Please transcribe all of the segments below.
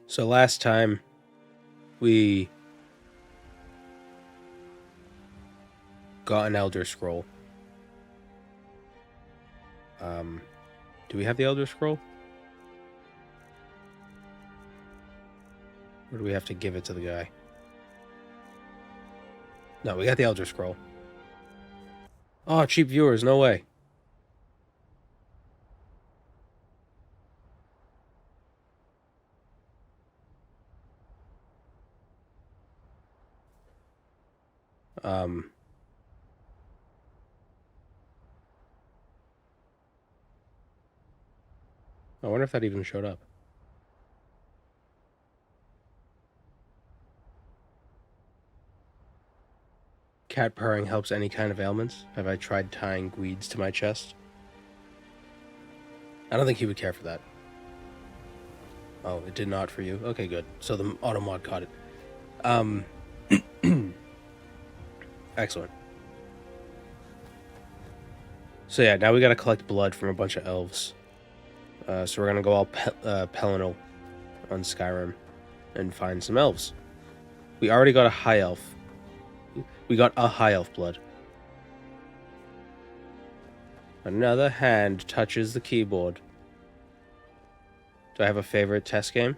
So last time we got an Elder Scroll. Do we have the Elder Scroll? Or do we have to give it to the guy? No, we got the Elder Scroll. Oh, cheap viewers, no way. I wonder if that even showed up. Cat purring helps any kind of ailments. Have I tried tying weeds to my chest? I don't think he would care for that. Oh, it did not for you? Okay, good. So the auto mod caught it. Excellent. So yeah, now we gotta collect blood from a bunch of elves. So we're gonna go all Pelinal on Skyrim and find some elves. We already got a high elf. We got a high elf blood. Another hand touches the keyboard. Do I have a favorite test game?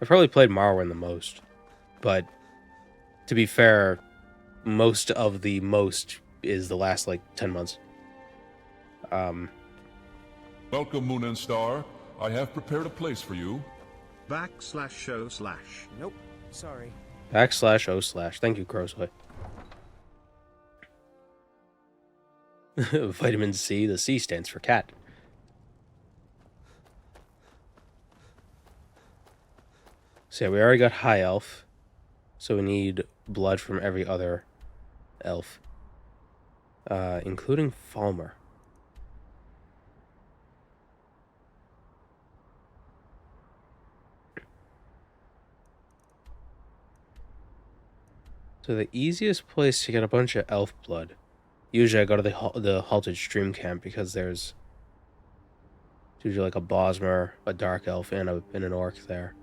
I've probably played Morrowind the most. But to be fair, most of the most is the last, 10 months. Welcome, Moon and Star. I have prepared a place for you. /show/ Nope, sorry. /o/. Thank you, Crowsway. Vitamin C. The C stands for cat. So yeah, we already got high elf. So we need blood from every other elf. Including Falmer. So the easiest place to get a bunch of elf blood, usually I go to the Halted Stream Camp because there's usually a Bosmer, a Dark Elf, and an Orc there.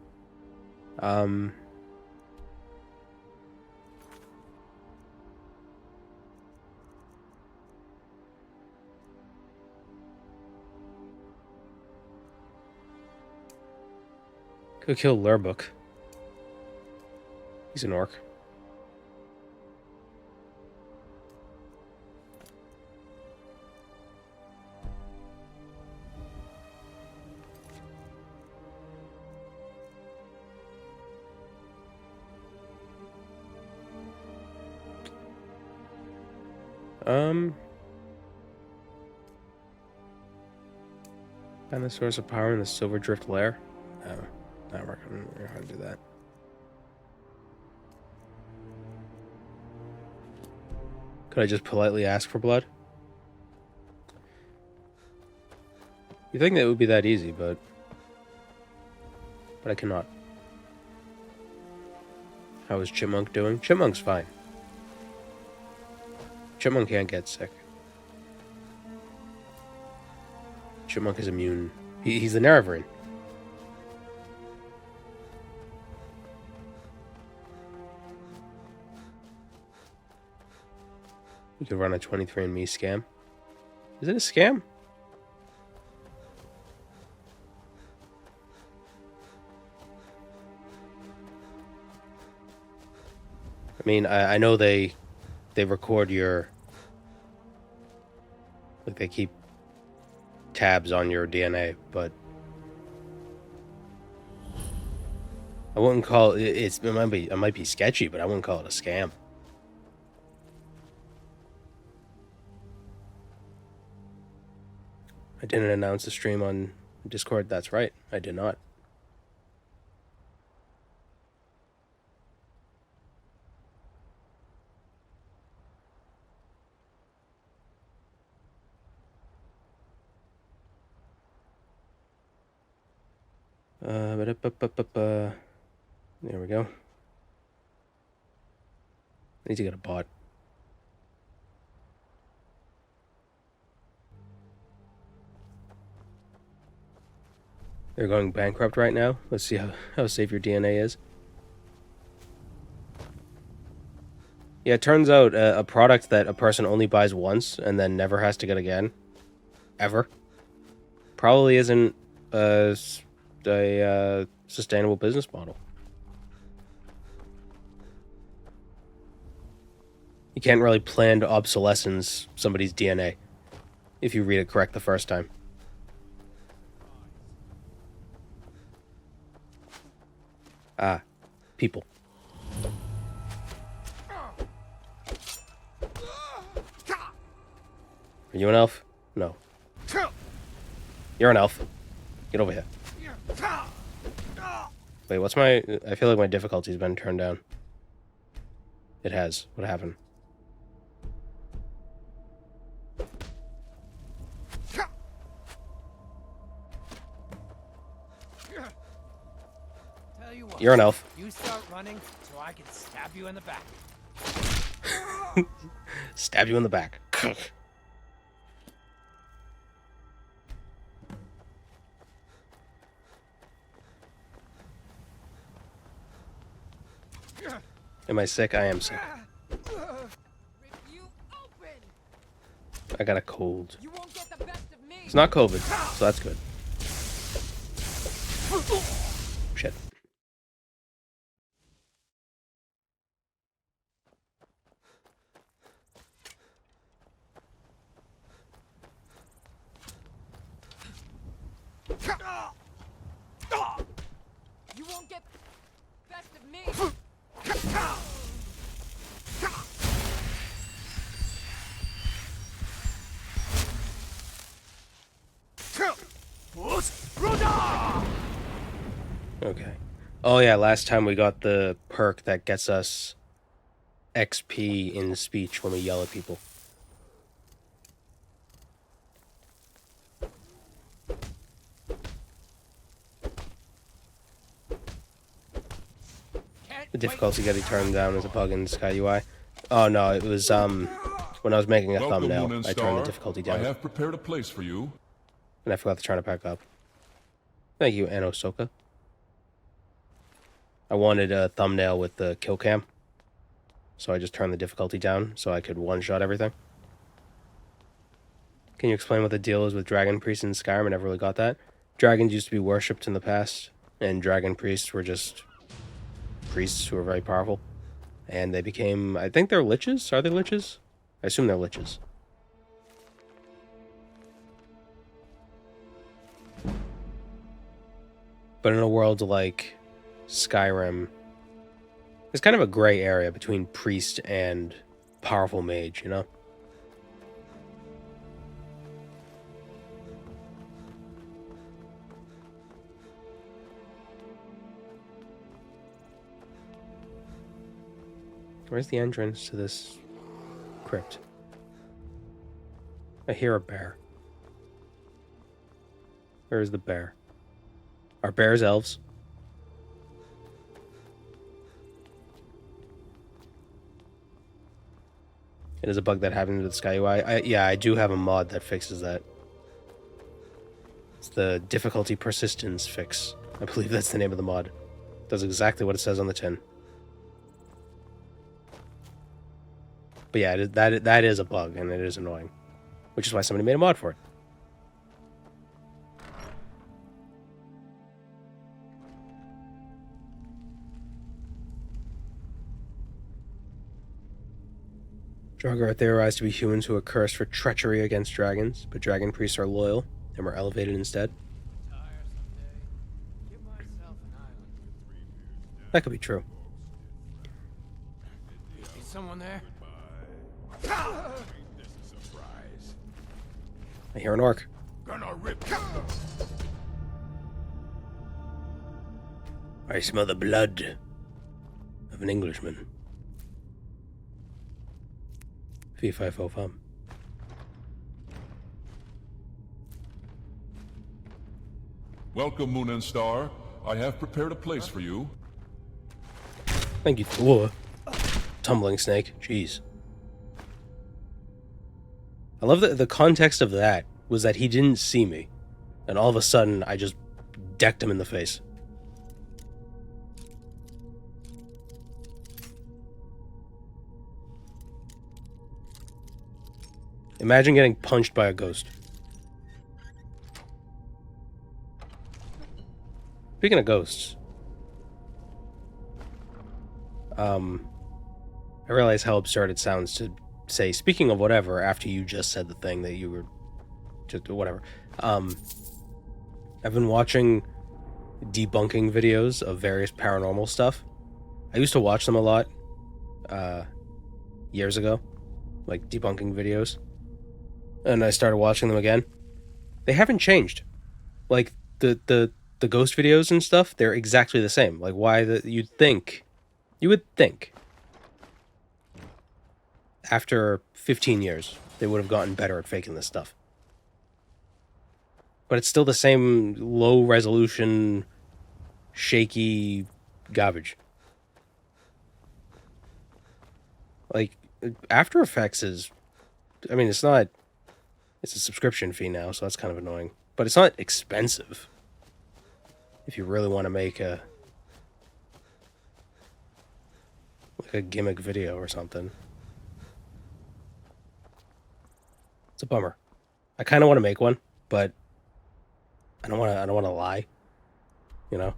Could kill Lurbuk. He's an Orc. Find the source of power in the Silver Drift Lair. No, not working. We're gonna do that. Could I just politely ask for blood? You think that would be that easy, but I cannot. How is Chipmunk doing? Chipmunk's fine. Chipmunk can't get sick. Chipmunk is immune. He's the Nerevarine. We could run a 23andMe scam. Is it a scam? I mean, I know they record your... they keep tabs on your DNA, but I wouldn't call it... It might be sketchy, but I wouldn't call it a scam. I didn't announce the stream on Discord. That's right. I did not. There we go. I need to get a bot. They're going bankrupt right now. Let's see how safe your DNA is. Yeah, it turns out a product that a person only buys once and then never has to get again, ever, probably isn't a sustainable business model. You can't really plan to obsolescence somebody's DNA if you read it correct the first time. Ah, people. Are you an elf? No. You're an elf. Get over here. Wait, what's my... I feel like my difficulty's been turned down. It has. What happened? Tell you what, You're an elf. you start running so I can stab you in the back. Stab you in the back. Am I sick? I am sick. I got a cold. You won't get the best of me. It's not COVID, so that's good. Shit. You won't get the best of me. Okay. Oh yeah, last time we got the perk that gets us XP in speech when we yell at people. The difficulty getting turned down is a bug in SkyUI. Oh no, it was when I was making a Welcome, thumbnail, Moon and I turned the Star. difficulty I down, have prepared a place for you. and I forgot to turn it back up. Thank you, Anosoka. I wanted a thumbnail with the kill cam, so I just turned the difficulty down so I could one-shot everything. Can you explain what the deal is with dragon priests in Skyrim? I never really got that. Dragons used to be worshipped in the past, and dragon priests were just priests who were very powerful. And they became, I think they're liches? Are they liches? I assume they're liches. But in a world like Skyrim, it's kind of a gray area between priest and powerful mage, you know? Where's the entrance to this crypt? I hear a bear. Where is the bear? Are bears elves? It is a bug that happens with SkyUI. Yeah, I do have a mod that fixes that. It's the difficulty persistence fix. I believe that's the name of the mod. It does exactly what it says on the tin. But yeah, that is a bug, and it is annoying. Which is why somebody made a mod for it. Draugr are theorized to be humans who are cursed for treachery against dragons, but dragon priests are loyal and were elevated instead. That could be true. Is someone there? I hear an orc. Gonna rip. I smell the blood of an Englishman. Fee fi fo fum. Welcome, Moon and Star. I have prepared a place for you. Thank you. Whoa. Tumbling snake. Jeez. I love that the context of that was that he didn't see me. And all of a sudden, I just decked him in the face. Imagine getting punched by a ghost. Speaking of ghosts, I realize how absurd it sounds to say, speaking of whatever, after you just said the thing that you were just whatever. I've been watching debunking videos of various paranormal stuff. I used to watch them a lot years ago, like debunking videos. And I started watching them again. They haven't changed. Like the ghost videos and stuff, they're exactly the same. Like why you would think after 15 years they would have gotten better at faking this stuff. But it's still the same low resolution, shaky garbage. Like After Effects is, I mean, it's a subscription fee now, so that's kind of annoying. But it's not expensive. If you really want to make a gimmick video or something. It's a bummer. I kind of want to make one, but I don't want to lie. You know?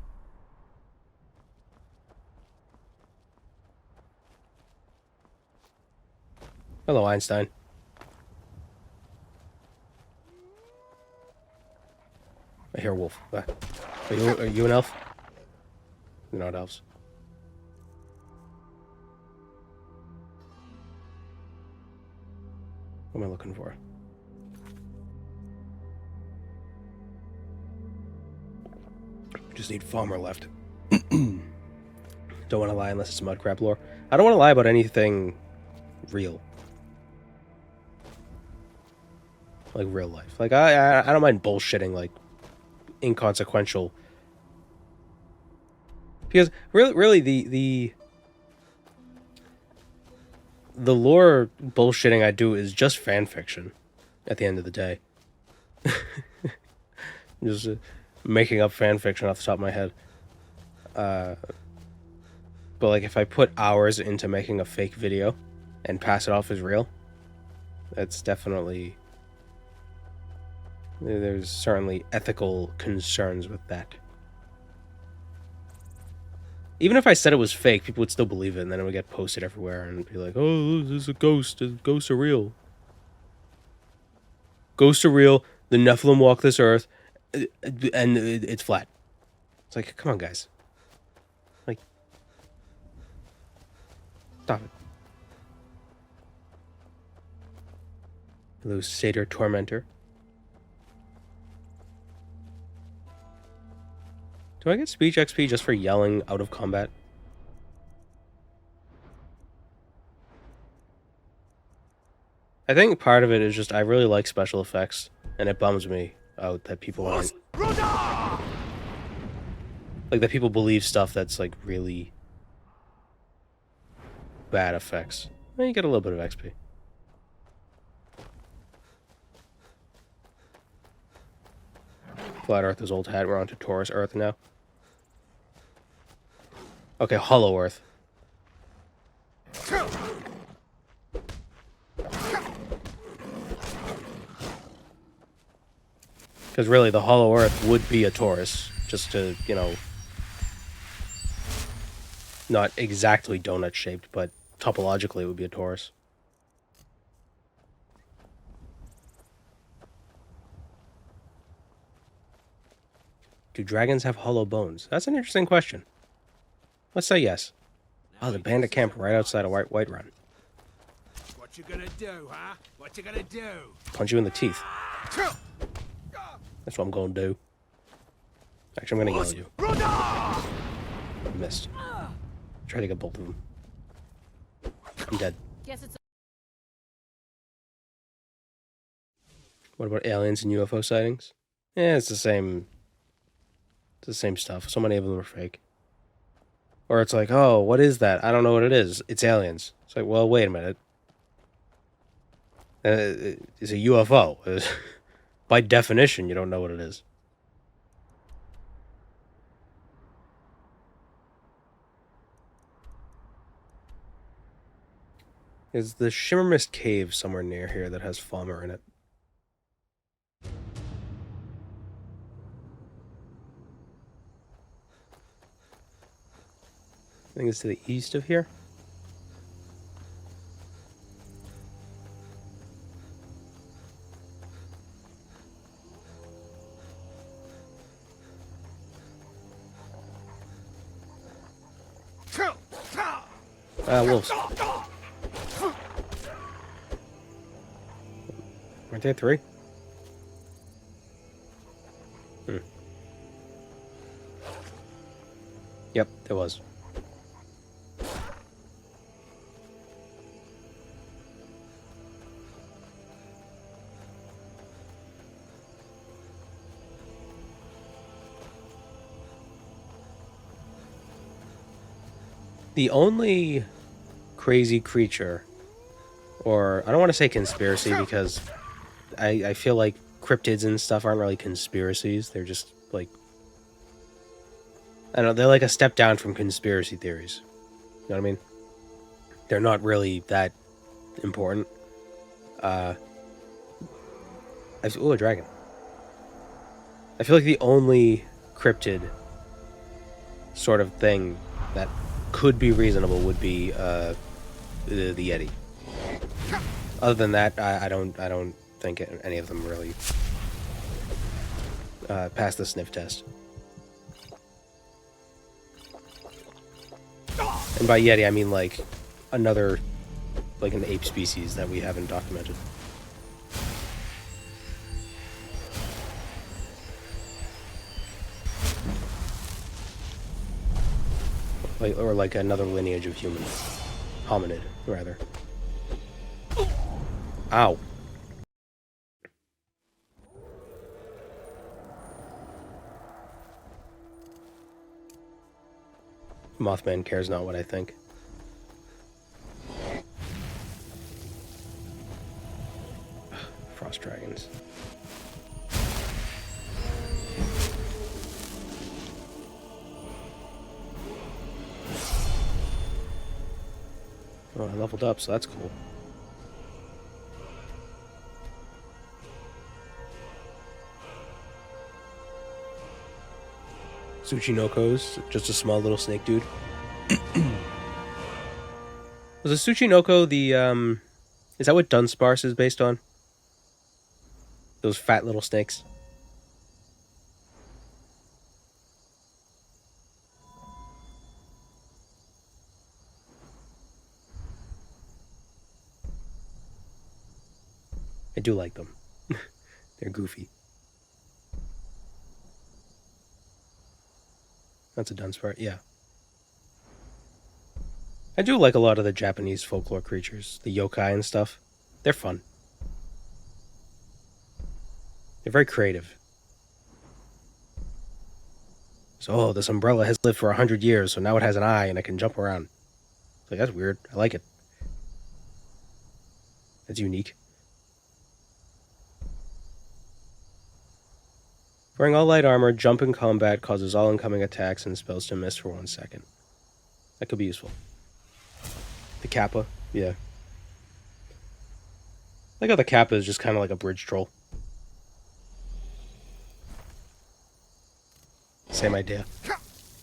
Hello, Einstein. I hear a wolf. Are you an elf? You're not elves. What am I looking for? Just need farmer left. Don't want to lie unless it's mudcrab lore. I don't want to lie about anything real. Like real life. Like I don't mind bullshitting like inconsequential. Because really the lore bullshitting I do is just fan fiction at the end of the day. Just making up fan fiction off the top of my head. But like if I put hours into making a fake video and pass it off as real, that's definitely, there's certainly ethical concerns with that. Even if I said it was fake, people would still believe it, and then it would get posted everywhere and be like, oh, this is a ghost. Ghosts are real. Ghosts are real. The Nephilim walk this earth, and it's flat. It's like, come on, guys. Like, stop it. Hello, Satyr Tormentor. Do I get speech XP just for yelling out of combat? I think part of it is just I really like special effects, and it bums me out that people aren't. Like, that people believe stuff that's, like, really bad effects. Well, you get a little bit of XP. Flat Earth is old hat. We're on to Taurus Earth now. Okay, Hollow Earth. Because really, the Hollow Earth would be a Taurus, just to, you know, not exactly donut-shaped, but topologically it would be a Taurus. Do dragons have hollow bones? That's an interesting question. Let's say yes. Oh, the bandit camp right outside of Whiterun. What you gonna do, huh? What you gonna do? Punch you in the teeth. That's what I'm gonna do. Actually, I'm gonna yell at you. I missed. Try to get both of them. I'm dead. Guess it's What about aliens and UFO sightings? Yeah, it's the same. It's the same stuff. So many of them are fake. Or it's like, oh, what is that? I don't know what it is. It's aliens. It's like, well, wait a minute. It's a UFO. By definition, you don't know what it is. Is the Shimmer Mist Cave somewhere near here that has Falmer in it? I think it's to the east of here. Wolves. Weren't there 3? Yep, there was. The only crazy creature, or I don't want to say conspiracy because I feel like cryptids and stuff aren't really conspiracies. They're just like, I don't know, they're like a step down from conspiracy theories. You know what I mean? They're not really that important. Ooh, a dragon. I feel like the only cryptid sort of thing that could be reasonable would be the Yeti. Other than that, I don't think any of them really pass the sniff test. And by Yeti, I mean like another, like an ape species that we haven't documented. Like, or like another lineage of human. Hominid, rather. Ow. Mothman cares not what I think. Frost dragons. Oh, I leveled up, so that's cool. Tsuchinoko's just a small little snake dude. Was a Tsuchinoko the, is that what Dunsparce is based on? Those fat little snakes? I do like them. They're goofy. That's a Dunsparce, yeah. I do like a lot of the Japanese folklore creatures, the yokai and stuff. They're fun. They're very creative. So, oh, this umbrella has lived for 100 years, so now it has an eye and it can jump around. It's like, that's weird. I like it. That's unique. Wearing all light armor, jump in combat causes all incoming attacks and spells to miss for 1 second. That could be useful. The Kappa, yeah. I like how the Kappa is just kind of like a bridge troll. Same idea.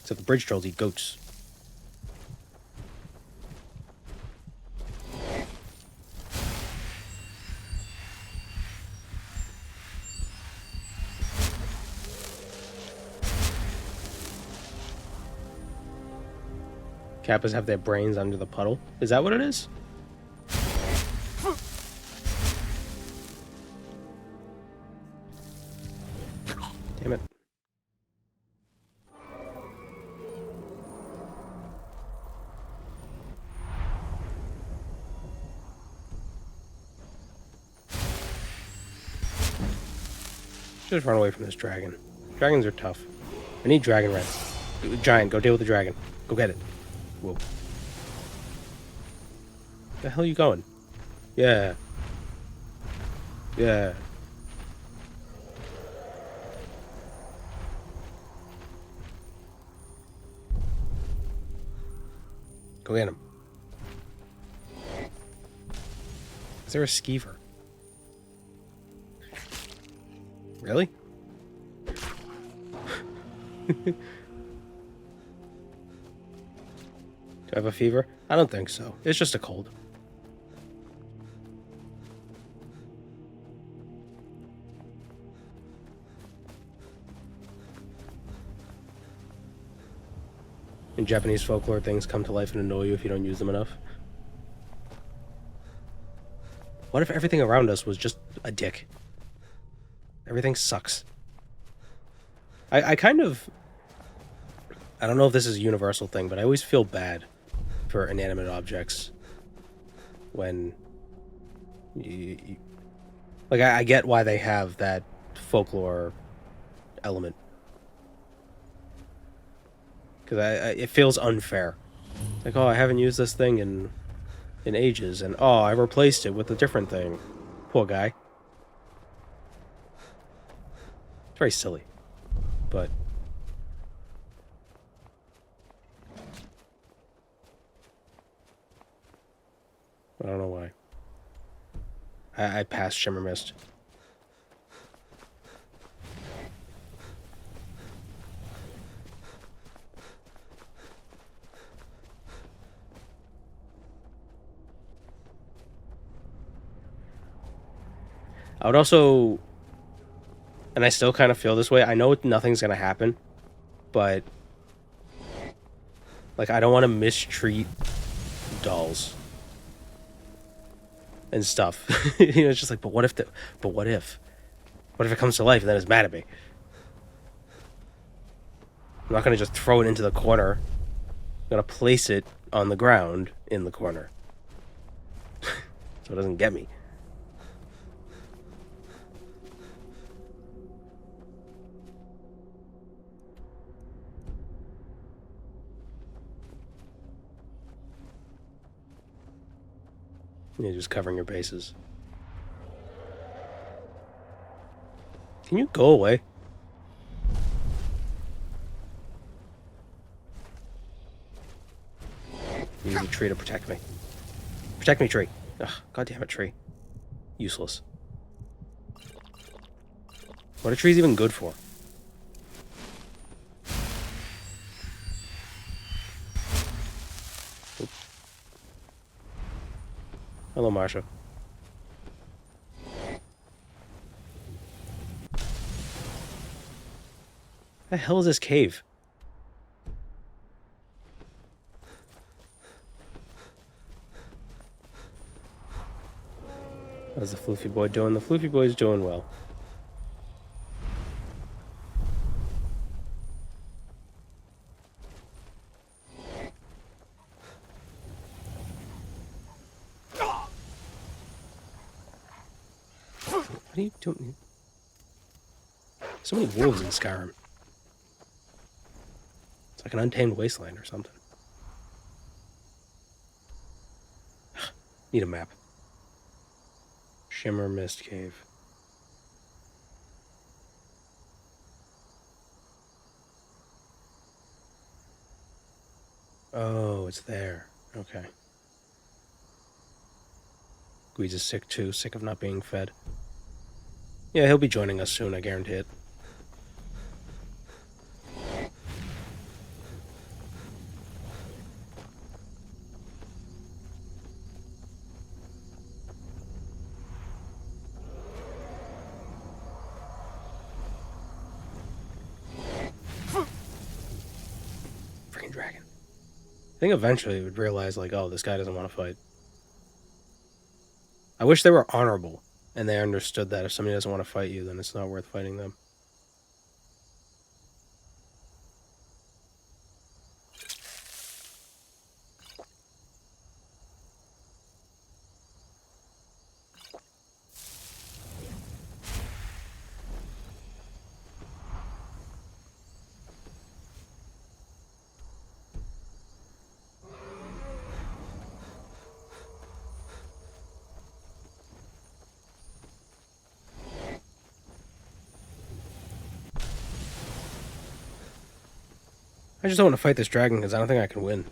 Except the bridge trolls eat goats. Kappas have their brains under the puddle. Is that what it is? Damn it. Just run away from this dragon. Dragons are tough. I need dragon rats. Giant, go deal with the dragon. Go get it. Whoa. Where the hell are you going? Yeah. Yeah. Go get him. Is there a skeever? Really? Do I have a fever? I don't think so. It's just a cold. In Japanese folklore, things come to life and annoy you if you don't use them enough. What if everything around us was just a dick? Everything sucks. I kind of... I don't know if this is a universal thing, but I always feel bad for inanimate objects when like I get why they have that folklore element, because it feels unfair. Like, oh, I haven't used this thing in ages, and oh, I replaced it with a different thing. Poor guy. It's very silly, but I don't know why. I passed Shimmer Mist. I would also, and I still kind of feel this way, I know nothing's going to happen, but like, I don't want to mistreat dolls and stuff. You know, it's just like, but what if what if it comes to life and then it's mad at me? I'm not going to just throw it into the corner. I'm going to place it on the ground in the corner. So it doesn't get me. You're just covering your bases. Can you go away? Use a tree to protect me. Protect me, tree. Ugh, God damn it, tree. Useless. What are trees even good for? Hello, Marsha. The hell is this cave? How's the Floofy boy doing? The Floofy boy's doing well. What are you doing? So many wolves in Skyrim. It's like an untamed wasteland or something. Need a map. Shimmer Mist Cave. Oh, it's there. Okay. Guiz is sick too, sick of not being fed. Yeah, he'll be joining us soon, I guarantee it. Freaking dragon. I think eventually he would realize, like, oh, this guy doesn't want to fight. I wish they were honorable. And they understood that if somebody doesn't want to fight you, then it's not worth fighting them. I just don't want to fight this dragon because I don't think I can win.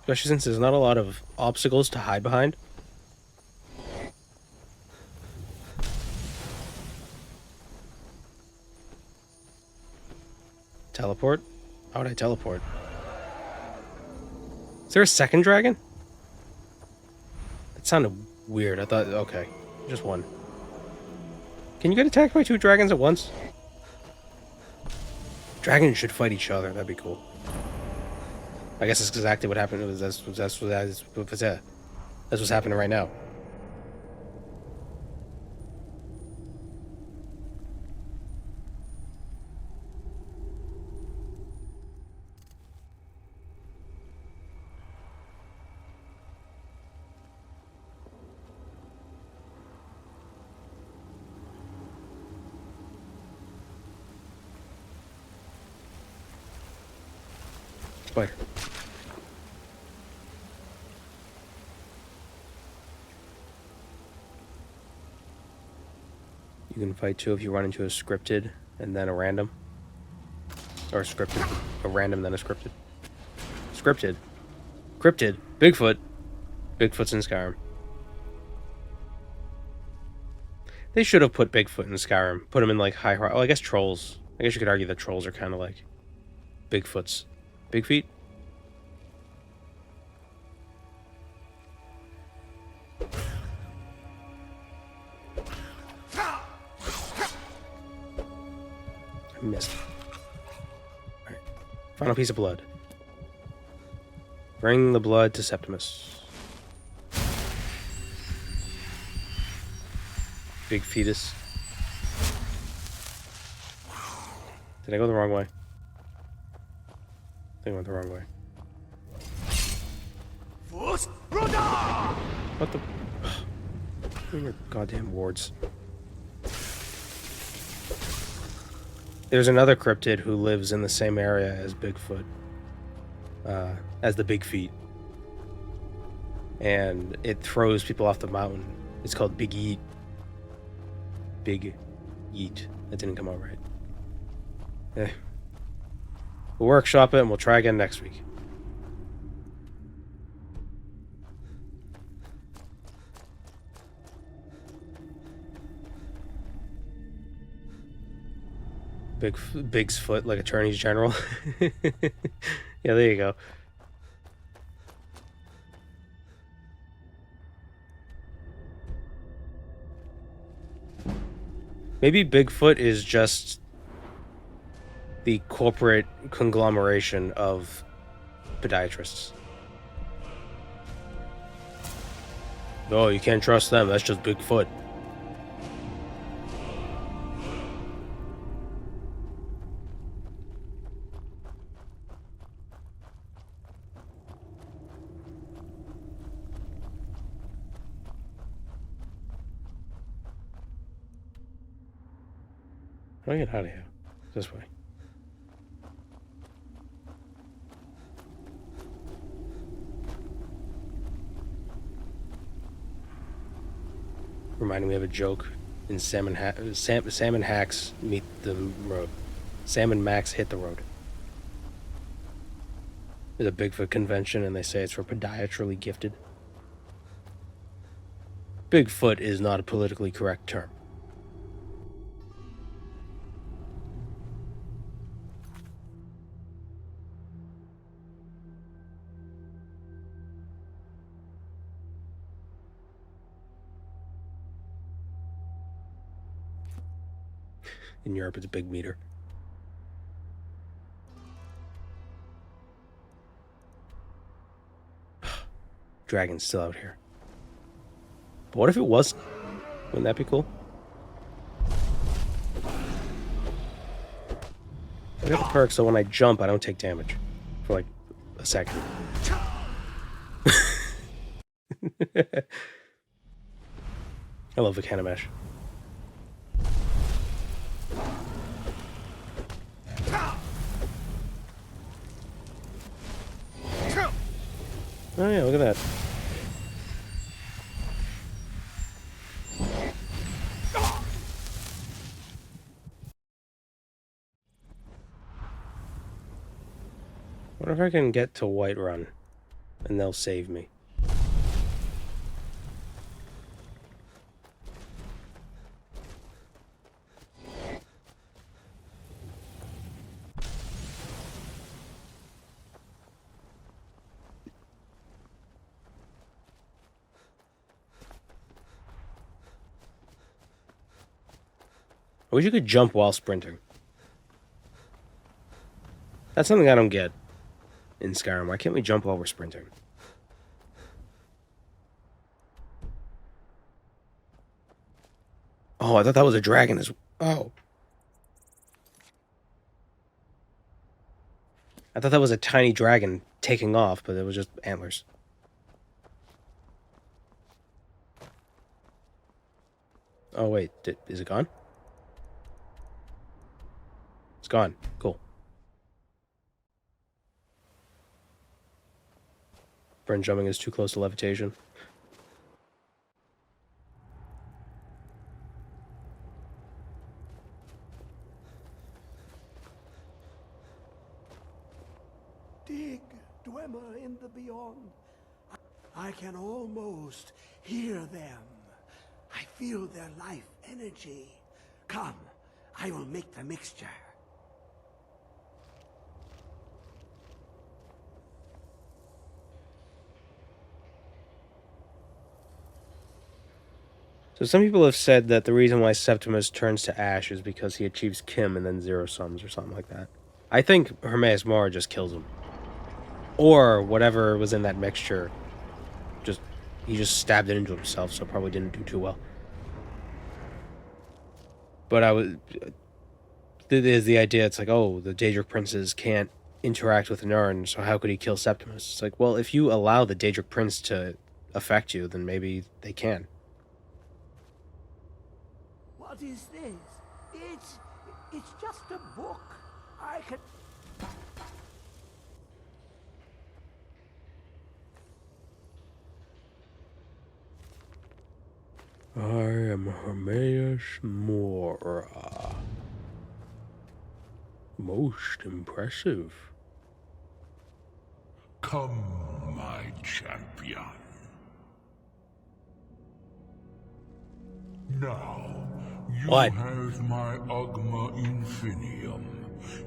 Especially since there's not a lot of obstacles to hide behind. Teleport? How would I teleport? Is there a second dragon? That sounded weird. I thought, okay, just one. Can you get attacked by 2 dragons at once? Dragons should fight each other. That'd be cool. I guess that's exactly what happened. That's what's happening right now. Spider. You can fight 2 if you run into a scripted and then a random. Or scripted. A random, then a scripted. Scripted. Cryptid. Bigfoot. Bigfoot's in Skyrim. They should have put Bigfoot in Skyrim. Put him in like high... Oh, I guess trolls. I guess you could argue that trolls are kind of like Bigfoots. Big feet? I missed. Alright. Final piece of blood. Bring the blood to Septimus. Big fetus. Did I go the wrong way? I think I went the wrong way. What the? Bring your goddamn wards. There's another cryptid who lives in the same area as Bigfoot. As the Big Feet. And it throws people off the mountain. It's called Big Yeet. Big Yeet. That didn't come out right. We'll workshop it and we'll try again next week. Big's foot like Attorney General. Yeah, there you go. Maybe Bigfoot is just the corporate conglomeration of podiatrists. Oh, you can't trust them. That's just Bigfoot. How do I get out of here? This way. Reminding me of a joke in Salmon Hacks Meet the Road. Sam and Max hit the road. There's a Bigfoot convention and they say it's for podiatrically gifted. Bigfoot is not a politically correct term. In Europe, it's a big meter. Dragon's still out here. But what if it wasn't? Wouldn't that be cool? I got the perk so when I jump, I don't take damage. For like a second. I love the can of mesh. Oh yeah, look at that. What if I can get to Whiterun? and they'll save me. I wish you could jump while sprinting. That's something I don't get in Skyrim. Why can't we jump while we're sprinting? Oh, I thought that was a dragon as oh. I thought that was a tiny dragon taking off, but it was just antlers. Oh, wait. Is it gone? It's gone. Cool. Brent jumping is too close to levitation. Dig, dwemer in the beyond. I can almost hear them. I feel their life energy. Come, I will make the mixture. So some people have said that the reason why Septimus turns to ash is because he achieves Kim and then zero sums or something like that. I think Hermaeus Mora just kills him. Or whatever was in that mixture, he just stabbed it into himself, so probably didn't do too well. But there's the idea, it's like, oh, the Daedric princes can't interact with Nirn, so how could he kill Septimus? It's like, well, if you allow the Daedric prince to affect you, then maybe they can. What is this? It's just a book. I can... I am Hermaeus Mora. Most impressive. Come, my champion. Now, you What? have my Ogma Infinium.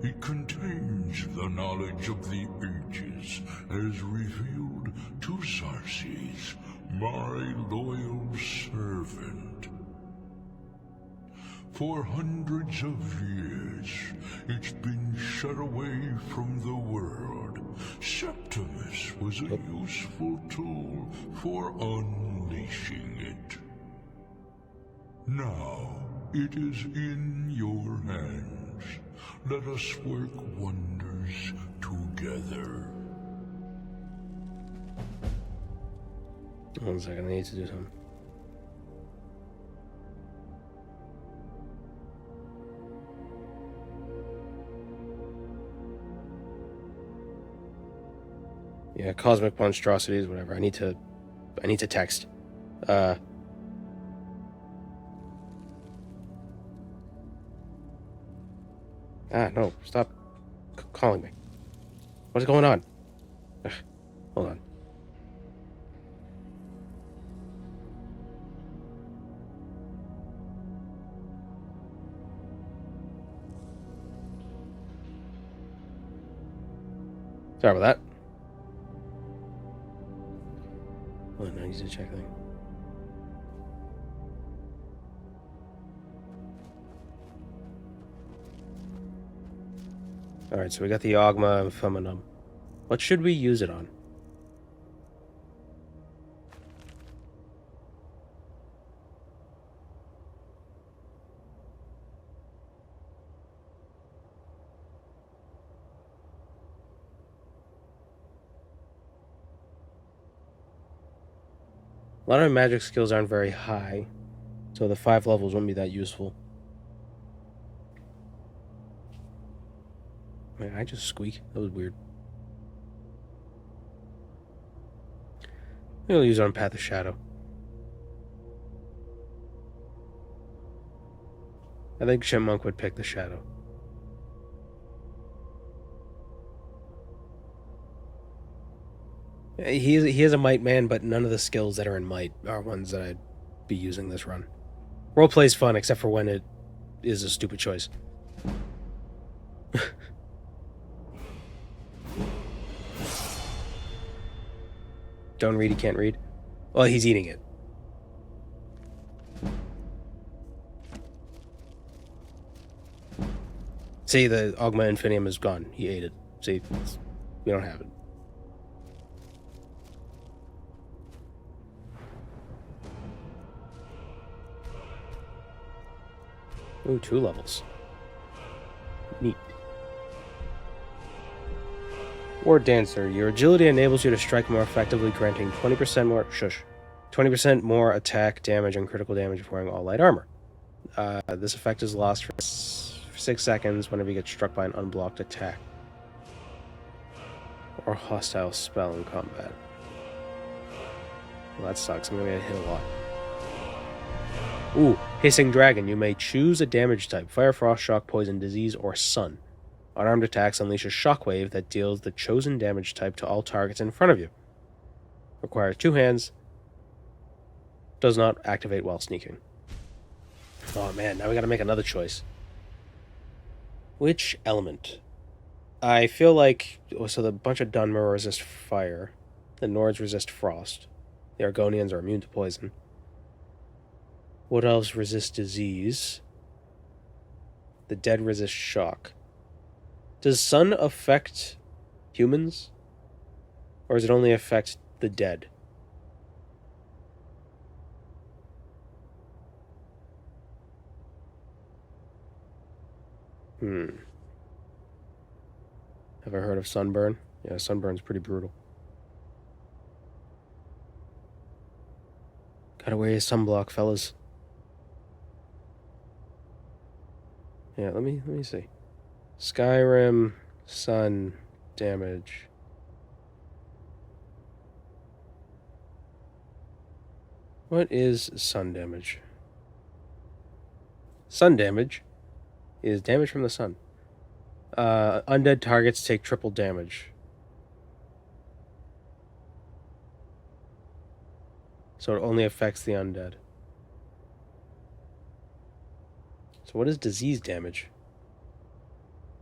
It contains the knowledge of the ages, as revealed to Sarces, my loyal servant. For hundreds of years, it's been shut away from the world. Septimus was a useful tool for unleashing it. Now, it is in your hands. Let us work wonders together. 1 second, I need to do something. Yeah, cosmic monstrosities, whatever. I need to text. No, stop calling me. What's going on? Ugh, hold on. Sorry about that. Hold on, I need to check things. Alright, so we got the Ogma Infinium. What should we use it on? A lot of my magic skills aren't very high, so the 5 levels wouldn't be that useful. Man, I just squeak. That was weird. Maybe I'll use it on Path of Shadow. I think Chipmunk would pick the Shadow. He is a might man, but none of the skills that are in might are ones that I'd be using this run. Roleplay's fun, except for when it is a stupid choice. Don't read, he can't read. Well, he's eating it. See, the Augma Infinium is gone. He ate it. See, we don't have it. Ooh, 2 levels. Neat. War Dancer. Your agility enables you to strike more effectively, granting 20% more... Shush. 20% more attack, damage, and critical damage if wearing all light armor. This effect is lost for 6 seconds whenever you get struck by an unblocked attack or hostile spell in combat. Well, that sucks. I'm gonna get hit a lot. Ooh, Hissing Dragon. You may choose a damage type: Fire, Frost, Shock, Poison, Disease, or Sun. Unarmed attacks unleash a shockwave that deals the chosen damage type to all targets in front of you. Requires 2 hands. Does not activate while sneaking. Oh man, now we gotta make another choice. Which element? I feel like... So the bunch of Dunmer resist fire. The Nords resist frost. The Argonians are immune to poison. What else resists disease? The dead resist shock. Does sun affect humans? Or does it only affect the dead? Have I heard of sunburn? Yeah, sunburn's pretty brutal. Gotta wear your sunblock, fellas. Yeah, let me see. Skyrim, sun, damage. What is sun damage? Sun damage is damage from the sun. Undead targets take triple damage. So it only affects the undead. So what is disease damage?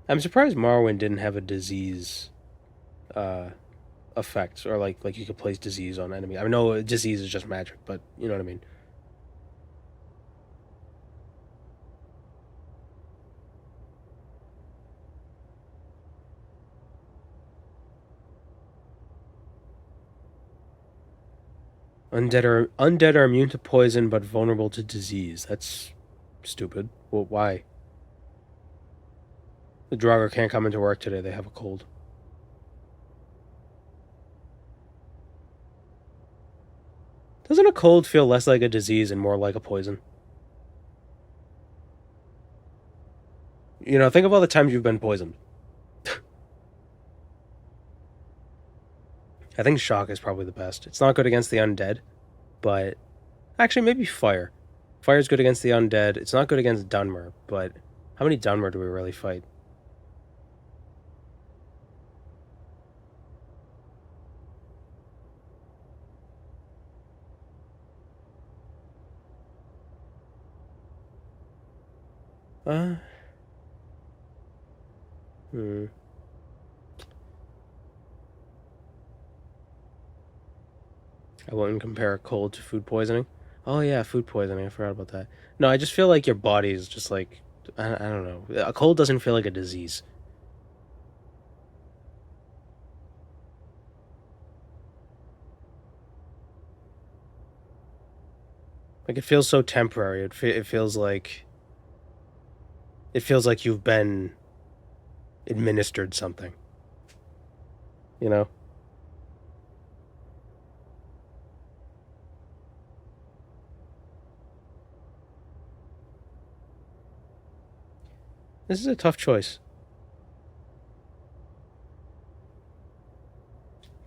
I'm surprised Morrowind didn't have a disease effect, or like you could place disease on enemy. I know disease is just magic, but you know what I mean. Undead are immune to poison but vulnerable to disease. That's stupid. Well, why? The Draugr can't come into work today. They have a cold. Doesn't a cold feel less like a disease and more like a poison? You know, think of all the times you've been poisoned. I think shock is probably the best. It's not good against the undead, but... Actually, maybe fire. Fire's good against the undead. It's not good against Dunmer, but... How many Dunmer do we really fight? I wouldn't compare a cold to food poisoning. Oh yeah, food poisoning. I forgot about that. No, I just feel like your body is just like... I don't know. A cold doesn't feel like a disease. Like, it feels so temporary. It feels like... It feels like you've been administered something. You know? This is a tough choice.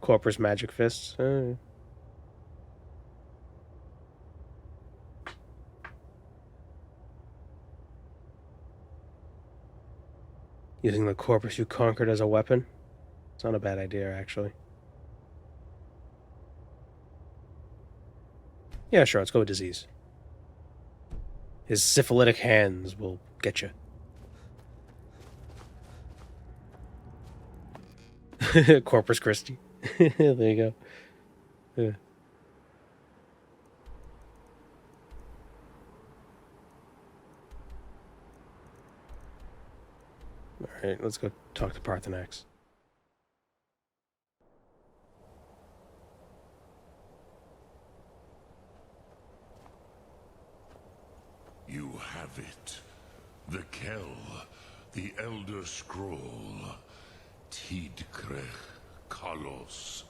Corpus Magic Fists. Using the corpus you conquered as a weapon? It's not a bad idea, actually. Yeah, sure, let's go with disease. His syphilitic hands will get you. Corpus Christi. There you go. Yeah. Alright, let's go talk to Parthenax. You have it. The Kell, the Elder Scroll. Tidkrech Kalos.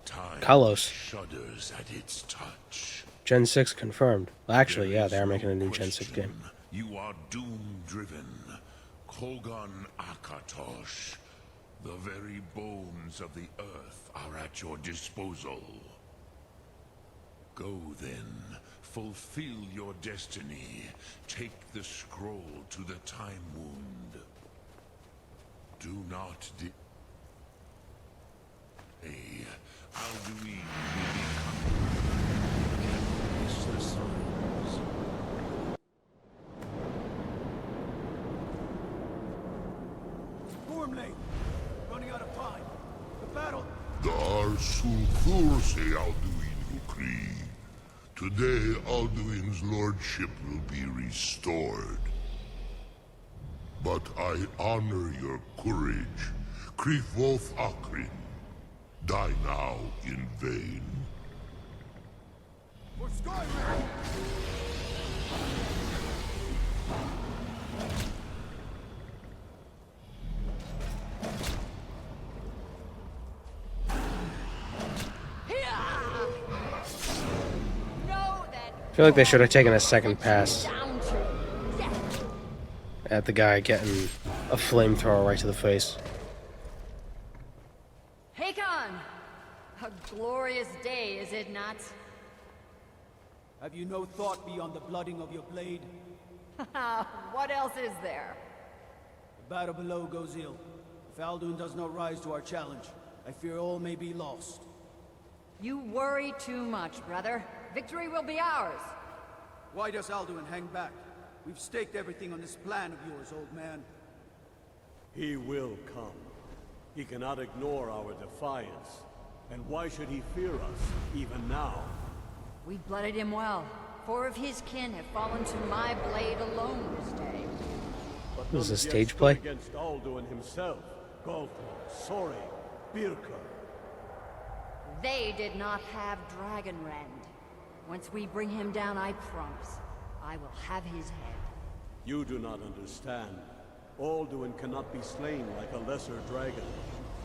Time Kalos. shudders at its touch. Gen 6 confirmed. Well, actually, There yeah, is they are no making a new Gen 6 question. game. You are doom-driven. Kogan Akatosh. The very bones of the earth are at your disposal. Go then. Fulfill your destiny. Take the scroll to the Time Wound. Do not Alduin will be coming. Can't miss the signs. Gormley! Running out of time. The battle... Dar Sulthurse Alduin Ukri. Today, Alduin's lordship will be restored. But I honor your courage. Krifvoth Akrin. Die now in vain. For Skyrim! I feel like they should have taken a second pass Down to death. at the guy getting a flamethrower right to the face. Hakon! A glorious day, is it not? Have you no thought beyond the blooding of your blade? What else is there? The battle below goes ill. If Alduin does not rise to our challenge, I fear all may be lost. You worry too much, brother. Victory will be ours. Why does Alduin hang back? We've staked everything on this plan of yours, old man. He will come. He cannot ignore our defiance. And why should he fear us, even now? We blooded him well. 4 of his kin have fallen to my blade alone this day. But This is none a have yet stage stood play? against Alduin himself. Galtor, Sori, Birka. They did not have Dragonrend. Once we bring him down, I promise, I will have his head. You do not understand. Alduin cannot be slain like a lesser dragon.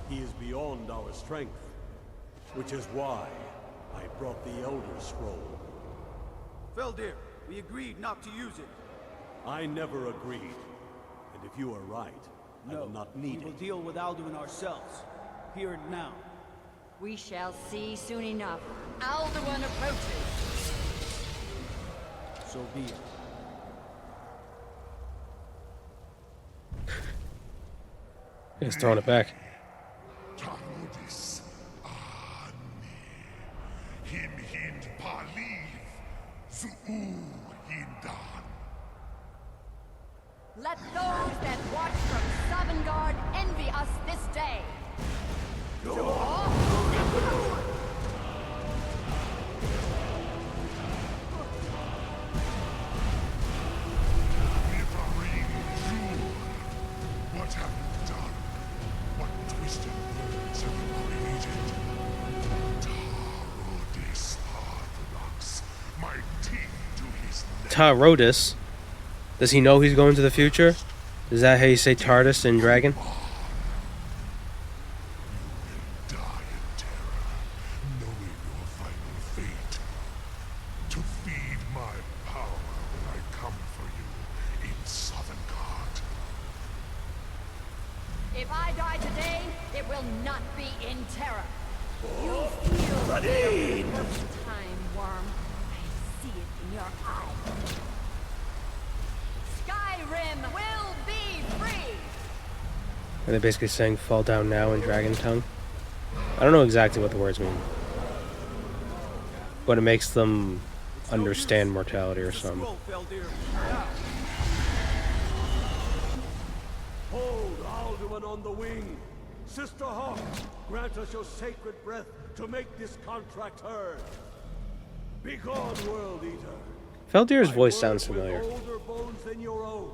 He is beyond our strength. Which is why I brought the Elder Scroll. Feldir, we agreed not to use it. I never agreed. And if you are right, I will not need we will it. deal with Alduin ourselves. Here and now. We shall see soon enough. Alduin approaches. So be it. He's throwing it back. Tarudis Ani. Him hind Paliv. Zuu hindan. Let those that watch from Sovngarde envy us this day. Mivarim Jur. What have you done? What twisted words have you created? Tarudis Orthodox. My teeth to his neck. Tarodus. Does he know he's going to the future? Is that how you say TARDIS in Dragon? Die in terror, knowing your final fate. To feed my power when I come for you in Sovngarde. If I die today, it will not be in terror. You feel the first time, worm. I see it in your eye. Skyrim will be free! Are they basically saying fall down now in dragon tongue? I don't know exactly what the words mean. But it makes them understand mortality or The something. scroll fell there. Now. Hold Alduin on the wing. Sister Hawk, grant us your sacred breath to make this contract heard. Begone, World Eater. Feldir's By voice sounds words with familiar. older bones than your own,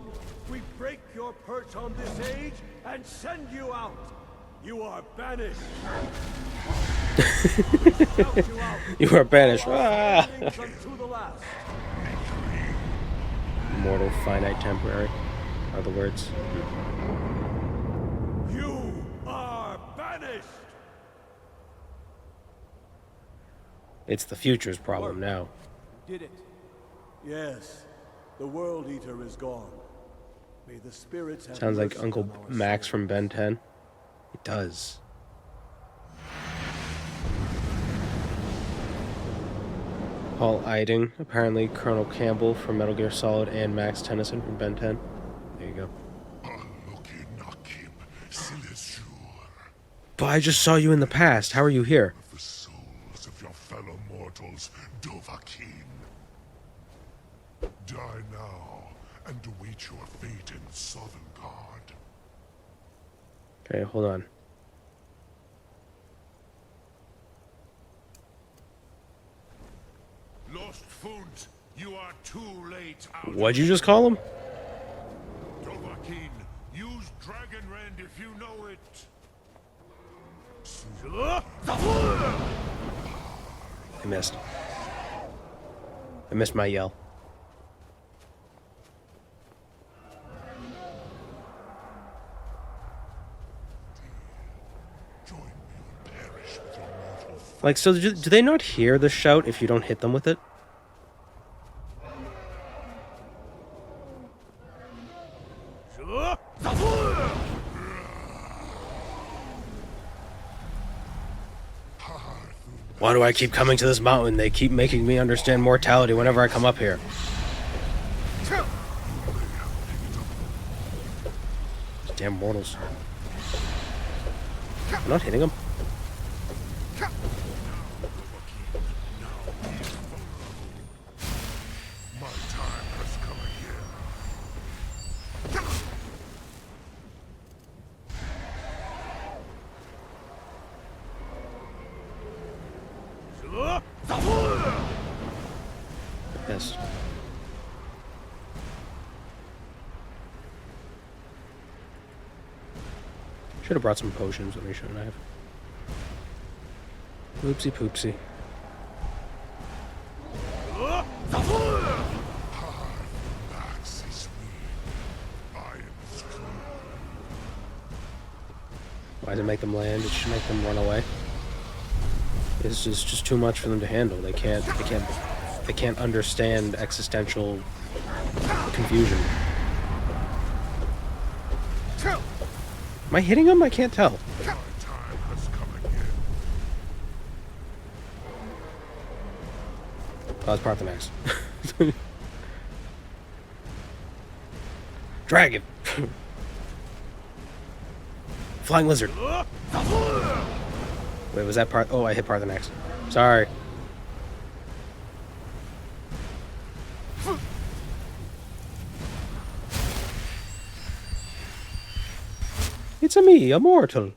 we break your perch on this age and send you out. You are banished. Shout you out. You are banished. All our Ah! standings unto the last. Mortal, finite, temporary are the words. You are banished. It's the future's problem now. Did it. Yes, the World Eater is gone. May the spirits have Sounds like mercy Uncle on our Max souls. from Ben 10. It does. Paul Eiding, apparently Colonel Campbell from Metal Gear Solid, and Max Tennyson from Ben 10. There you go. But I just saw you in the past. How are you here? The souls of your fellow mortals, Dovahkiin. Die now and await your fate in Sovngarde. Okay, hold on. Lost Funt, you are too late. What'd you just call him? Dovahkiin, use Dragon Rend if you know it. I missed. I missed my yell. Join me and perish with your mortal fate. Like, so do they not hear the shout if you don't hit them with it? Why do I keep coming to this mountain? They keep making me understand mortality whenever I come up here. Damn mortals. I'm not hitting them. My time has come again. Yes. Should have brought some potions with me, shouldn't I have? Oopsie poopsie. Max is weak. I am strong. Why does it make them land? It should make them run away. It's just too much for them to handle. They can't understand existential confusion. Am I hitting them? I can't tell. My time has come again. Oh, it's Parthenax. Dragon! Flying lizard! Wait, was that part? Oh, I hit Parthenax. Sorry. It's a me, a mortal.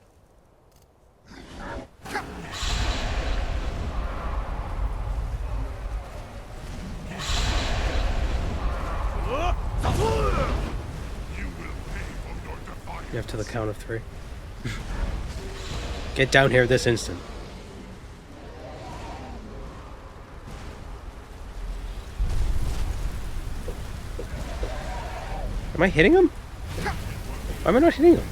You have to the count of 3. Get down here this instant. Am I hitting him? Why am I not hitting him?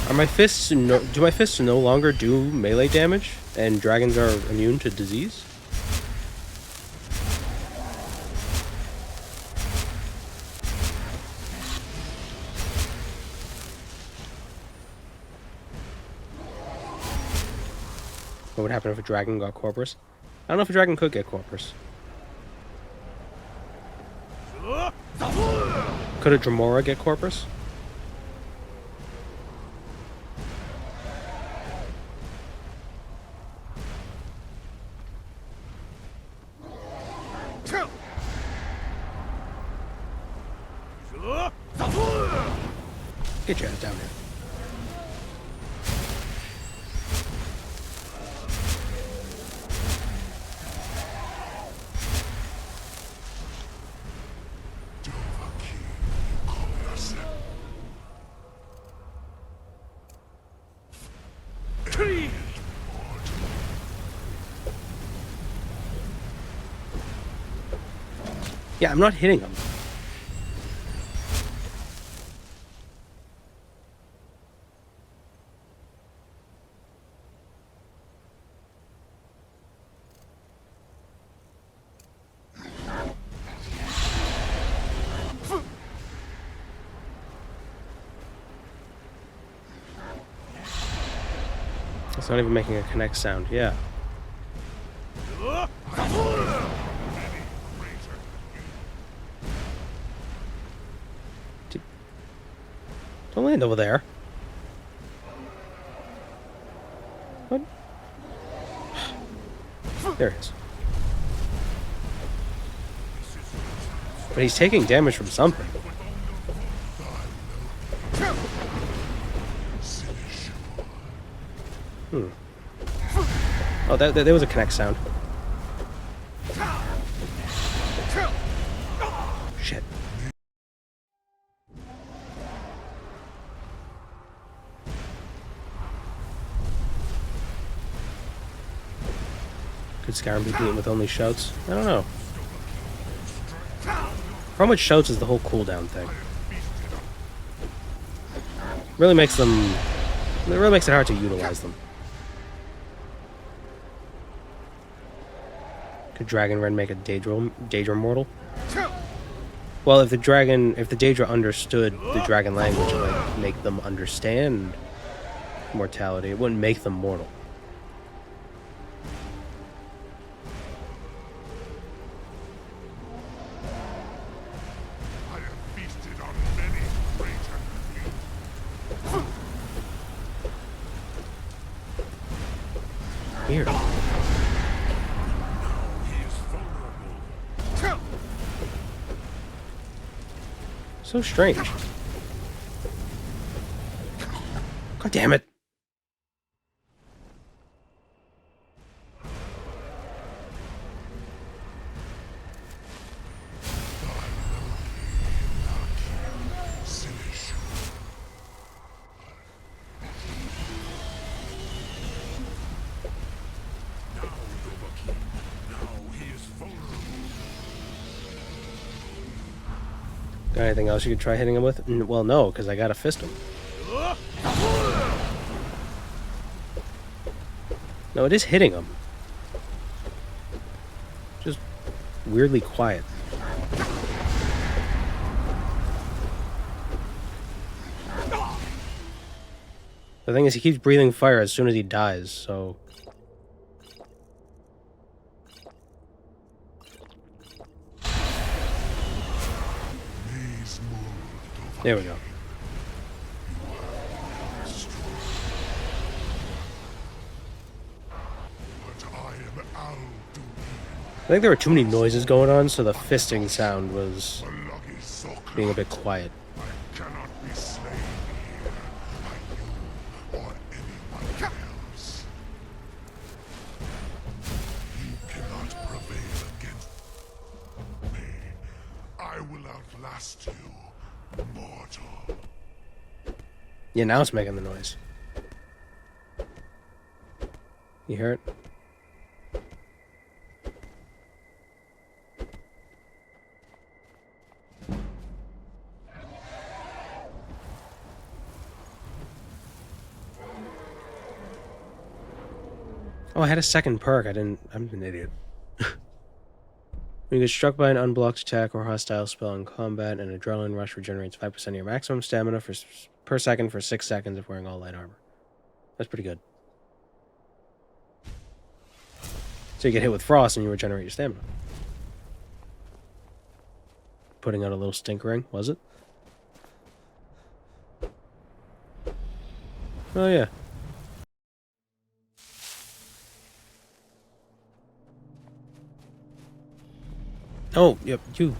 Are my fists do my fists no longer do melee damage and dragons are immune to disease? What would happen if a dragon got Corpus? I don't know if a dragon could get Corpus. Could a Dremora get Corpus? Get your ass down here. Yeah, I'm not hitting him. It's not even making a connect sound. Yeah. Don't land over there. What? There it is. But he's taking damage from something. Oh, there was a connect sound. Shit. Could Skyrim be beaten with only shouts? I don't know. How much shouts is the whole cooldown thing? Really makes them... It really makes it hard to utilize them. Could Dragon Ren make a Daedra mortal? Well, if the Daedra understood the dragon language, it would make them understand mortality. It wouldn't make them mortal. I have feasted on many greater than Weird. So strange. God damn it. Got anything else you could try hitting him with? Well, no, because I gotta fist him. No, it is hitting him. Just weirdly quiet. The thing is, he keeps breathing fire as soon as he dies, so... There we go. I think there were too many noises going on, so the fisting sound was being a bit quiet. I cannot be slain here by you or anyone else. You cannot prevail against me. I will outlast you, mortal. Yeah, now it's making the noise. You hear it? Oh, I had a second perk. I'm an idiot. When you get struck by an unblocked attack or hostile spell in combat, an adrenaline rush regenerates 5% of your maximum stamina per second for 6 seconds if wearing all light armor. That's pretty good. So you get hit with frost and you regenerate your stamina. Putting out a little stink ring, was it? Oh yeah. Oh, yep, you.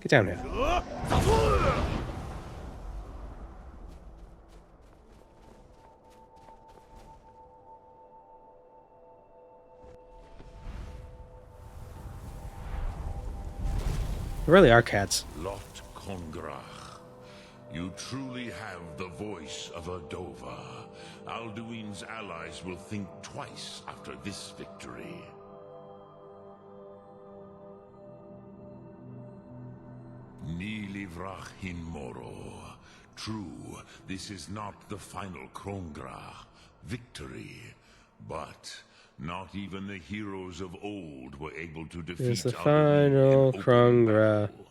Get down here. There really are cats. Lot Kongrach, you truly have the voice of a Dova. Alduin's allies will think twice after this victory. Ni livrach hin moro. True, this is not the final Kongrach victory, but not even the heroes of old were able to defeat It's the Alduin final in open Krongra. battle.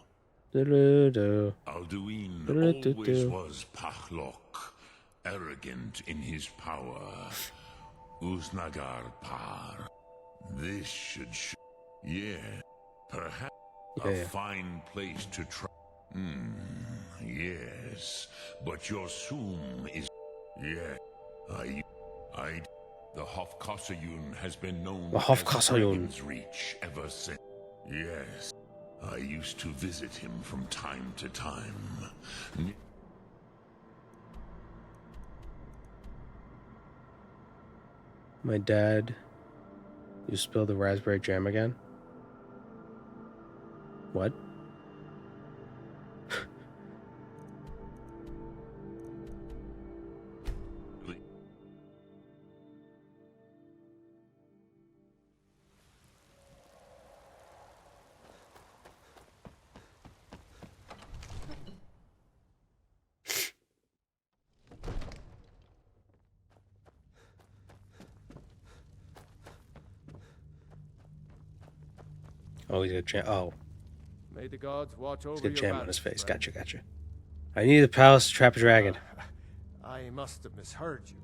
Do-do-do. Alduin Do-do-do-do. always was Pachlok, arrogant in his power. Uznagar par. This should perhaps a Yeah. fine place to try. Yes, but your Sum is... Yeah, the Hofkossayun has been known The as Hofkossayun. Dragon's Reach ever since. Yes, I used to visit him from time to time. My dad. You spilled the raspberry jam again? What? Oh, he's got jam. Oh, May the gods watch over he's got your jam on battles, his face. friend. Gotcha. I need the palace to trap a dragon. I must have misheard you.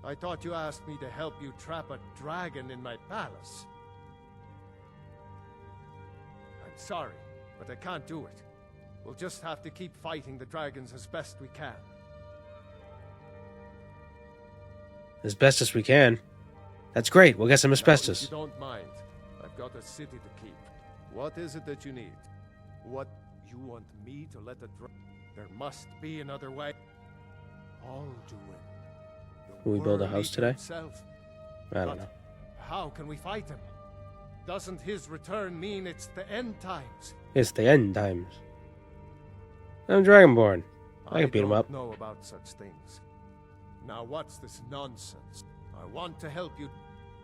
I thought you asked me to help you trap a dragon in my palace. I'm sorry, but I can't do it. We'll just have to keep fighting the dragons as best we can. As best as we can. That's great. We'll get some Now, if asbestos. you don't mind, I've got a city to keep. What is it that you need? What, you want me to let the There must be another way. Alduin. Will we build a house today? Himself. I don't know. How can we fight him? Doesn't his return mean it's the end times? It's the end times. I'm Dragonborn. I can beat him up. I don't know about such things. Now what's this nonsense? I want to help you.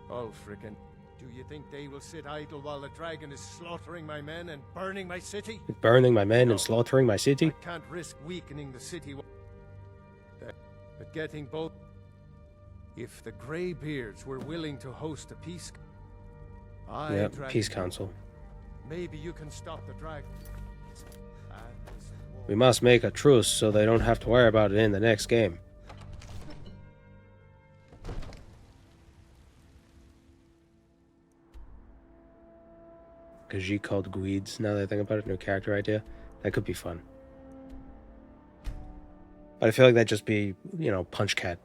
Oh, frickin'. Do you think they will sit idle while the dragon is slaughtering my men and burning my city? Burning my men No. and slaughtering my city? I can't risk weakening the city. But getting both... If the Greybeards were willing to host a peace... Yep, peace council. Maybe you can stop the dragon. We must make a truce so they don't have to worry about it in the next game. Khajiit called Guides, now that I think about it, new character idea. That could be fun. But I feel like that'd just be, you know, Punch Cat.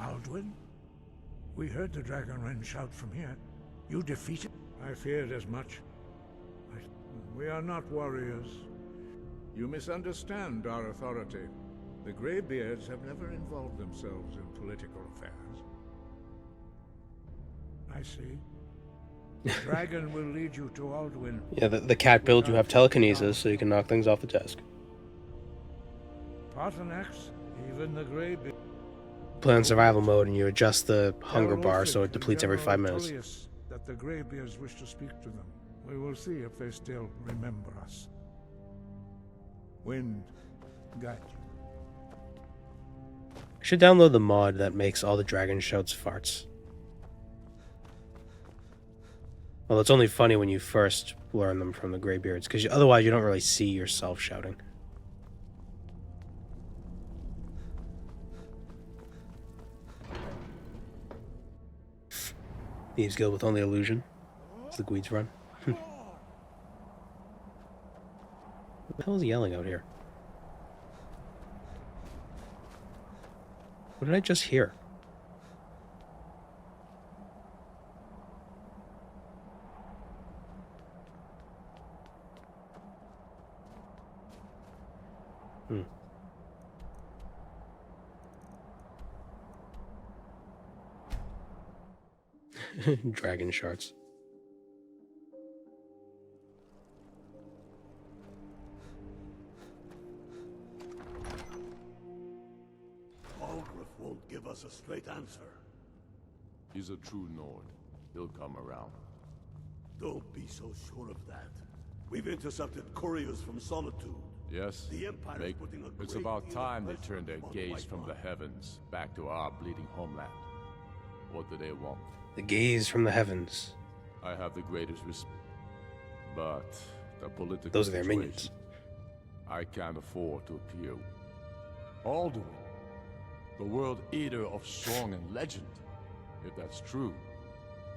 Alduin? We heard the Dragonren shout from here. You defeated... I feared as much. We are not warriors. You misunderstand our authority. The Greybeards have never involved themselves in political affairs. I see. The dragon will lead you to Alduin. Yeah, the cat build, you have telekinesis, so you can knock things off the desk. Paternax, even the Greybeard. Play on survival mode and you adjust the hunger bar so it depletes every 5 minutes. That the Greybeards wish to speak to them. We will see if they still remember us. Wind, guide you. I should download the mod that makes all the dragon shouts farts. Well, it's only funny when you first learn them from the Greybeards, because otherwise you don't really see yourself shouting. Thieves Guild with only illusion. As the Gweeds run. What the hell is he yelling out here? What did I just hear? Dragon shards. Algrif won't give us a straight answer. He's a true Nord. He'll come around. Don't be so sure of that. We've intercepted couriers from Solitude. Yes, The Empire is putting a it's great about deal time of they pressure turned their on gaze White from the One. heavens back to our bleeding homeland. What do they want? The gaze from the heavens. I have the greatest respect, but the political Those are their situation, minions. I can't afford to appear. Alduin, the world eater of song and legend. If that's true,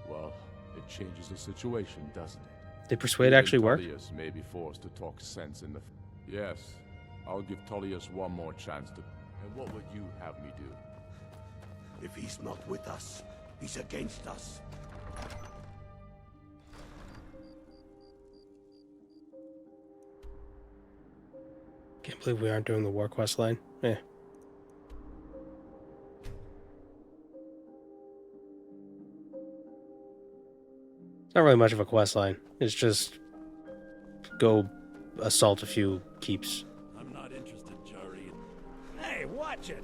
well, it changes the situation, doesn't it? Did persuade Even actually work? Tullius may be forced to talk sense in the... Yes, I'll give Tullius one more chance to... And what would you have me do? If he's not with us, he's against us. Can't believe we aren't doing the war quest line. Eh. It's not really much of a quest line. It's just go assault a few keeps. I'm not interested, Jari. Hey, watch it!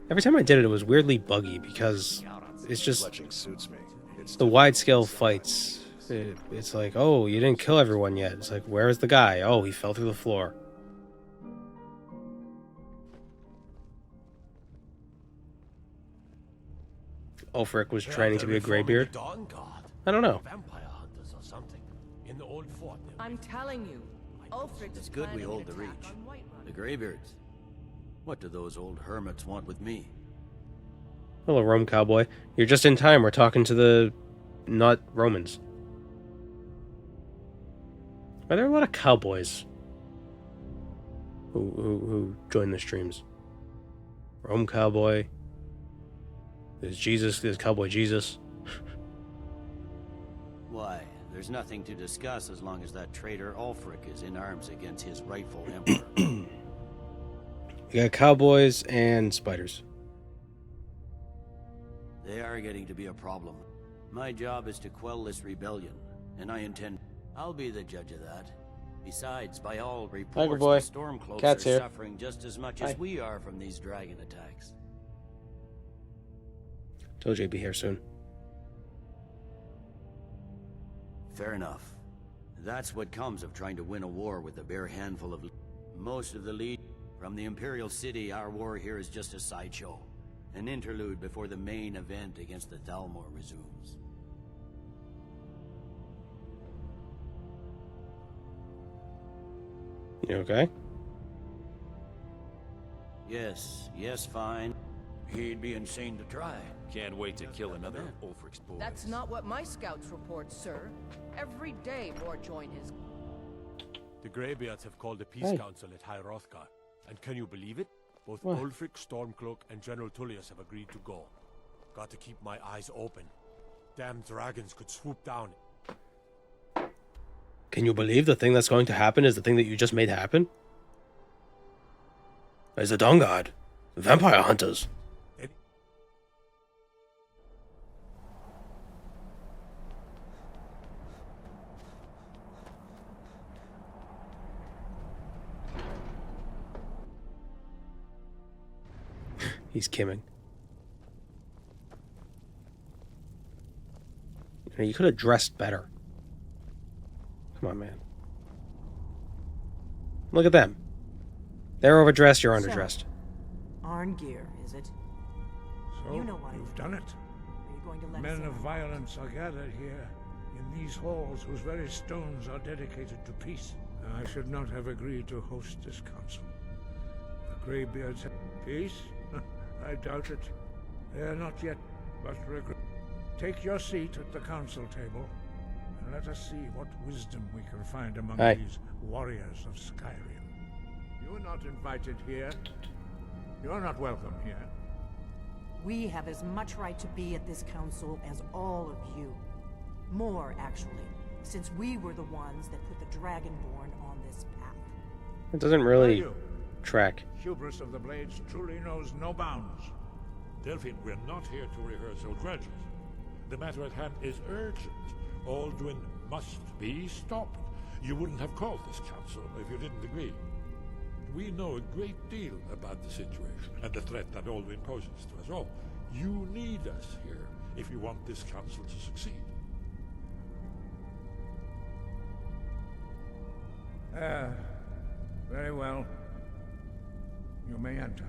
Every time I did it, it was weirdly buggy because it's just Fletching suits me. It's the wide scale fights. It's like, oh, you didn't kill everyone yet. It's like, where is the guy? Oh, he fell through the floor. Ulfric was training to be a graybeard. Dawn God. I don't know. Vampire hunters or something. In the old fort. I'm telling you, Ulfric It's is good we planning hold an the attack reach. on Whiterun. The Greybeards. What do those old hermits want with me? Hello, Rome cowboy. You're just in time. We're talking to the not Romans. Are there a lot of cowboys who join the streams? Rome cowboy. There's Jesus. There's cowboy Jesus. Why, there's nothing to discuss as long as that traitor Ulfric is in arms against his rightful emperor. You got cowboys and spiders. They are getting to be a problem. My job is to quell this rebellion, and I intend... I'll be the judge of that. Besides, by all reports, boy. the Stormcloaks Cat's are here. suffering just as much Hi. as we are from these dragon attacks. Told you I'd be here soon. Fair enough. That's what comes of trying to win a war with a bare handful of... Most of the lead... From the Imperial City, our war here is just a sideshow. An interlude before the main event against the Thalmor resumes. You okay? Yes, fine. He'd be insane to try. Can't wait to kill another of Ulfric's boys. That's not what my scouts report, sir. Every day more join his... The Greybeards have called a peace Hey. council at High Hrothgar. And can you believe it? Both What? Ulfric, Stormcloak, and General Tullius have agreed to go. Got to keep my eyes open. Damn dragons could swoop down. Can you believe the thing that's going to happen is the thing that you just made happen? There's a Dawn God. Vampire hunters. It- He's kimming. You could have dressed better. Come on, man. Look at them. They're overdressed, you're underdressed. Arngeir, is it? So, You know what you've it's done it. Are you going to let us Men in of on violence are gathered here, in these halls whose very stones are dedicated to peace. I should not have agreed to host this council. The Greybeards have... Peace? I doubt it. They are not yet, but regret. Take your seat at the council table, and let us see what wisdom we can find among Hi. these warriors of Skyrim. You are not invited here. You are not welcome here. We have as much right to be at this council as all of you. More, actually, since we were the ones that put the Dragonborn on this path. It doesn't really track. Hubris of the Blades truly knows no bounds. Delphine, we're not here to rehearse old grudges. The matter at hand is urgent. Alduin must be stopped. You wouldn't have called this council if you didn't agree. We know a great deal about the situation and the threat that Alduin poses to us all. You need us here if you want this council to succeed. Very well. You may enter.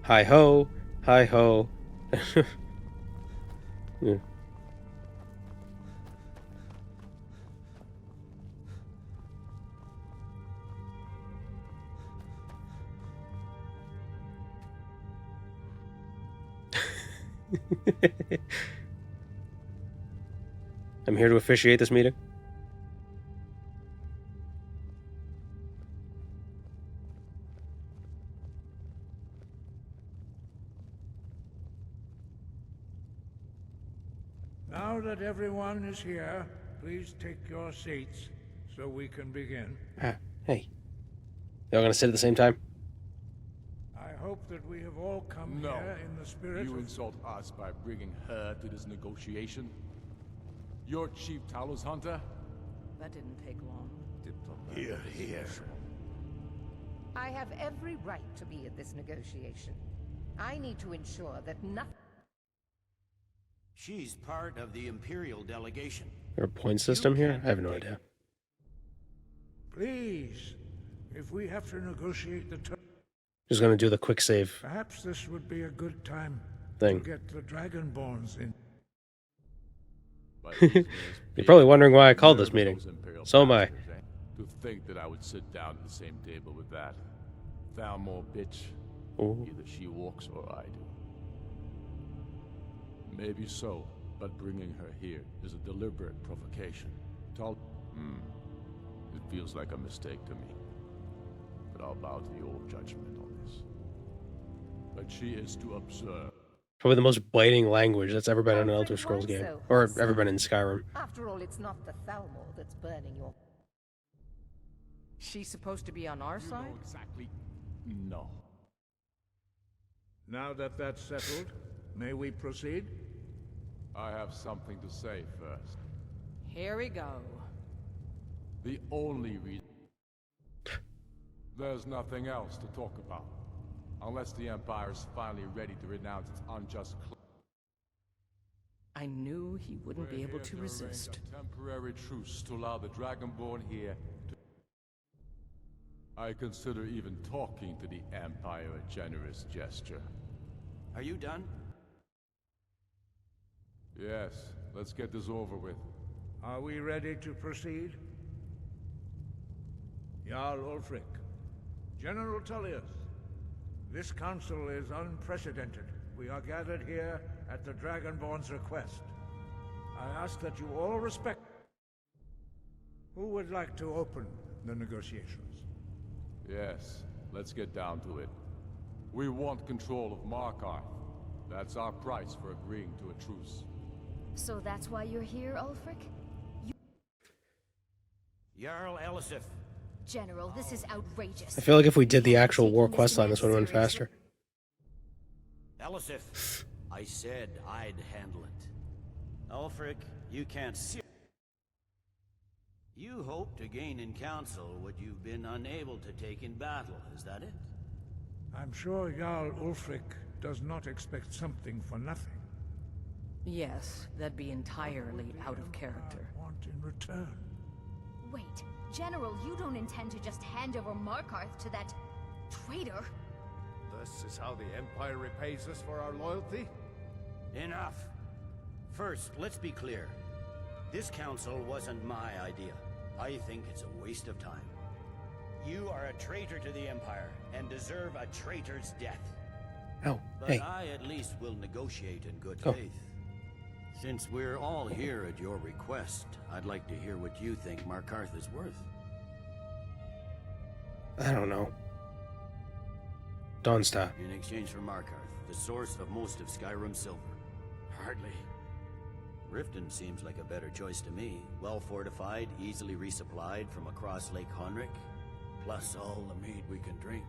Hi ho, hi ho. Yeah. I'm here to officiate this meeting. Now that everyone is here, please take your seats so we can begin. Hey. Y'all gonna sit at the same time? I hope that we have all come No. here in the spirit You of... insult us by bringing her to this negotiation? You're Chief Talos Hunter? That didn't take long. Here, here. I have every right to be at this negotiation. I need to ensure that nothing... She's part of the Imperial delegation. Is there a point system here? I have no idea. Please, if we have to negotiate the terms... Just gonna do the quick save Perhaps this would be a good time thing. to get the Dragonborns in. You're probably wondering why I called this meeting. So am I. To think that I would sit down at the same table with that Thalmor bitch. Ooh. Either she walks or I do. Maybe so, but bringing her here is a deliberate provocation. It feels like a mistake to me. But I'll bow to your judgment on this. But she is to observe. Probably the most biting language that's ever been in an Elder Scrolls game. Or ever been in Skyrim. After all, it's not the Thalmor that's burning your... She's supposed to be on our side? Exactly. No. Now that that's settled, may we proceed? I have something to say first. Here we go. The only reason... There's nothing else to talk about. Unless the Empire is finally ready to renounce its unjust I knew he wouldn't be able to resist. A temporary truce to allow the Dragonborn here to... I consider even talking to the Empire a generous gesture. Are you done? Yes, let's get this over with. Are we ready to proceed? Jarl Ulfric, General Tullius, this council is unprecedented. We are gathered here at the Dragonborn's request. I ask that you all respect... Who would like to open the negotiations? Yes, let's get down to it. We want control of Markarth. That's our price for agreeing to a truce. So that's why you're here, Ulfric? Jarl Elisif. General, this is outrageous. I feel like if we did the actual war questline, this would have went faster. Elisif, I said I'd handle it. Ulfric, you can't see. You hope to gain in council what you've been unable to take in battle, is that it? I'm sure Jarl Ulfric does not expect something for nothing. Yes, that'd be entirely out of character. Want in return? Wait, General, you don't intend to just hand over Markarth to that traitor? This is how the Empire repays us for our loyalty? Enough. First, let's be clear. This council wasn't my idea. I think it's a waste of time. You are a traitor to the Empire, and deserve a traitor's death. Oh, but hey. I at least will negotiate in good Go. faith. Since we're all here at your request, I'd like to hear what you think Markarth is worth. I don't know. Dawnstar. In exchange for Markarth, the source of most of Skyrim's silver. Hardly. Riften seems like a better choice to me. Well fortified, easily resupplied from across Lake Honric, plus all the mead we can drink.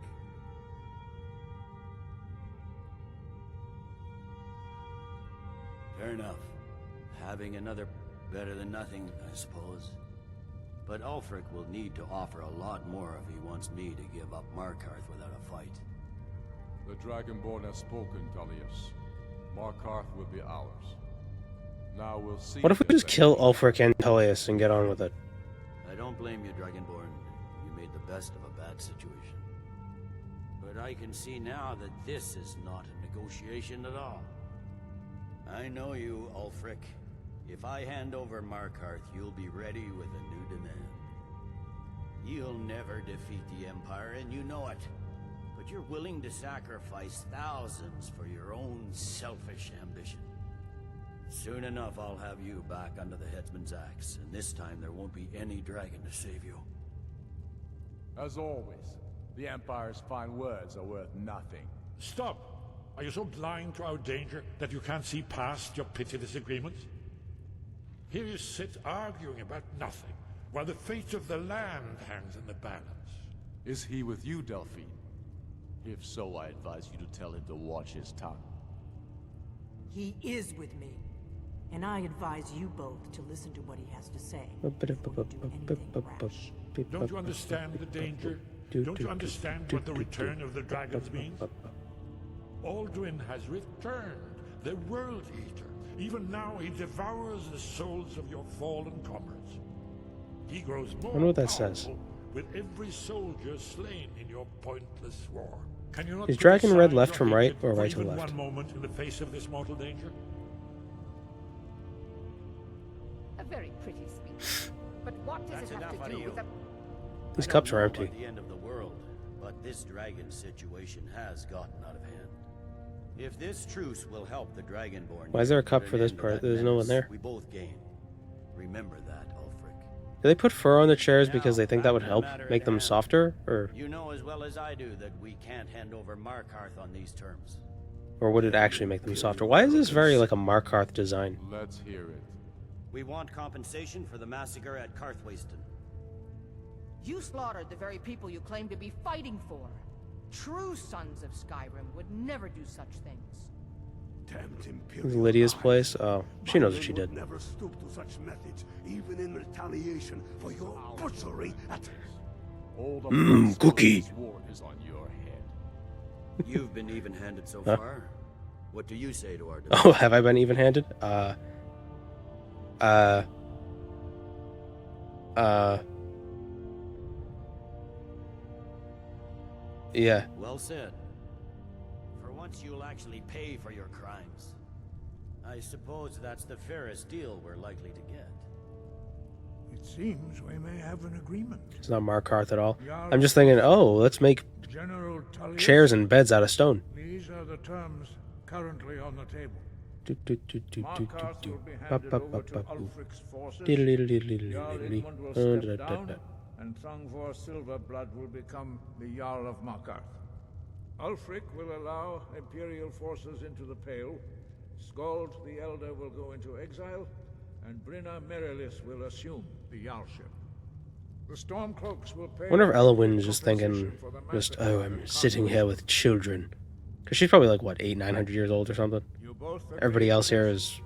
Fair enough. Having another better than nothing, I suppose. But Ulfric will need to offer a lot more if he wants me to give up Markarth without a fight. The Dragonborn has spoken, Tullius. Markarth will be ours. Now we'll see. What if we just kill Ulfric and Tullius and get on with it? I don't blame you, Dragonborn. You made the best of a bad situation. But I can see now that this is not a negotiation at all. I know you, Ulfric. If I hand over Markarth, you'll be ready with a new demand. You'll never defeat the Empire, and you know it. But you're willing to sacrifice thousands for your own selfish ambition. Soon enough, I'll have you back under the headsman's axe, and this time there won't be any dragon to save you. As always, the Empire's fine words are worth nothing. Stop! Are you so blind to our danger that you can't see past your petty disagreements? Here you sit arguing about nothing, while the fate of the land hangs in the balance. Is he with you, Delphine? If so, I advise you to tell him to watch his tongue. He is with me. And I advise you both to listen to what he has to say. Don't you understand the danger? Don't you understand what the return of the dragons means? Alduin has returned, the World Eater. Even now he devours the souls of your fallen comrades. He grows more wonder what that powerful says. with every soldier slain in your pointless war. Can you not Is put dragon red aside left your from right hatred or for right to even left? one moment in the face of this mortal danger? A very pretty speech. But what does it have to do with the... These cups are I empty. don't know about the end of the world, but this dragon situation has gotten out of hand. If this truce will help the Dragonborn... Why is there a cup put for an this end to part? that There's no one menace, there. We both gain. Remember that, Ulfric. Do they put fur on the chairs because they think that would help make them softer, or You know as well as I do that we can't hand over Markarth on these terms. would it actually make them softer? Why is this very like a Markarth design? Let's hear it. We want compensation for the massacre at Karthwasten. You slaughtered the very people you claim to be fighting for. True sons of Skyrim would never do such things. Damned Is Imperial Lydia's lies. place? Oh, she knows what My she men did. would never stoop to such methods, even in retaliation for your butchery at... All the cookie. war is on your head. You've been even-handed so Huh? far. What do you say to our Oh, have I been even-handed? Yeah. Well said. For once you'll actually pay for your crimes. I suppose that's the fairest deal we're likely to get. It seems we may have an agreement. It's not Markarth at all. I'm just thinking, oh, let's make General Tullius, chairs and beds out of stone. these are the terms currently on the table. Markarth will be handed over to Ulfric's forces. Jarl Igmund will step down, and Thungvor Silverblood will become the Jarl of Markarth. Ulfric will allow Imperial forces into the Pale. Skald the Elder will go into exile, and Brynna Merilis will assume the Jarlship. The Stormcloaks will pay... I wonder if Elwyn is just thinking, just, oh, I'm sitting here with children. Because she's probably like, what, 800-900 years old or something? Everybody else here is,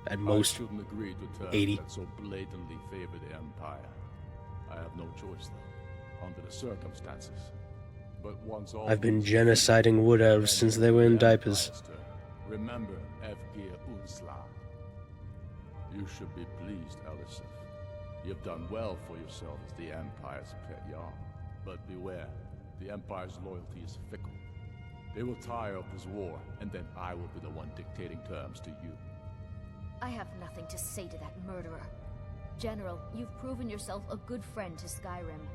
at most, I shouldn't agree to terms 80. that so blatantly favor the Empire. I have no choice, though, under the circumstances. But once all I've been genociding wood elves since they were in diapers. Remember Evgir Unsla. You should be pleased, Elisif. You've done well for yourself as the Empire's pet Jarl. But beware, the Empire's loyalty is fickle. They will tire of this war, and then I will be the one dictating terms to you. I have nothing to say to that murderer. General, you've proven yourself a good friend to Skyrim.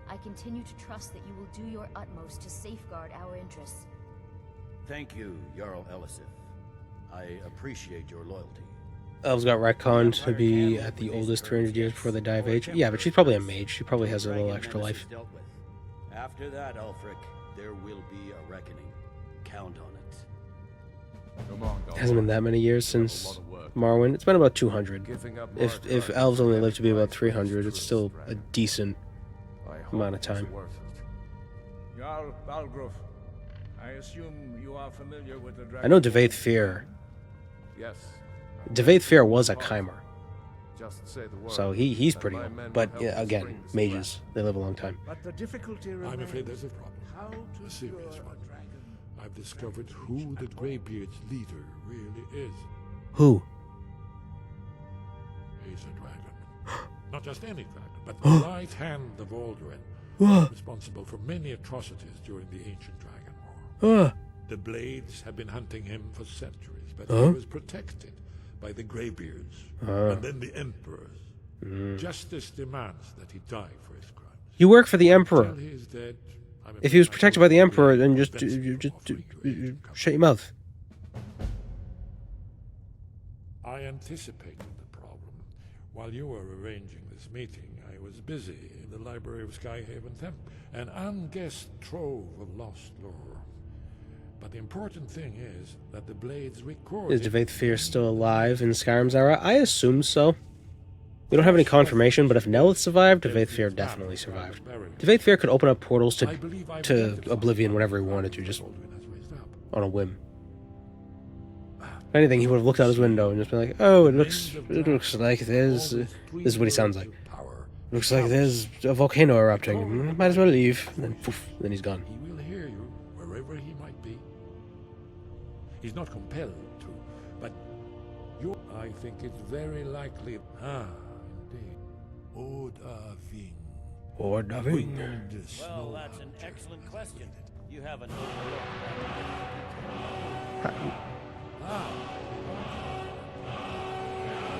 I continue to trust that you will do your utmost to safeguard our interests. Thank you, Jarl Elisif. I appreciate your loyalty. Elves got retconned to be at the oldest 300 years before they die of age. Yeah, but she's probably a mage. She probably has a little extra life. After that, Ulfric, there will be a reckoning. Count on it. Come on, It hasn't been that many years since Morrowind. It's been about 200. If elves only live to be about 300, it's still a decent amount of time. Jarl Balgruf, I assume you are familiar with the dragon. I know Devaith Fear. Yes. Devaith Fear was a Chimer. Just say the word. So he's pretty old. But yeah, again, mages, they live a long time. But the difficulty remains. I'm afraid there's a problem. How to A serious cure one. a dragon. I've discovered who the Greybeard's leader really is. Who? He's a dragon. Not just any dragon, but the right hand of Alduin, responsible for many atrocities during the ancient Dragon War. The Blades have been hunting him for centuries, but he was protected by the Greybeards and then the Emperors. Justice demands that he die for his crimes. You work for the Emperor. Until he is dead, If he was protected by the Emperor, then just shut your mouth. I anticipated the problem. While you were arranging this meeting, I was busy in the library of Skyhaven Temple, an unguessed trove of lost lore. But the important thing is that the Blades recorded... Is Devaith Fear still alive in Skyrim's era? I assume so. We don't have any confirmation, but if Nelith survived, Devaith Fear definitely survived. Devaith Fear could open up portals to Oblivion whenever he wanted to, just on a whim. If anything, he would have looked out his window and just been like, "Oh, it looks like there's." This is what he sounds like. Looks like there's a volcano erupting. Might as well leave. And then poof, then he's gone. He will hear you wherever he might be. He's not compelled to, but you. I think it's very likely. Indeed. Odaving. Ordaving. Well, that's an excellent question. You haven't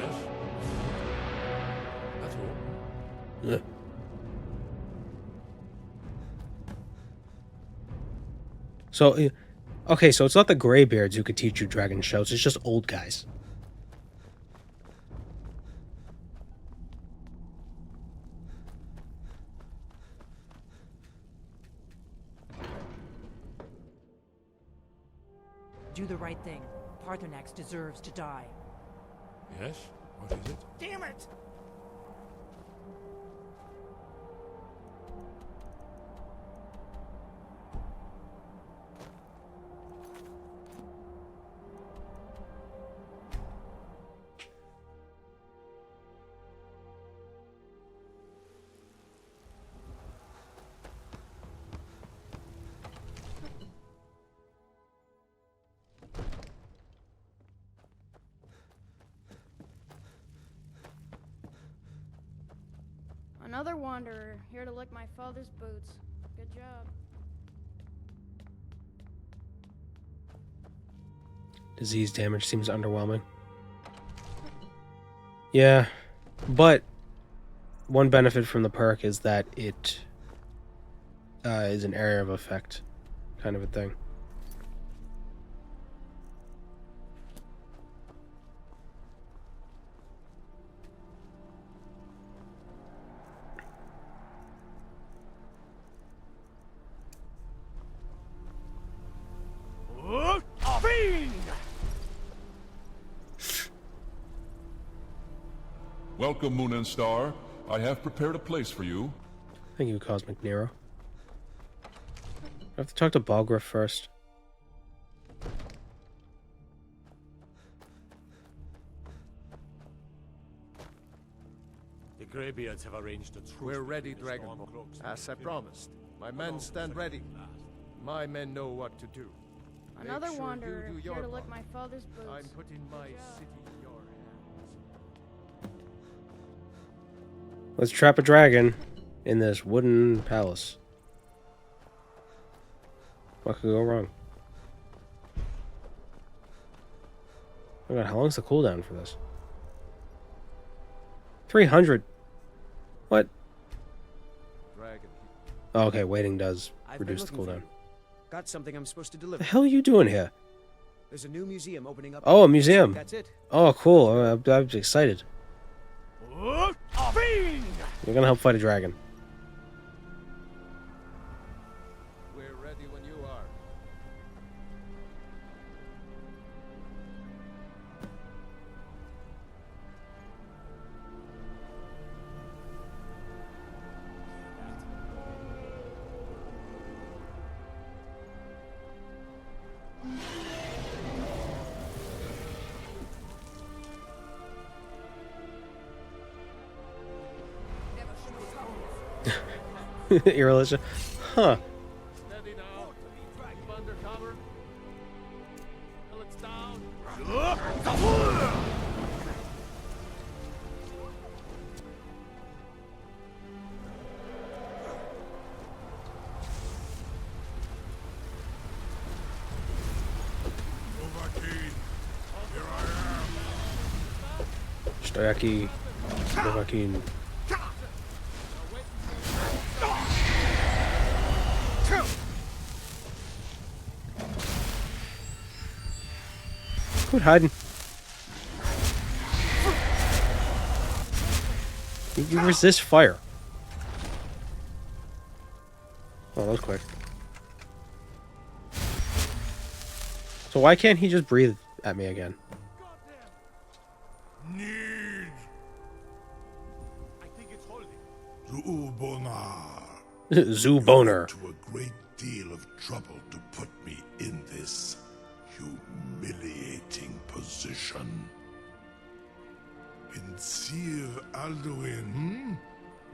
Yes. That's all. Yeah. So, okay, so it's not the Greybeards who could teach you dragon shouts, it's just old guys. Do the right thing. Parthenax deserves to die. Yes? What is it? Damn it! Another wanderer, here to lick my father's boots. Good job. Disease damage seems underwhelming. Yeah, but one benefit from the perk is that it is an area of effect kind of a thing. Welcome, Moon and Star. I have prepared a place for you. Thank you, Cosmic Nero. I have to talk to Balgruf first. The Greybeards have arranged a truce. We're ready, Dragonborn. As I promised. My men stand ready. My men know what to do. Another Make sure wanderer, you do here your to lick part. my father's boots. I'm putting my Good job. city in your hands. Let's trap a dragon in this wooden palace. What could go wrong? Oh god, how long's the cooldown for this? 300. What? Dragon. Oh, okay, waiting does reduce the cooldown. Got something I'm supposed to The deliver. hell are you doing here? There's a new museum opening up. Oh, a museum. That's it. Oh, cool. I'm excited. You're gonna help fight a dragon. We're ready when you are. Irreligion. Huh. Steady now. Keep under cover. Till it's down. Estoy aquí. Estoy aquí. Quit hiding. You resist fire. Oh, that was quick. So why can't he just breathe at me again? Need. I think it's holding. Zubonar. Zubonar. To a great deal of trouble to put me in this humiliating position. Vincir Alduin,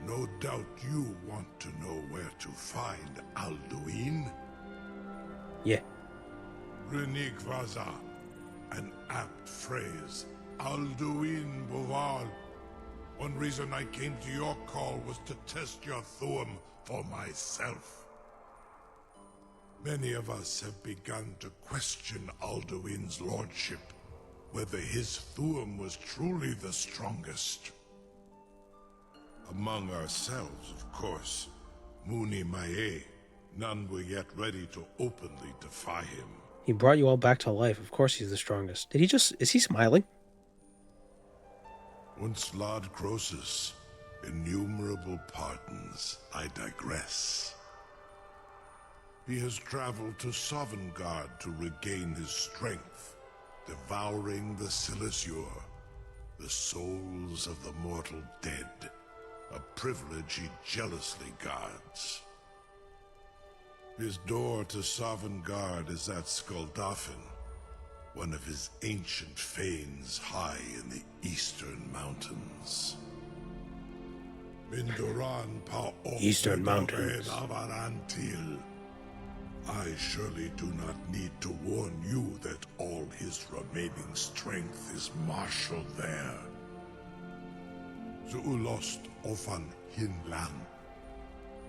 No doubt you want to know where to find Alduin. Yeah. Renigvaza, an apt phrase. Alduin Boval. One reason I came to your call was to test your Thuum for myself. Many of us have begun to question Alduin's lordship, whether his Thuum was truly the strongest. Among ourselves, of course, Muni Mae, none were yet ready to openly defy him. He brought you all back to life. Of course he's the strongest. Did he just... Is he smiling? Once Lord Croesus, innumerable pardons, I digress. He has traveled to Sovngarde to regain his strength, devouring the Silesur, the souls of the mortal dead, a privilege he jealously guards. His door to Sovngarde is at Skuldafn, one of his ancient fanes high in the eastern mountains. Mindoran pa Eastern Mountains. I surely do not need to warn you that all his remaining strength is marshaled there. Zuulost ofan hinlan.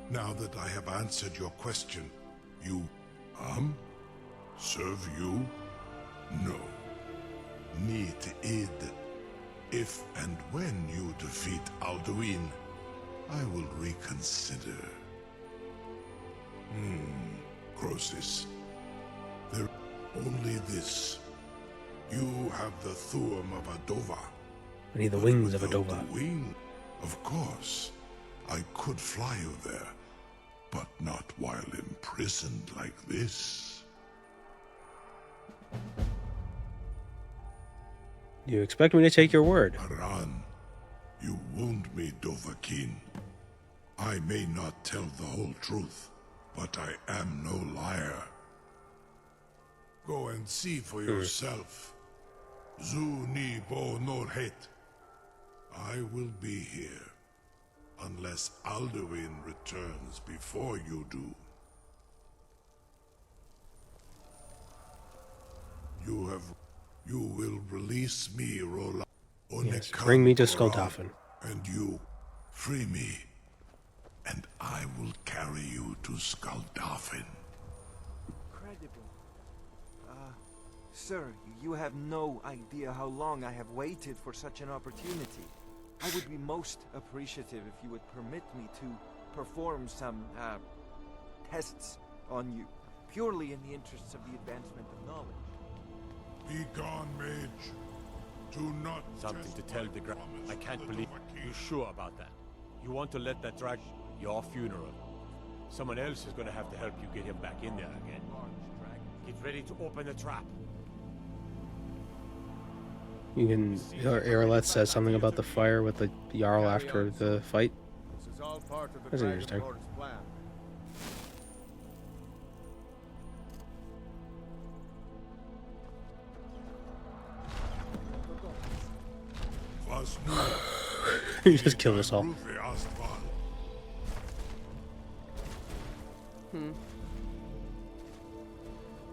Now that I have answered your question, you, serve you? No. Need id. If and when you defeat Alduin, I will reconsider. Croesus. There only this. You have the Thuum of Adova. I need the wings of Adova. The wing? Of course. I could fly you there, but not while imprisoned like this. You expect me to take your word? Aran, you wound me, Dovahkiin. I may not tell the whole truth, but I am no liar. Go and see for yourself. Zu ni bo norhet. I will be here, unless Alduin returns before you do. You will release me, Rola. Yes, bring me to Skuldafn. And you free me, and I will carry you to Skuldafn. Incredible. Sir, you have no idea how long I have waited for such an opportunity. I would be most appreciative if you would permit me to perform some, tests on you. purely in the interests of the advancement of knowledge. Be gone, mage. Do not Something test to tell my the promise I can't to the believe Dovahkiin. you sure about that. You want to let that drag your funeral. Someone else is gonna have to help you get him back in there again. Get ready to open the trap. You can. Aeroleth says something about the fire with the Jarl after the fight. This is all part of the That's interesting. Dragonborn's plan. Was You just killed us all. Rufe Astval.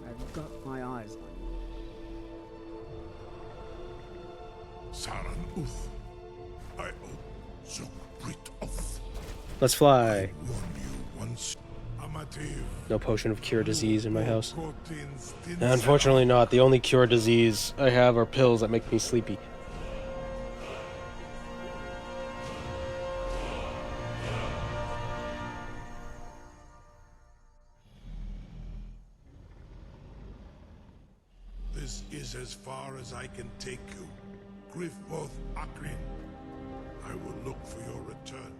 I've got my eyes on you. Saran Uth. I owe Zuk Brit of. Let's fly. Warn you once. Amativ. No potion of cure disease in my house. Kotins Unfortunately not. The only cure disease I have are pills that make me sleepy. This is as far as I can take you. Griffboth Akrin. I will look for your return.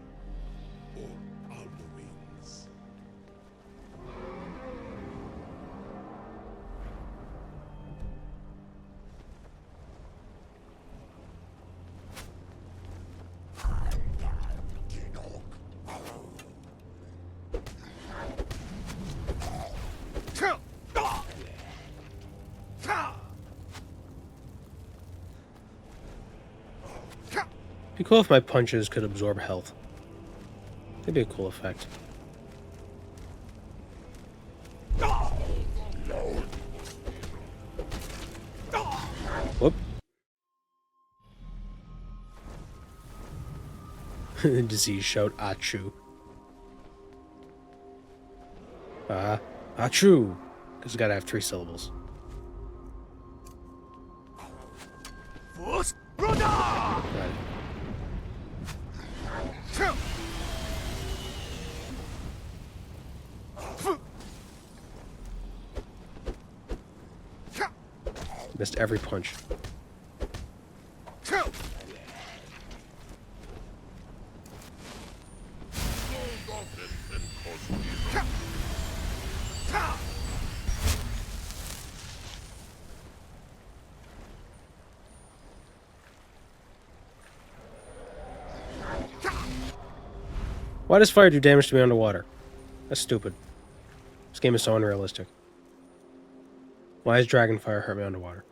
Or Alduin's. It'd be cool if my punches could absorb health. That'd be a cool effect. Whoop. Disease shout Achu. Achu! Because it's gotta have 3 syllables. Got it. Missed every punch. Why does fire do damage to me underwater? That's stupid. This game is so unrealistic. Why does dragon fire hurt me underwater?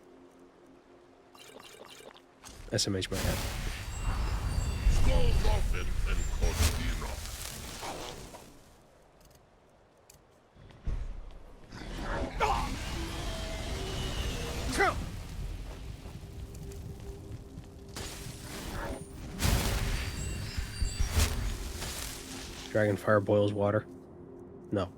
SMH my head. Dragon fire boils water? No.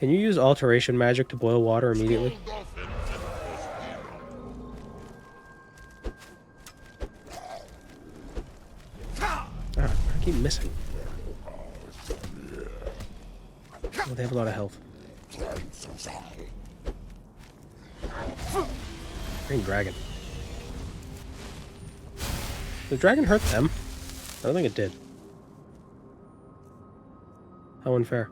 Can you use alteration magic to boil water immediately? Ah, I keep missing. Oh, they have a lot of health. Green dragon. Did the dragon hurt them? I don't think it did. How unfair.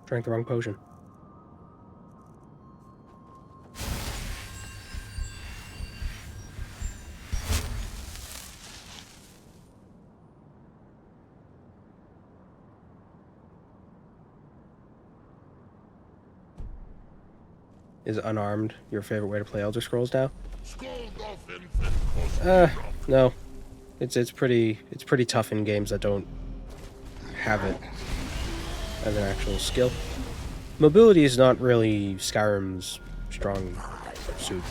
Drank the wrong potion. Is unarmed your favorite way to play Elder Scrolls now? No. It's pretty tough in games that don't have it as an actual skill. Mobility is not really Skyrim's strong suit.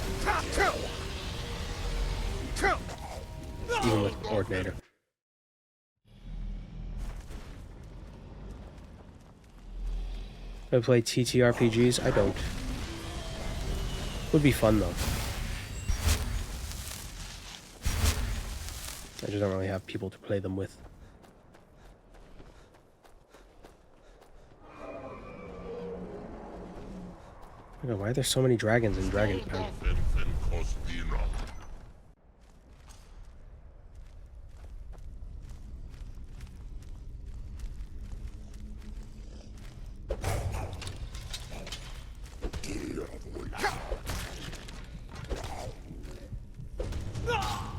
Even with Ordinator. Do I play TTRPGs? I don't. Would be fun though. I just don't really have people to play them with. Oh, why are there so many dragons in Dragon Pen?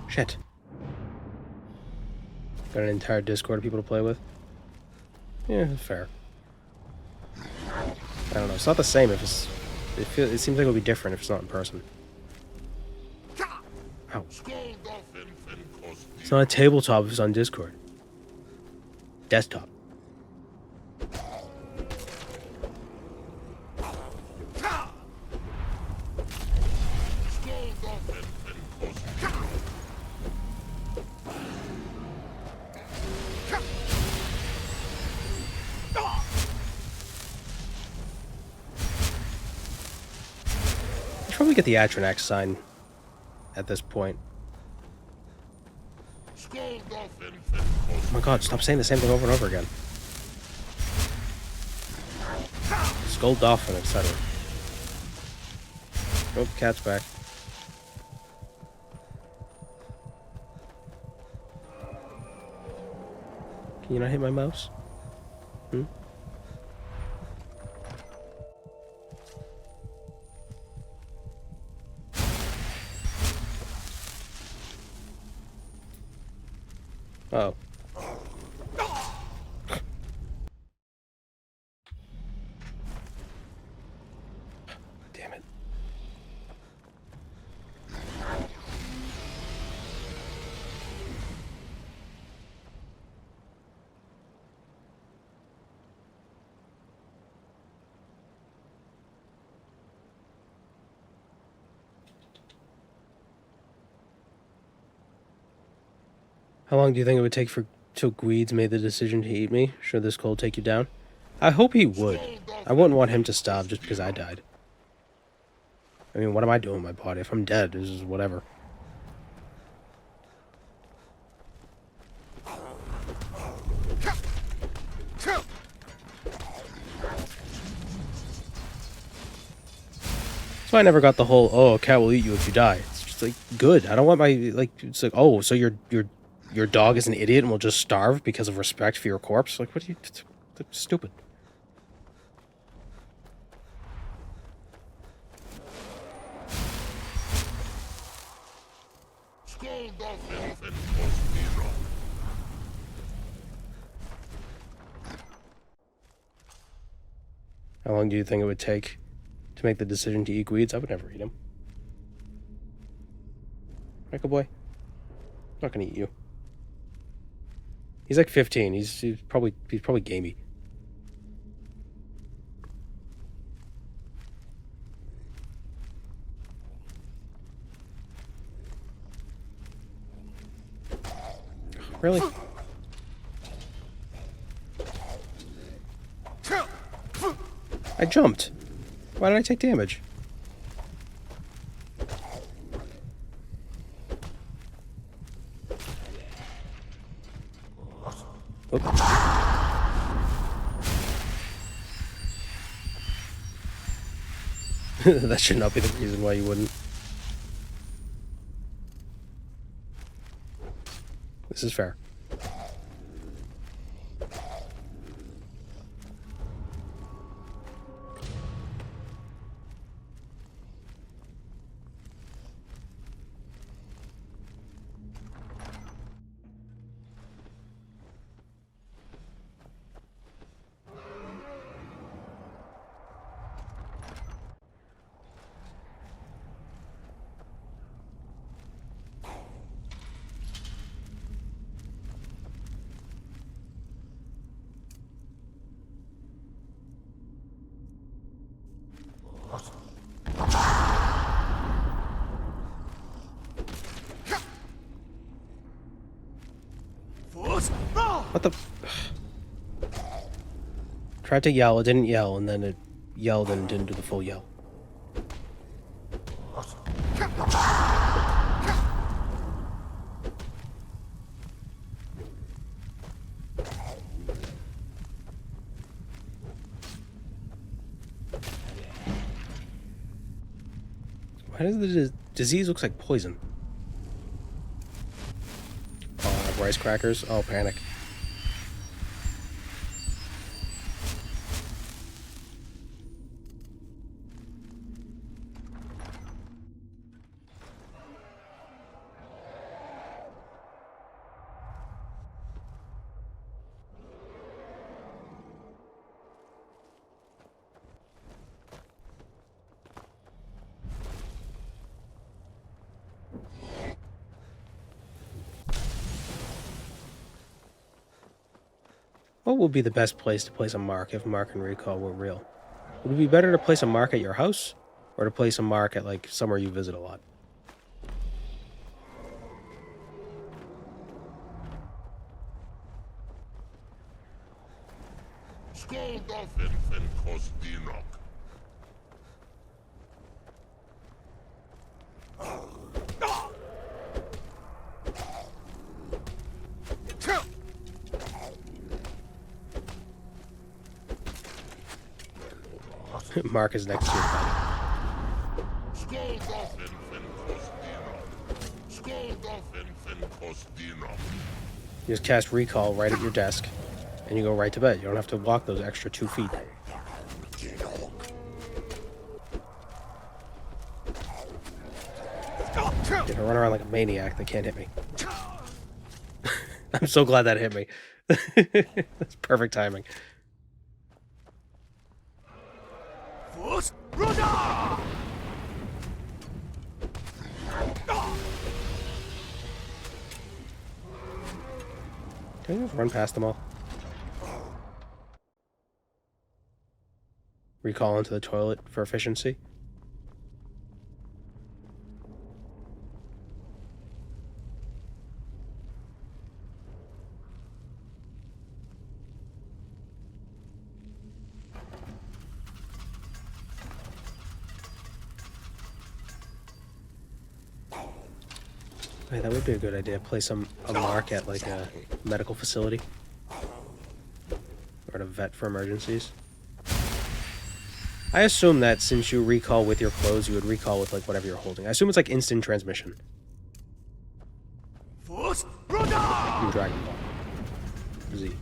Shit. Got an entire Discord of people to play with. Yeah, fair. I don't know. It's not the same if it's... It seems like it would be different if it's not in person. Ow. It's not a tabletop if it's on Discord. Desktop. Probably get the Atronax sign at this point. Oh my god, stop saying the same thing over and over again. Skull Dolphin, etc. Oh, cat's back. Can you not hit my mouse? Hmm? Oh. Damn it. How long do you think it would take till Gweeds made the decision to eat me? Should this cold take you down? I hope he would. I wouldn't want him to starve just because I died. I mean, what am I doing with my body? If I'm dead, this is whatever. So I never got the whole, oh, a cat will eat you if you die. It's just like, good. I don't want my, like, it's like, oh, so your dog is an idiot and will just starve because of respect for your corpse? Like, what are you... That's stupid. How long do you think it would take to make the decision to eat Gweeds? I would never eat him. Michael boy, I'm not gonna eat you. He's like 15. He's probably gamey. Really? I jumped. Why did I take damage? Oop. That should not be the reason why you wouldn't. This is fair. What the... Tried to yell, it didn't yell, and then it yelled and didn't do the full yell. Why does the disease looks like poison? Oh, rice crackers. Oh, panic. What would be the best place to place a mark if mark and recall were real? Would it be better to place a mark at your house, or to place a mark at, like, somewhere you visit a lot? Mark is next to your bed. You just cast recall right at your desk, and you go right to bed. You don't have to walk those extra 2 feet. I run around like a maniac. They can't hit me. I'm so glad that hit me. That's perfect timing. Can I just run past them all? Recall into the toilet for efficiency. Hey, that would be a good idea. Place a mark at, like, a medical facility. Or at a vet for emergencies. I assume that since you recall with your clothes, you would recall with, like, whatever you're holding. I assume it's like instant transmission. In Dragon Ball Z.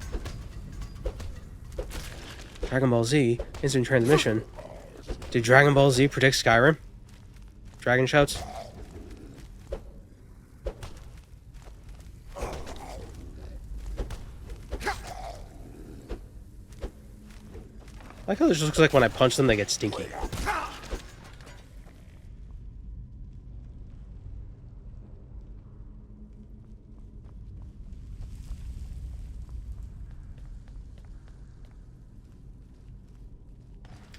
Dragon Ball Z, instant transmission. Did Dragon Ball Z predict Skyrim? Dragon shouts? I like how this just looks like when I punch them, they get stinky.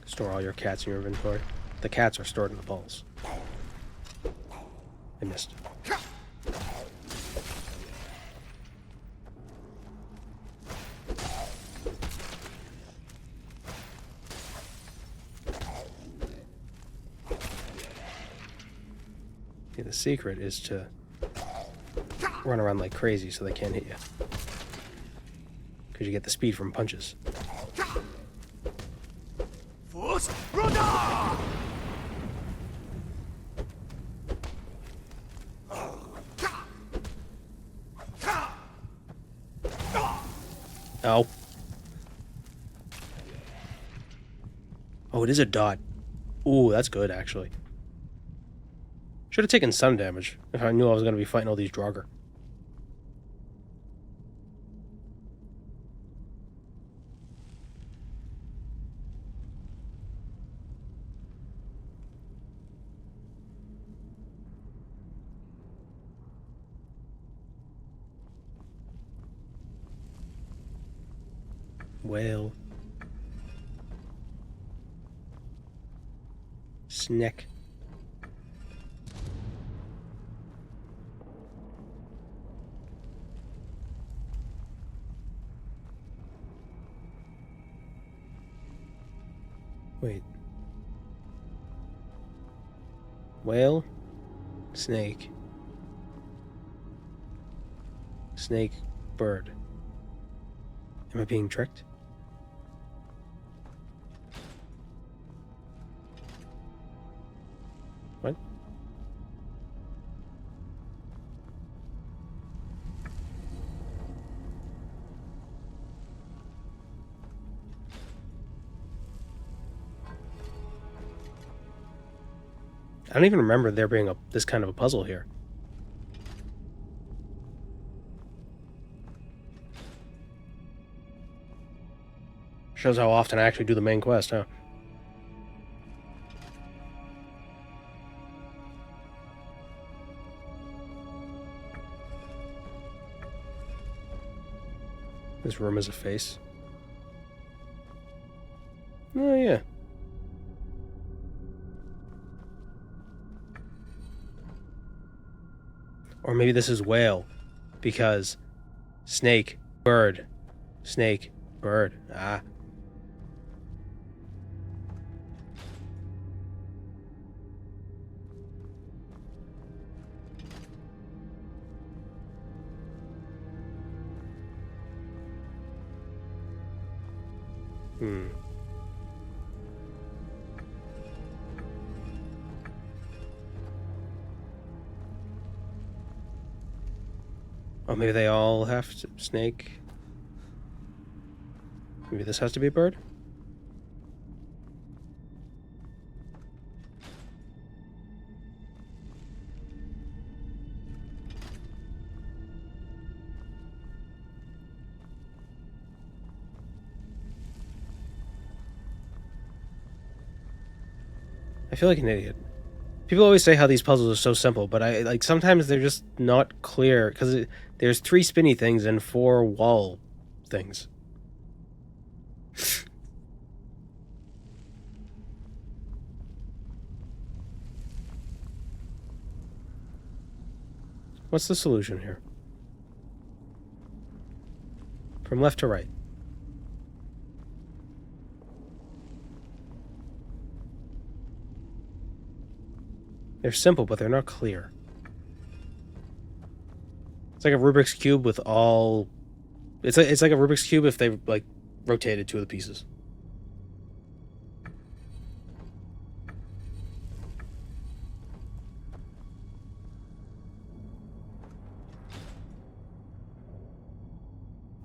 Store all your cats in your inventory. The cats are stored in the balls. I missed. The secret is to run around like crazy so they can't hit you. Because you get the speed from punches. Ow. Oh, it is a dot. Ooh, that's good, actually. Should have taken some damage if I knew I was going to be fighting all these Draugr. Whale. Snick. Wait. Whale? Snake. Snake, bird. Am I being tricked? What? I don't even remember there being this kind of a puzzle here. Shows how often I actually do the main quest, huh? This room is a face. Oh, yeah. Or maybe this is whale, because snake, bird, snake, bird. Ah. Oh, maybe they all have to snake. Maybe this has to be a bird? I feel like an idiot. People always say how these puzzles are so simple, but sometimes they're just not clear because there's 3 spinny things and 4 wall things. What's the solution here? From left to right. They're simple, but they're not clear. It's like a Rubik's Cube with all... It's like a Rubik's Cube if they, like, rotated 2 of the pieces.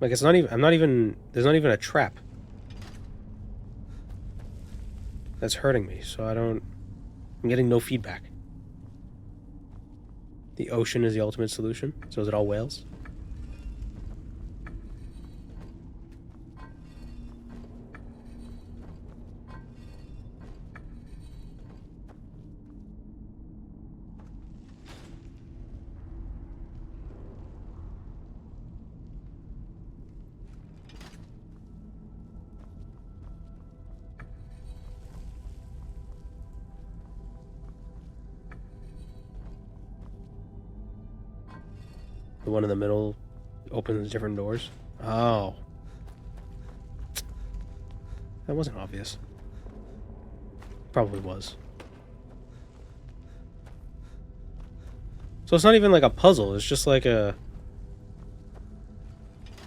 Like, it's not even... There's not even a trap. That's hurting me, so I'm getting no feedback. The ocean is the ultimate solution? So is it all whales? The one in the middle opens different doors. Oh. That wasn't obvious. Probably was. So it's not even like a puzzle, it's just like a...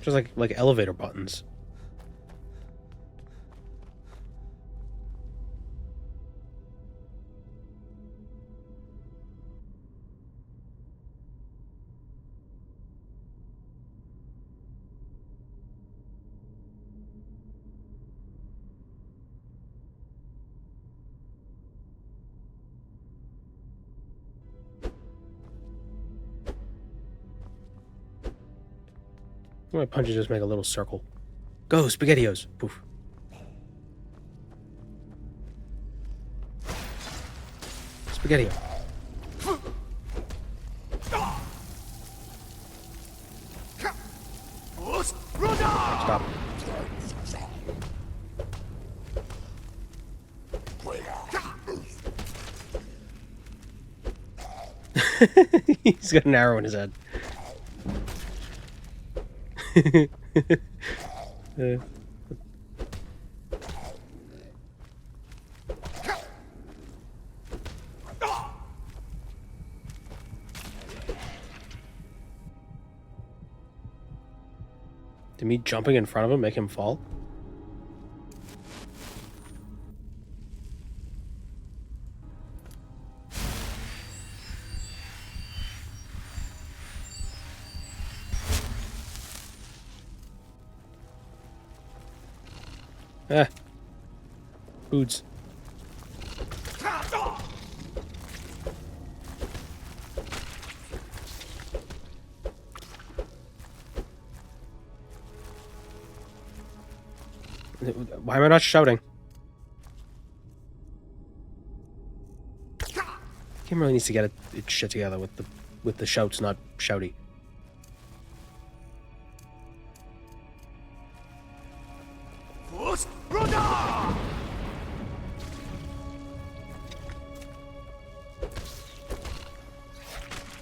Just like elevator buttons. My punches just make a little circle. Go, SpaghettiOs! Poof. Spaghetti-O. Stop. He's got an arrow in his head. Did me jumping in front of him make him fall? Ah. Foods. Why am I not shouting? Game really needs to get its shit together with the shouts, not shouty.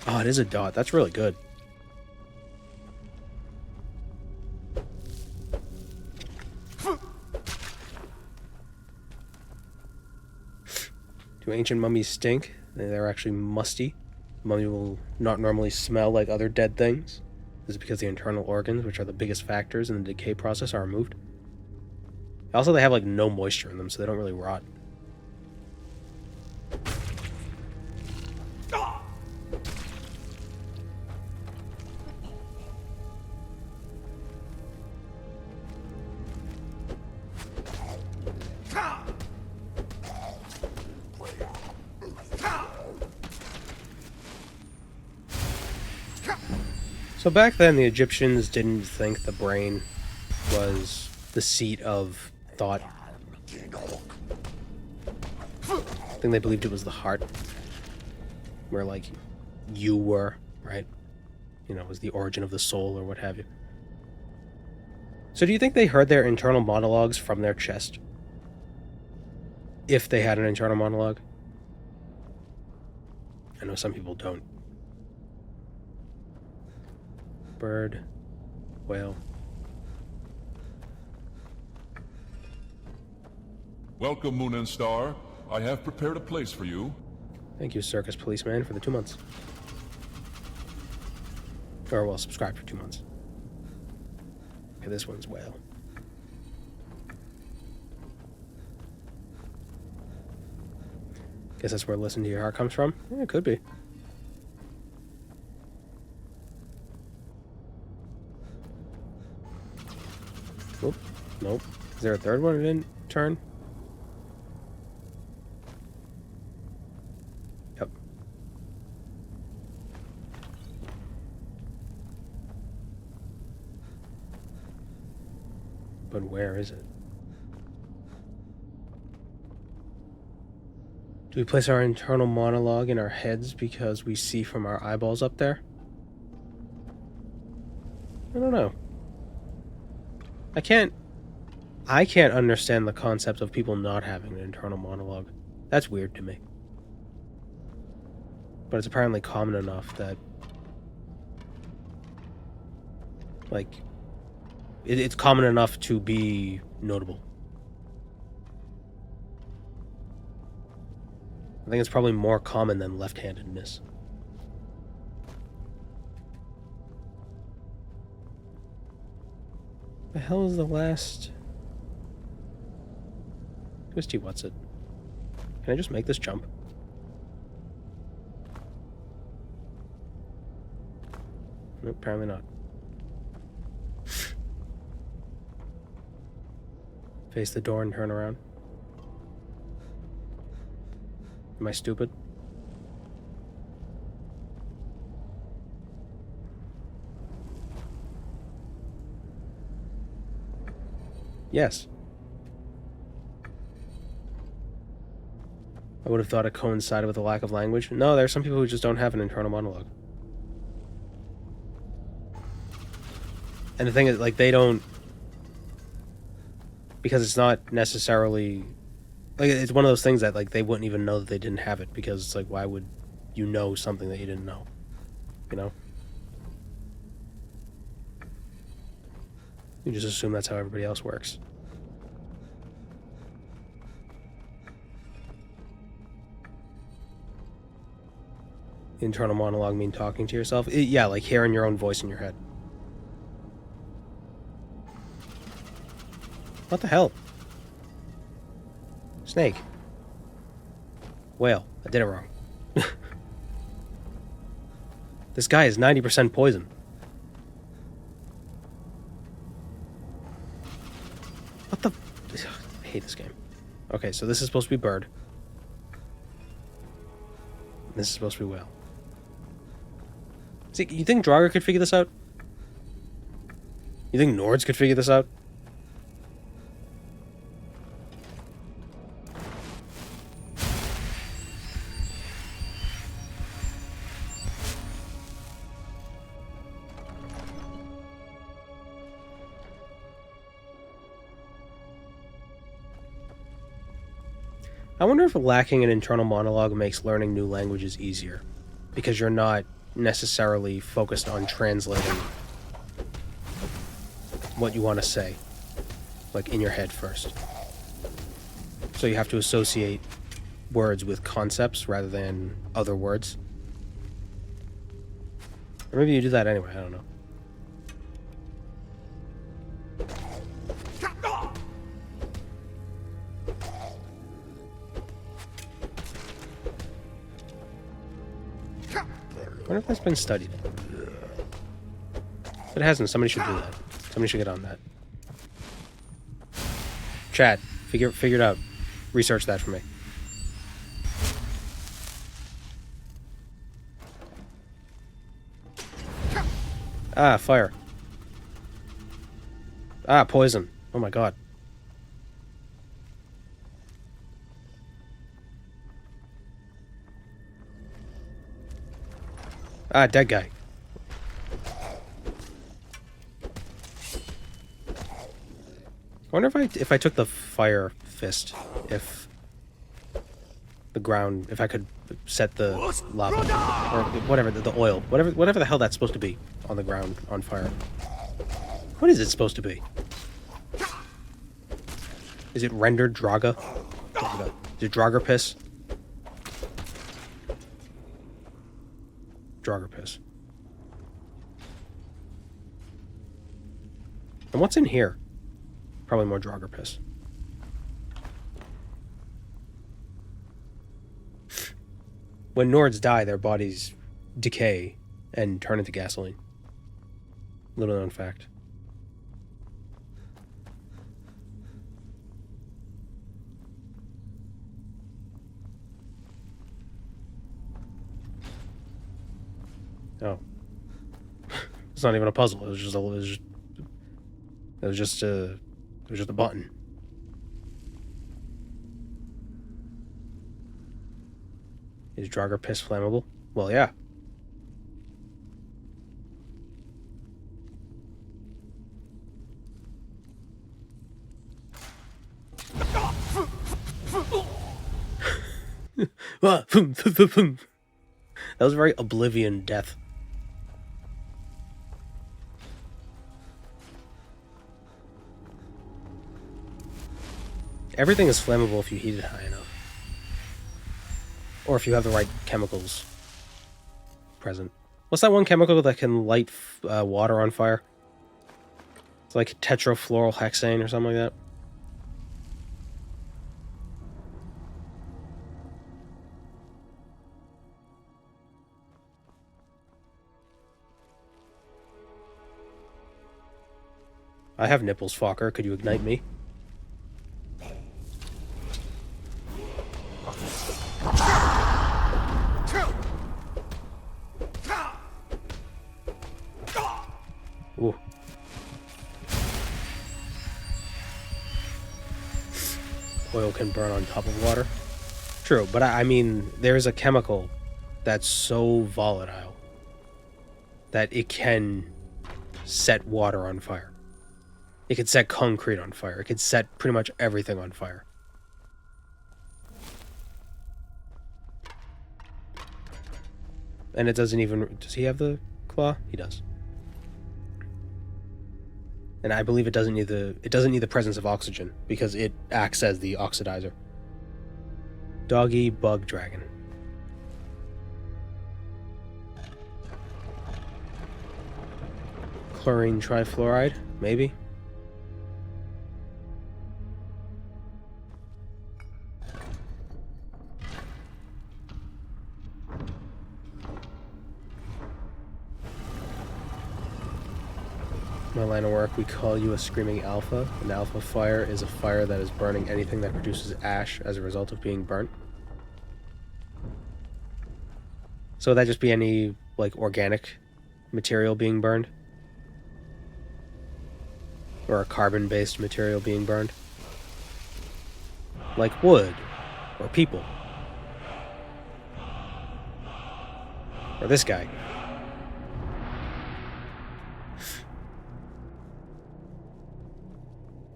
Oh, it is a dot. That's really good. Do ancient mummies stink? They're actually musty. Mummy will not normally smell like other dead things. This is because the internal organs, which are the biggest factors in the decay process, are removed. Also, they have like no moisture in them, so they don't really rot. So back then, the Egyptians didn't think the brain was the seat of thought. I think they believed it was the heart, where like you were, right? You know, was the origin of the soul or what have you. So do you think they heard their internal monologues from their chest? If they had an internal monologue? I know some people don't. Bird, whale. Welcome, Moon and Star. I have prepared a place for you. Thank you, Circus Policeman, for the 2 months. Or, well, subscribe for 2 months. Okay, this one's whale. Guess that's where Listen to Your Heart comes from? Yeah, it could be. Oop, nope. Is there a third one? It didn't turn? Yep. But where is it? Do we place our internal monologue in our heads because we see from our eyeballs up there? I don't know. I can't understand the concept of people not having an internal monologue. That's weird to me. But it's apparently common enough that, like, it's common enough to be notable. I think it's probably more common than left-handedness. The hell is the last... Twisty, what's it? Can I just make this jump? Nope, apparently not. Face the door and turn around. Am I stupid? Yes. I would have thought it coincided with a lack of language. No, there are some people who just don't have an internal monologue. And the thing is, like, they don't... Because it's not necessarily... Like, it's one of those things that, like, they wouldn't even know that they didn't have it, because it's like, why would you know something that you didn't know? You know? You just assume that's how everybody else works. Internal monologue mean talking to yourself? Yeah, like hearing your own voice in your head. What the hell? Snake. Whale. I did it wrong. This guy is 90% poison. What the... I hate this game. Okay, so this is supposed to be bird. This is supposed to be whale. See, you think Draugr could figure this out? You think Nords could figure this out? I wonder if lacking an internal monologue makes learning new languages easier, because you're not necessarily focused on translating what you want to say, like in your head first. So you have to associate words with concepts rather than other words. Or maybe you do that anyway, I don't know. I wonder if that's been studied. If it hasn't, somebody should do that. Somebody should get on that. Chat, figure it out. Research that for me. Ah, fire. Ah, poison. Oh my god. Ah, dead guy. I wonder if I took the fire fist, if the ground, if I could set the lava or whatever the oil, whatever the hell that's supposed to be on the ground on fire. What is it supposed to be? Is it rendered Draugr? Is it Draugr piss? Draugr piss. And what's in here? Probably more Draugr piss. When Nords die, their bodies decay and turn into gasoline. Little known fact. Oh. It's not even a puzzle. It was just a button. Is Draugr piss flammable? Well, yeah. That was a very Oblivion death. Everything is flammable if you heat it high enough. Or if you have the right chemicals present. What's that one chemical that can light water on fire? It's like tetrafluorohexane or something like that. I have nipples, Fokker. Could you ignite me? Ooh. Oil can burn on top of water. True, but I mean, there's a chemical that's so volatile that it can set water on fire. It could set concrete on fire. It could set pretty much everything on fire. And it doesn't even... Does he have the claw? He does. And I believe it doesn't need the presence of oxygen because it acts as the oxidizer. Doggy bug dragon. Chlorine trifluoride, maybe. My line of work, we call you a screaming alpha. An alpha fire is a fire that is burning anything that produces ash as a result of being burnt. So would that just be any, like, organic material being burned? Or a carbon-based material being burned? Like wood, or people. Or this guy.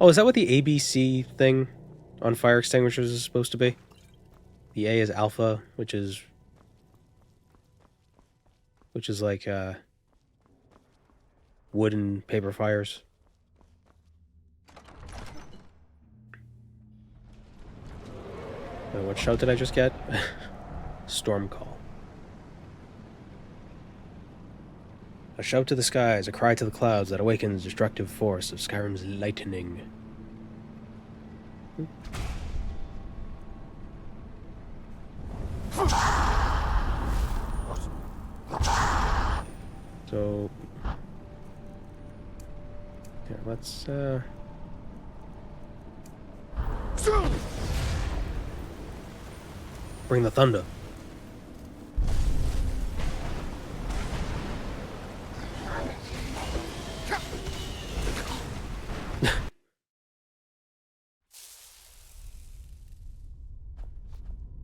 Oh, is that what the ABC thing on fire extinguishers is supposed to be? The A is alpha, which is like wood and paper fires. Wait, what shout did I just get? Storm call. A shout to the skies, a cry to the clouds that awakens destructive force of Skyrim's lightning. So, yeah, let's bring the thunder.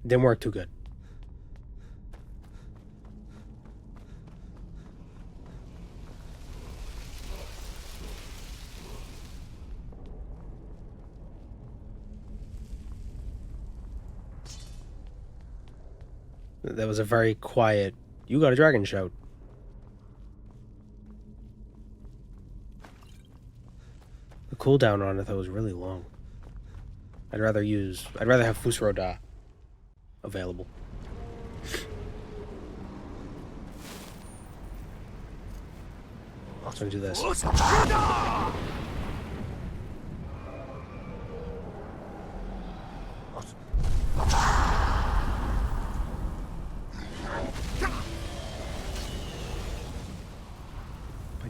Didn't work too good. That was a very quiet, you got a dragon shout. The cooldown on it though was really long. I'd rather have Fusroda available. So do this. By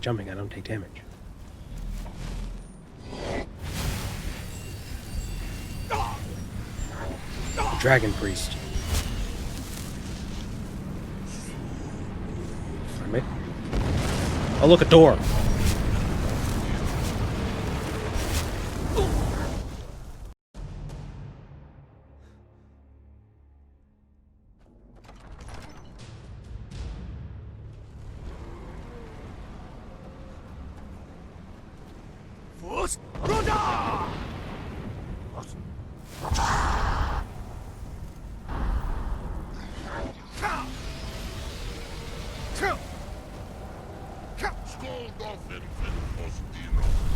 jumping, I don't take damage. Dragon Priest. Pardon me? Oh, look, a door.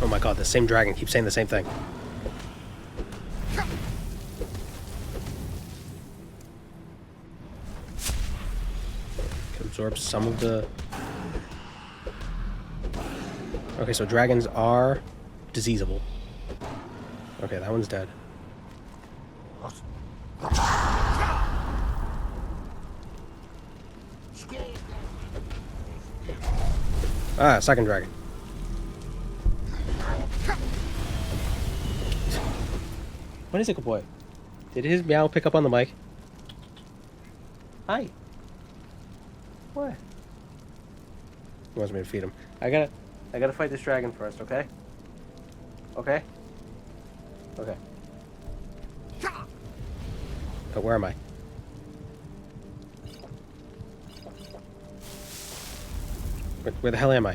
Oh my god, the same dragon keeps saying the same thing. Can absorb some of the... Okay, so dragons are diseasable. Okay, that one's dead. Ah, second dragon. What is it, good boy? Did his meow pick up on the mic? Hi. What? He wants me to feed him. I gotta fight this dragon first, okay? Okay? Okay. Oh, where am I? Where the hell am I?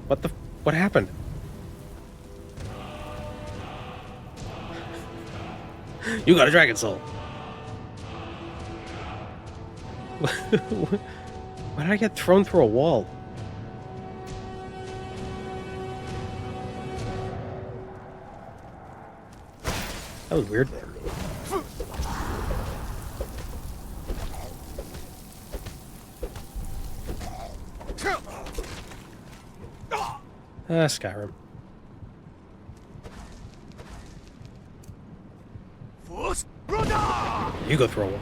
What happened? You got a dragon soul. Why did I get thrown through a wall? That was weird. Skyrim. You go through a wall.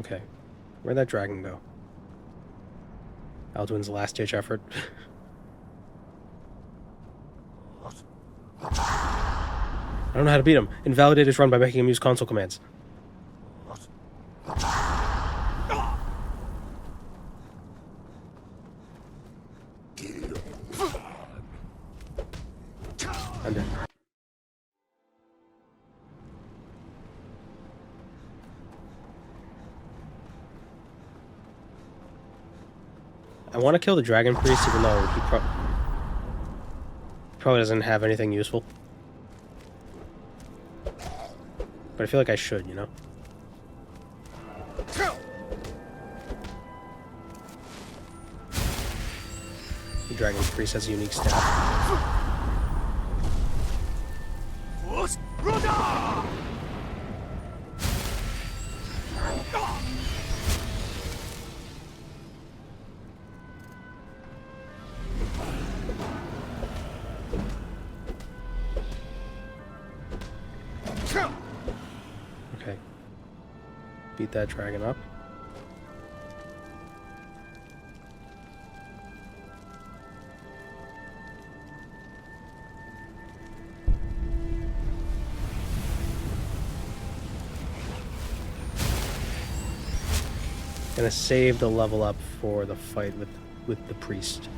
Okay. Where'd that dragon go? Alduin's last-ditch effort. I don't know how to beat him. Invalidate his run by making him use console commands. I'm dead. I want to kill the dragon priest, even though he probably doesn't have anything useful. But I feel like I should, you know? The dragon priest has a unique staff. Okay. Beat that dragon up. Gonna save the level up for the fight with the priest.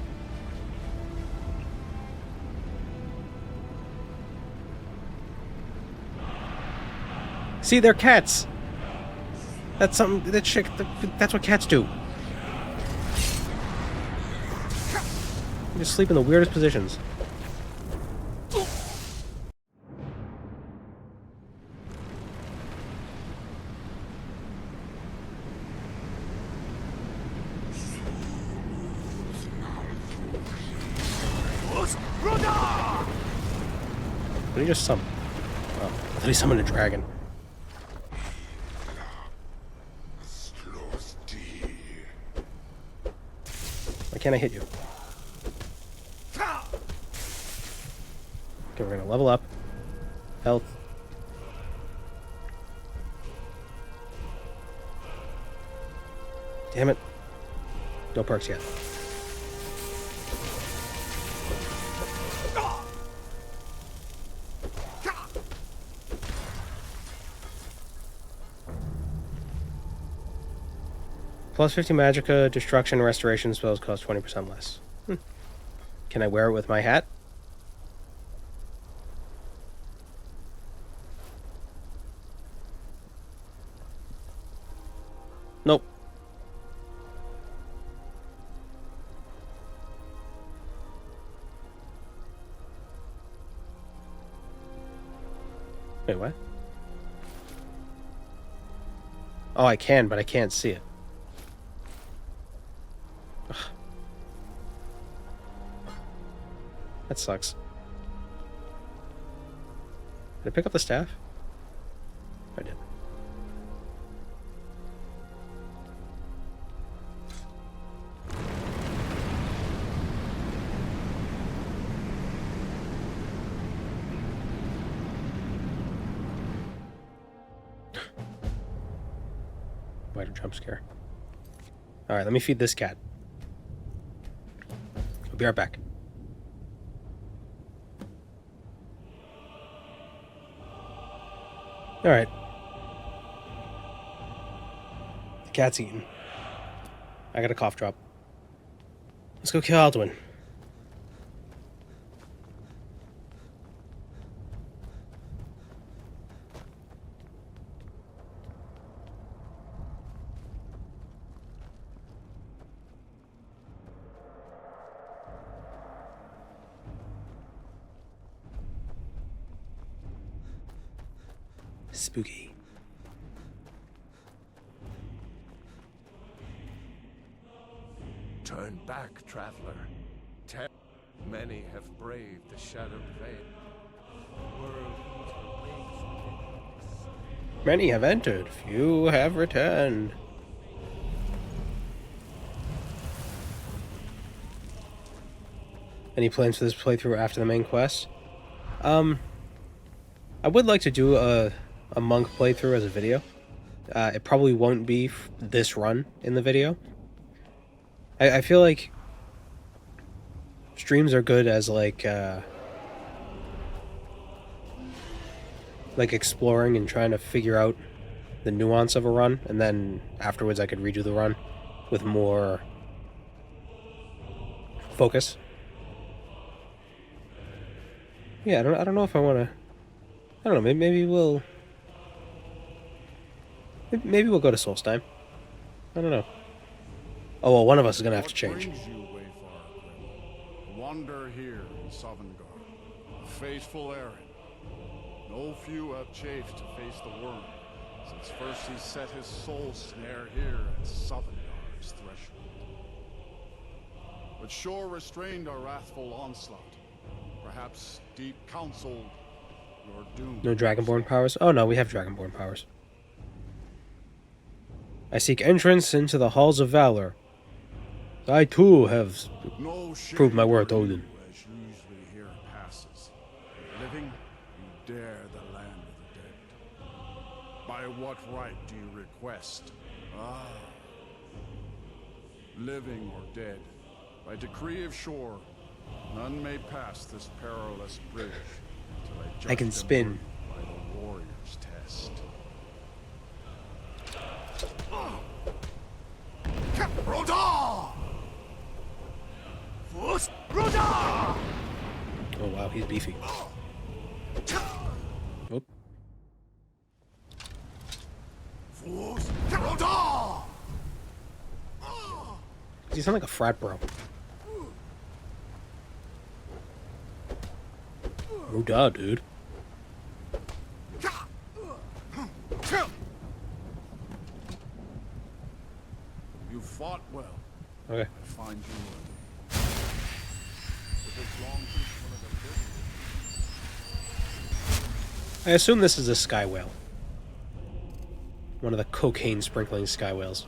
See, they're cats. That's something that chick. That's what cats do. They just sleep in the weirdest positions. Did he just summon? Oh, I thought he summoned a dragon. Why can't I hit you? Okay, we're gonna level up. Health. Damn it. No perks yet. Plus 50 magicka, destruction, restoration spells cost 20% less. Can I wear it with my hat? Nope. Wait, what? Oh, I can, but I can't see it. Ugh. That sucks. Did I pick up the staff? I did. Wider jump scare. Alright, let me feed this cat. I'll be right back. Alright. The cat's eaten. I got a cough drop. Let's go kill Alduin. Spooky. Turn back, traveler. Many have braved the shadowed veil. The world needs her wings. Many have entered, few have returned. Any plans for this playthrough after the main quest? I would like to do a monk playthrough as a video. It probably won't be this run in the video. I feel like streams are good as like exploring and trying to figure out the nuance of a run, and then afterwards I could redo the run with more focus. Yeah, I don't know if I want to. I don't know. Maybe we'll go to Solstheim. I don't know. Oh well, one of us is gonna have to change. Wander here in Sovngarde, a faithful errand. No few have chafed to face the worm, since first he set his soul snare here at Sovngarde's threshold. But sure restrained our wrathful onslaught. Perhaps deep counseled your doom. No Dragonborn powers? Oh no, we have Dragonborn powers. I seek entrance into the halls of valor. I too have proved my worth, Odin. As usually here passes. Living, you dare the land of the dead. By what right do you request? Ah. Living or dead, by decree of shore, none may pass this perilous bridge until I can spin. By the warrior's test. Oh wow, he's beefy. Oop. You sound like a frat bro. Roda, dude. You fought well. Okay. I find you worthy. With its long principle of I assume this is a sky whale. One of the cocaine sprinkling sky whales.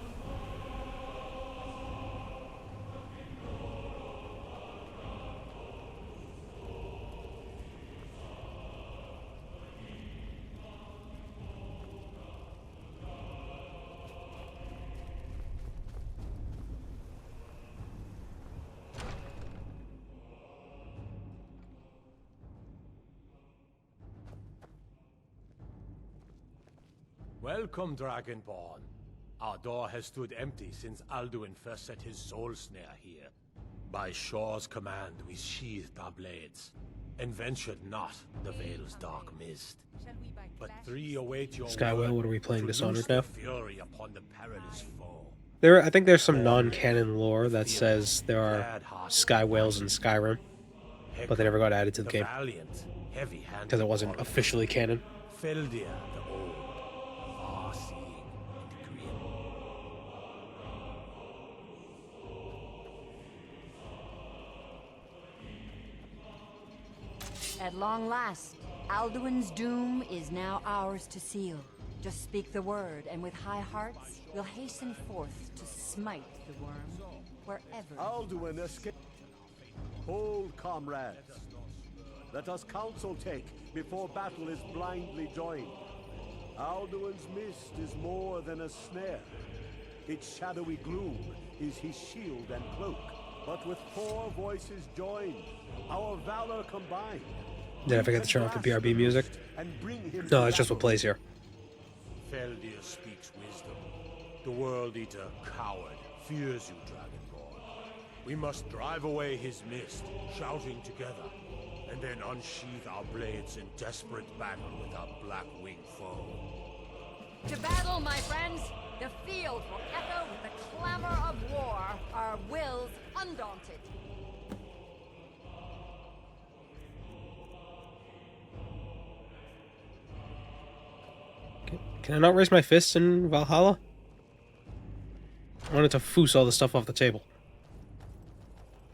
Welcome, Dragonborn. Our door has stood empty since Alduin first set his soul snare here. By Shaw's command, we sheathed our blades, and ventured not the Vale's dark mist. But three await your Skywell, what are we playing? Dishonored now? fury upon the perilous foe. I think there's some non-canon lore that says there are sky whales in Skyrim, but they never got added to the game because it wasn't officially canon. Feldir the old, far-seeing and grim. At long last, Alduin's doom is now ours to seal. Just speak the word, and with high hearts, we'll hasten forth to smite the worm, wherever. Alduin escaped. Hold, comrades. Let us counsel take before battle is blindly joined. Alduin's mist is more than a snare. Its shadowy gloom is his shield and cloak. But with 4 voices joined, our valor combined. Did I forget to turn off the BRB music? No, that's just what plays here. Feldir speaks wisdom. The World Eater, coward, fears you, Dragonborn. We must drive away his mist, shouting together, and then unsheath our blades in desperate battle with our black-winged foe. To battle, my friends! The field will echo with the clamor of war, our wills undaunted. Can I not raise my fists in Valhalla? I wanted to foos all the stuff off the table.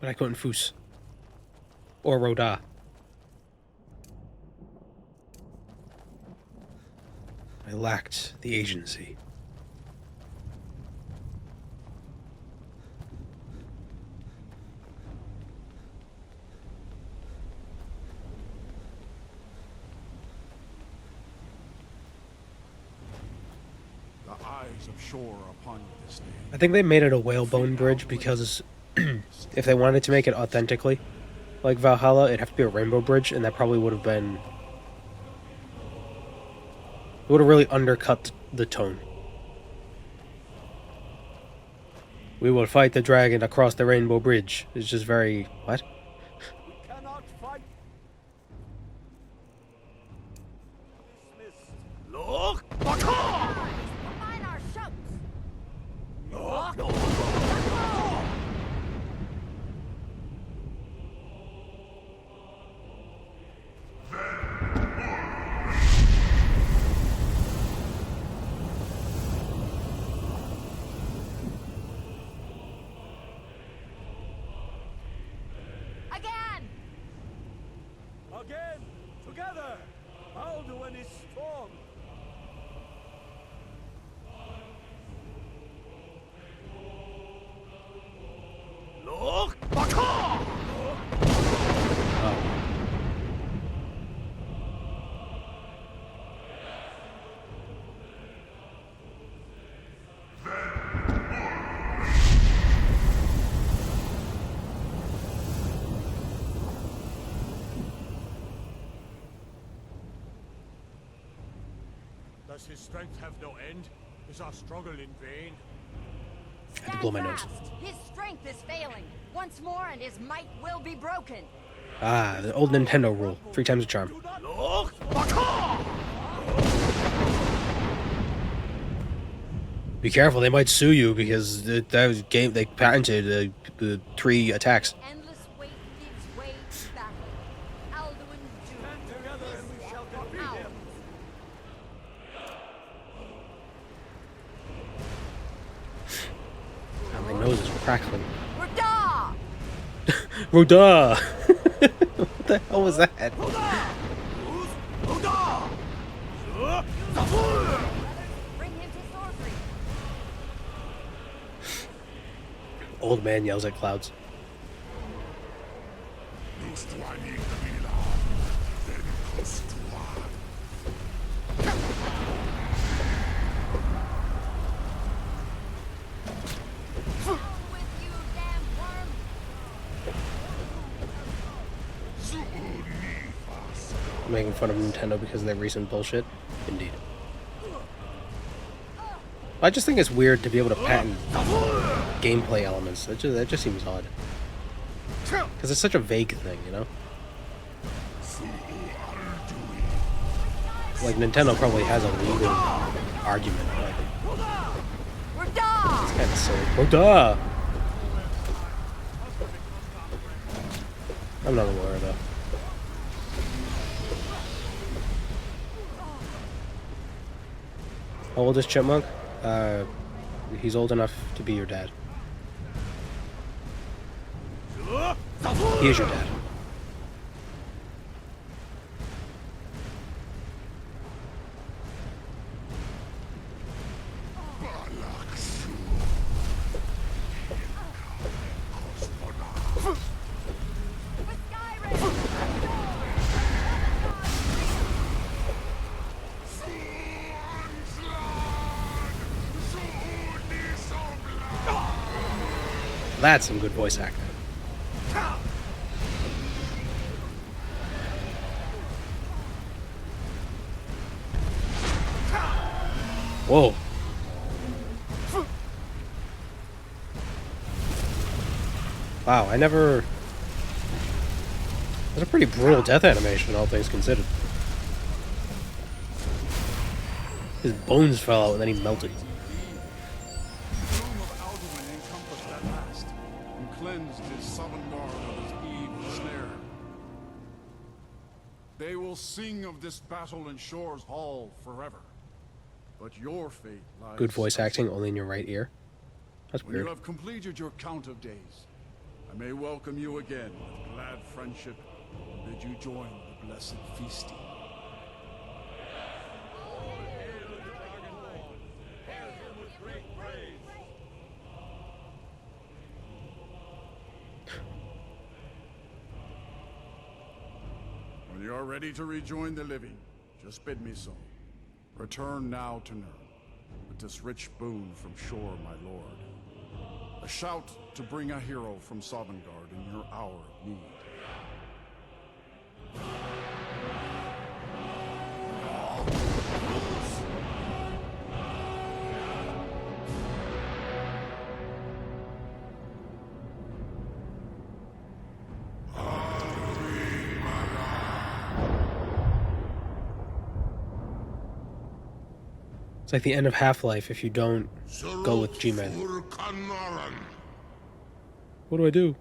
But I couldn't foos. Or Roda. I lacked the agency. eyes of shore upon you this day. I think they made it a whalebone bridge because if they wanted to make it authentically like Valhalla, it'd have to be a rainbow bridge, and that probably would have been... It would have really undercut the tone. We will fight the dragon across the rainbow bridge. It's just very... What? Cannot fight. Look! Combine our shouts. Again! Again! Together! Alduin is strong! Look! Does his strength have no end? Is our struggle in vain? I had to blow my nose. His strength is failing. Once more, and his might will be broken. Ah, the old Nintendo rule. 3 times a charm. Look! Be careful, they might sue you because that was game they patented the 3 attacks. Endless wait gives way to battle. Alduin's doom. Together and we shall defeat him! Oh, my nose is crackling. Rada! Roda! What the hell was that? Bring him to sorcery. Old man yells at clouds. Making fun of Nintendo because of their recent bullshit. Indeed. I just think it's weird to be able to patent gameplay elements. That just seems odd. Because it's such a vague thing, you know? Like, Nintendo probably has a legal argument. It's kind of silly. Roda! I'm not aware, though. How old is Chipmunk? He's old enough to be your dad. He is your dad. That's some good voice acting. Whoa. Wow, I never... That's a pretty brutal death animation, all things considered. His bones fell out and then he melted. Cleansed his southern guard of his evil snare. They will sing of this battle in Shore's Hall forever. But your fate lies... Good voice acting, only in your right ear. That's When weird. you have completed your count of days, I may welcome you again with glad friendship and bid you join the blessed feasting. When you are ready to rejoin the living, just bid me so. Return now to Nurn. with this rich boon from shore, my lord. A shout to bring a hero from Sovngarde in your hour of need. It's like the end of Half-Life if you don't go with G-Man. What do I do?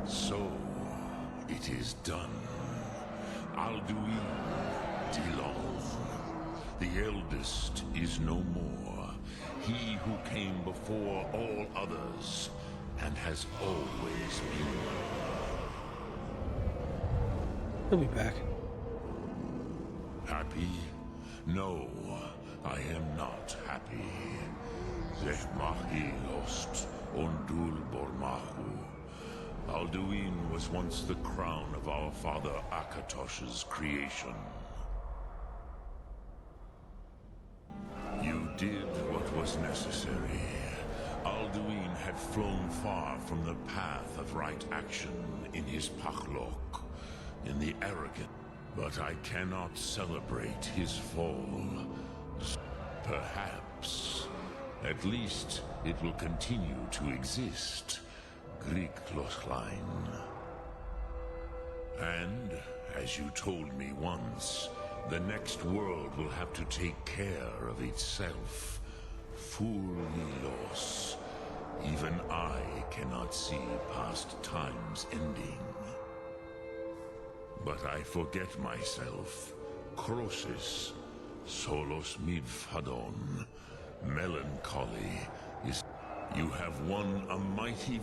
So, it is done. Alduin Dilon. The eldest is no more. He who came before all others, and has always been. He'll be back. Happy? No, I am not happy. Zehmahi lost, Ondul Bormahu. Alduin was once the crown of our father Akatosh's creation. You did what was necessary. Alduin had flown far from the path of right action in his Pachlok, in the arrogant. But I cannot celebrate his fall. Perhaps. At least it will continue to exist. Grikloslein. And, as you told me once, the next world will have to take care of itself. Furnilos. Even I cannot see past time's ending. But I forget myself. Crosis. Solos midfadon. Melancholy is... You have won a mighty...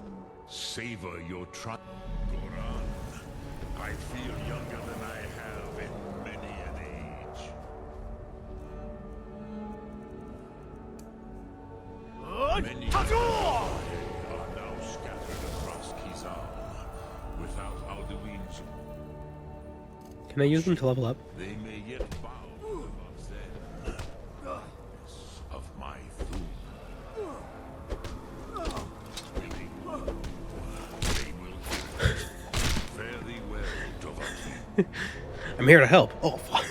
Savor your triumph. Goran, I feel younger than I have in many an age. Many are now scattered across Kizal. Without Alduin's... Can I use them to level up? They may yet bow to the gods then. Of my food. Fare thee well, Dovahkiin. I'm here to help. Oh, fuck.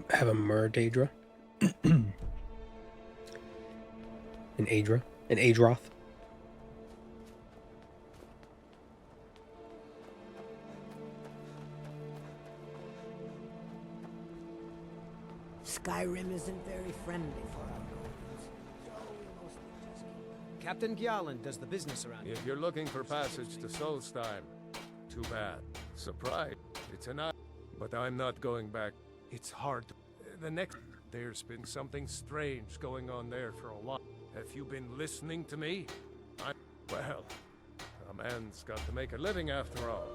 Have a Daedra. An Adra. An Adroth. Skyrim isn't very friendly for our goals. Captain Gjallan does the business around here. If you're looking for passage to Solstheim, too bad. Surprise. It's an eye. But I'm not going back. It's hard to... There's been something strange going on there for a while. Have you been listening to me? Well, a man's got to make a living after all.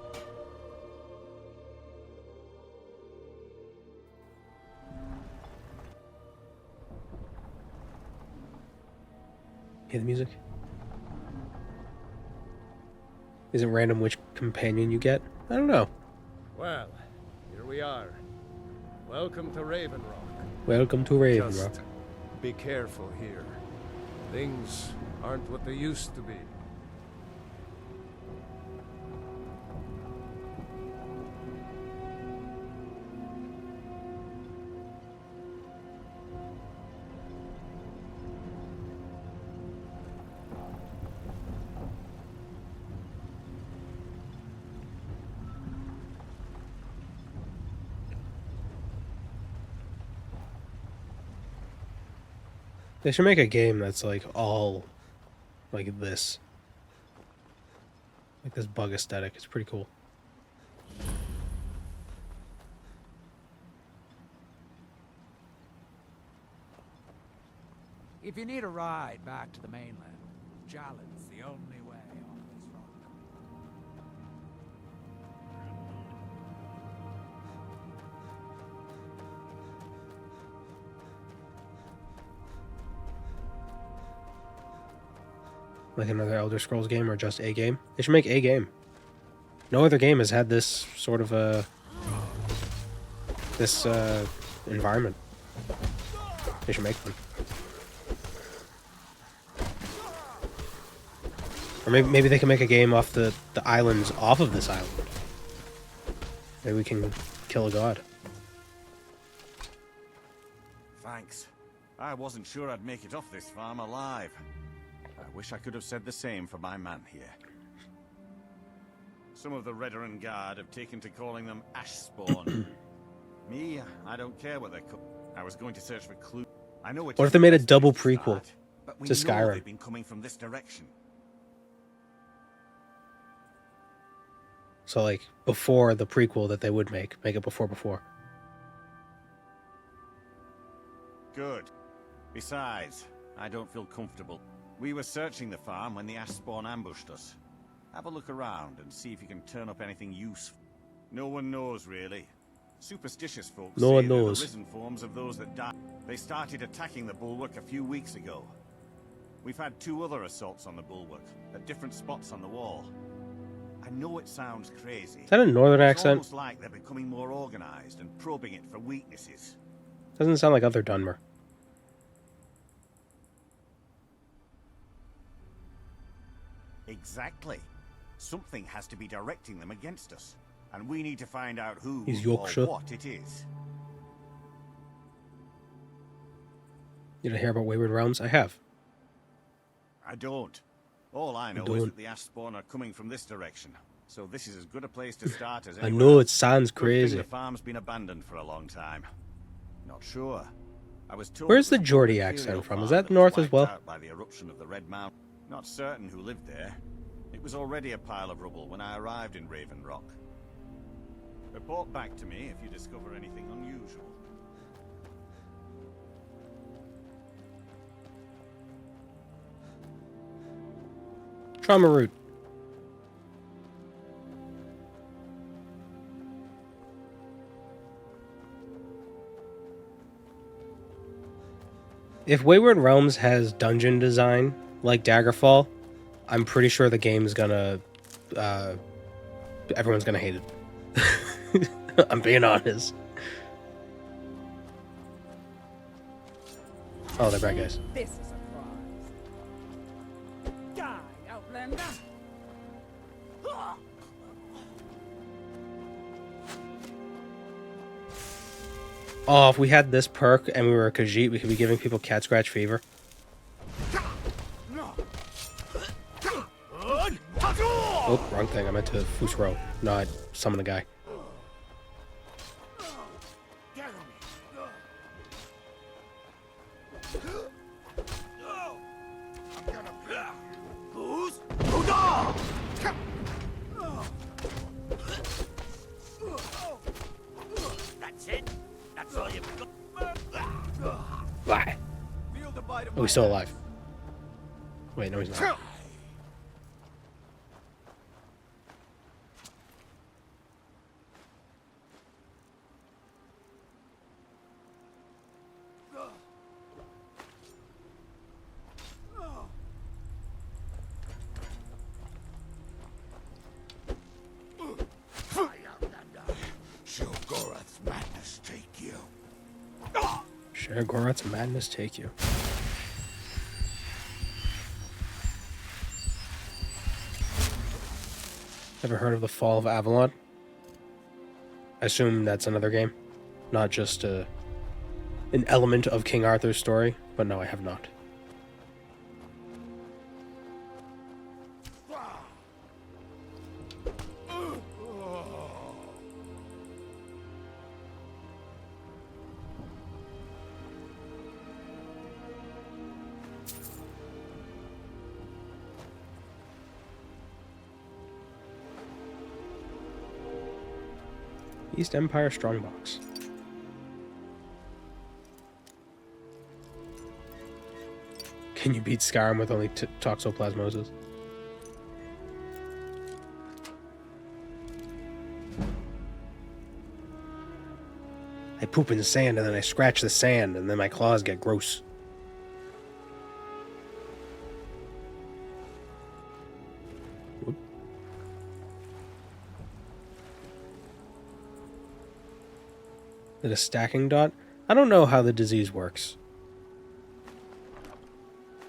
Hear the music? Is it random which companion you get? I don't know. Well, here we are. Welcome to Raven Rock. Welcome to Raven Just Rock. be careful here. Things aren't what they used to be. They should make a game that's like all like this. Like this bug aesthetic. It's pretty cool. If you need a ride back to the mainland, Jalen's the only way on this rock. Like another Elder Scrolls game or just a game. They should make a game. No other game has had this sort of environment. They should make one. Or maybe they can make a game off the islands off of this island. Maybe we can kill a god. Thanks. I wasn't sure I'd make it off this farm alive. I wish I could have said the same for my man here. Some of the Redoran Guard have taken to calling them Ash Spawn. Me, I don't care what they're called. I was going to search for clues. I know What if they made a double prequel to Skyrim. Skyrim? They've been coming from this direction. So like before the prequel that they would make it before. Good. Besides, I don't feel comfortable. We were searching the farm when the Ash Spawn ambushed us. Have a look around and see if you can turn up anything useful. No one knows, really. Superstitious folks No one say they're knows. the risen forms of those that died. They started attacking the bulwark a few weeks ago. We've had 2 other assaults on the bulwark, at different spots on the wall. I know it sounds crazy. Is that a northern It's accent? almost like they're becoming more organized and probing it for weaknesses. Doesn't sound like other Dunmer. Exactly. Something has to be directing them against us. And we need to find out who He's or Yorkshire. what it is. You didn't hear about Wayward Realms? I have. I don't. All I know is don't. that the Ash Spawn are coming from this direction. So this is as good a place to start as I anywhere know, else. it sounds Good thing crazy. The farm's been abandoned for a long time. Not sure. I was told Where's it the was a Geordie imperial accent from? farm Is that was north as wiped well? out by the eruption of the Red Mountain. Not certain who lived there. It was already a pile of rubble when I arrived in Raven Rock. Report back to me if you discover anything unusual. Trauma root. If Wayward Realms has dungeon design like Daggerfall, I'm pretty sure the game's gonna everyone's gonna hate it. I'm being honest. Oh, they're bad guys. This is a prize. Die, Outlander! Oh, if we had this perk and we were a Khajiit, we could be giving people cat scratch fever. Oh, wrong thing. I meant to Fusro, not summon the guy. That's it. That's all you've got. Why? Oh, he's still alive. Wait, no, he's not. Where Gorot's madness take you? Ever heard of the Fall of Avalon? I assume that's another game, not just an element of King Arthur's story, but no, I have not. East Empire Strongbox. Can you beat Skyrim with only toxoplasmosis? I poop in the sand and then I scratch the sand and then my claws get gross. Whoop. Is it a stacking dot? I don't know how the disease works.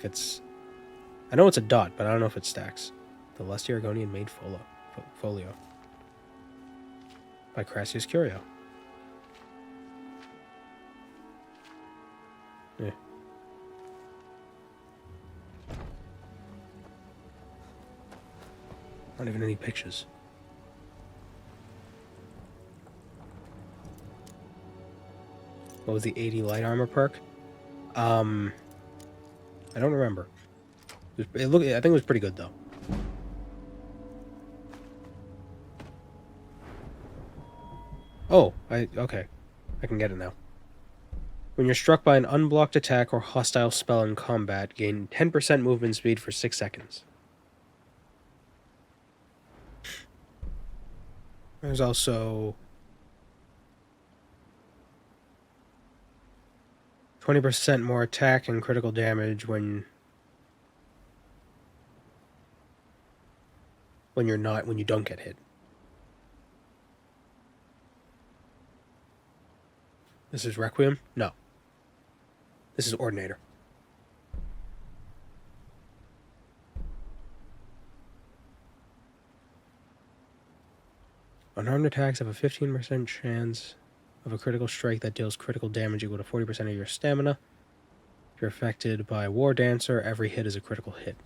I know it's a dot, but I don't know if it stacks. The Lusty Argonian made folio. By Crassius Curio. Yeah. Not even any pictures. What was the 80 light armor perk? I don't remember. I think it was pretty good though. Oh, okay. I can get it now. When you're struck by an unblocked attack or hostile spell in combat, gain 10% movement speed for 6 seconds. There's also 20% more attack and critical damage when you don't get hit. This is Requiem? No. This is Ordinator. Unarmed attacks have a 15% chance of a critical strike that deals critical damage equal to 40% of your stamina. If you're affected by War Dancer, every hit is a critical hit.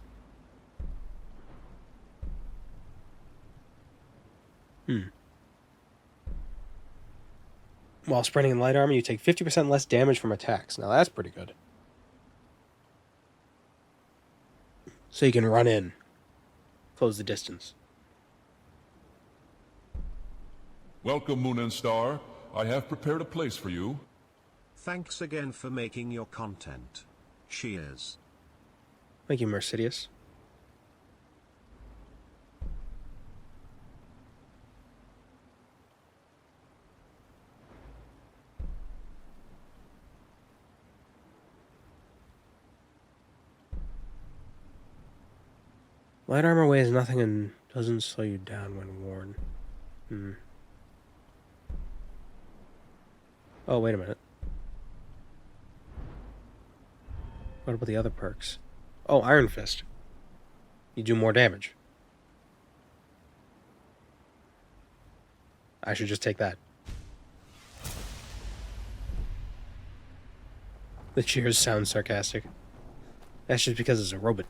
While sprinting in light armor, you take 50% less damage from attacks. Now that's pretty good. So you can run in, close the distance. Welcome, Moon and Star. I have prepared a place for you. Thanks again for making your content. Cheers. Thank you, Mercidius. Light armor weighs nothing and doesn't slow you down when worn. Oh, wait a minute. What about the other perks? Oh, Iron Fist. You do more damage. I should just take that. The cheers sound sarcastic. That's just because it's a robot.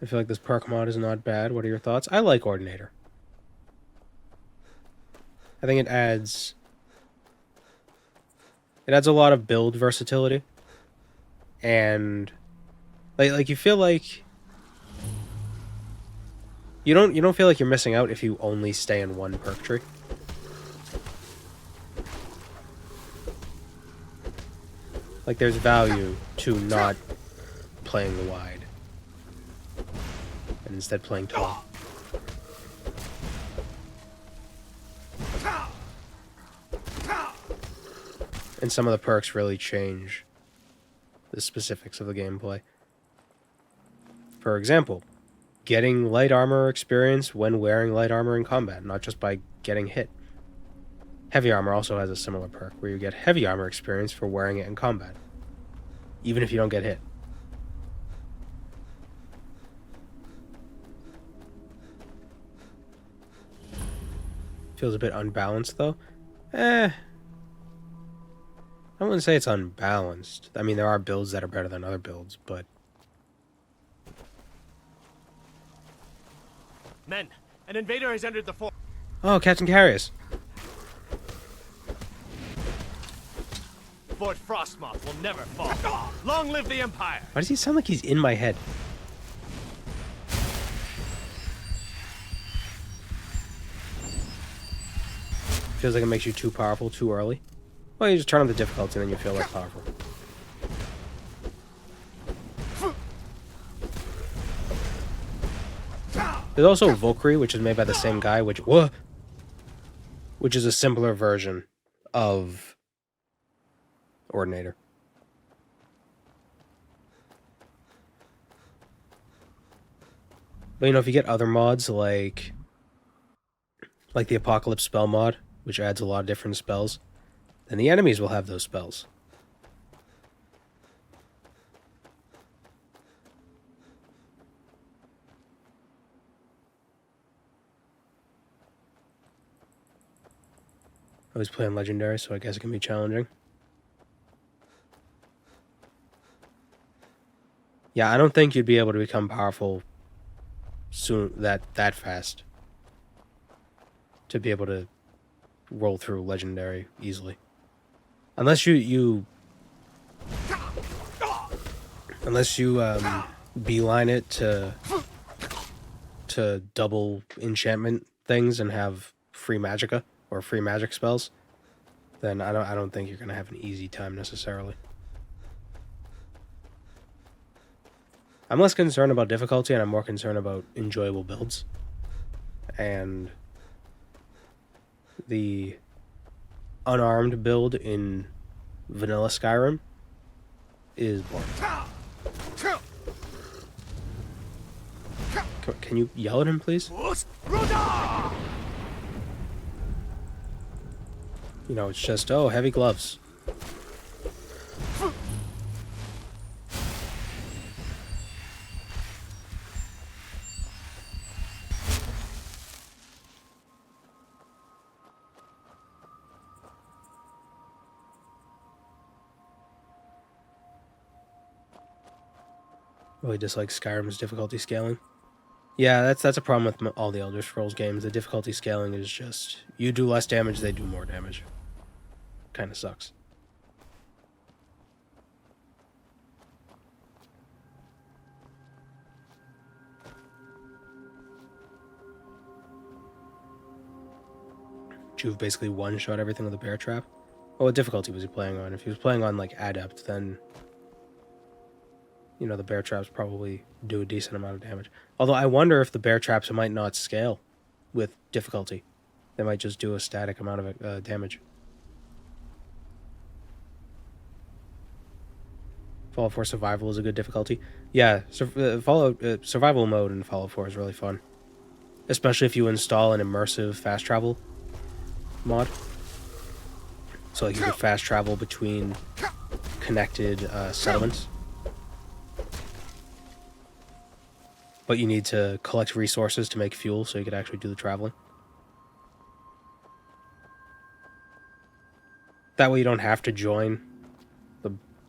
I feel like this perk mod is not bad. What are your thoughts? I like Ordinator. I think it adds a lot of build versatility. And like you feel like you don't feel like you're missing out if you only stay in one perk tree. Like there's value to not playing the wide. And instead playing tall. And some of the perks really change the specifics of the gameplay. For example, getting light armor experience when wearing light armor in combat, not just by getting hit. Heavy armor also has a similar perk, where you get heavy armor experience for wearing it in combat, even if you don't get hit. Feels a bit unbalanced, though. I wouldn't say it's unbalanced. I mean, there are builds that are better than other builds, but... Men, an invader has entered the fort. Oh, Captain Carius. Fort Frostmoth will never fall. Long live the Empire! Why does he sound like he's in my head? Feels like it makes you too powerful too early. Well, you just turn on the difficulty and then you feel less powerful. There's also Valkyrie, which is made by the same guy, which is a simpler version of Ordinator. But you know, if you get other mods like the Apocalypse spell mod, which adds a lot of different spells, then the enemies will have those spells. I always play on Legendary, so I guess it can be challenging. Yeah, I don't think you'd be able to become powerful soon that fast to be able to roll through Legendary easily. Unless you beeline it to double enchantment things and have free magicka or free magic spells, then I don't think you're gonna have an easy time necessarily. I'm less concerned about difficulty and I'm more concerned about enjoyable builds. And the unarmed build in vanilla Skyrim is boring. Can you yell at him, please? You know, it's just, oh, heavy gloves. Really dislike Skyrim's difficulty scaling. Yeah, that's a problem with all the Elder Scrolls games. The difficulty scaling is just, you do less damage, they do more damage. Kind of sucks. Juve basically one-shot everything with a bear trap. Well, what difficulty was he playing on? If he was playing on, like, Adept, then... you know, the bear traps probably do a decent amount of damage. Although I wonder if the bear traps might not scale with difficulty. They might just do a static amount of damage. Fallout 4 Survival is a good difficulty. Yeah, Survival mode in Fallout 4 is really fun. Especially if you install an immersive fast travel mod. So like you can fast travel between connected settlements. But you need to collect resources to make fuel so you could actually do the traveling. That way you don't have to join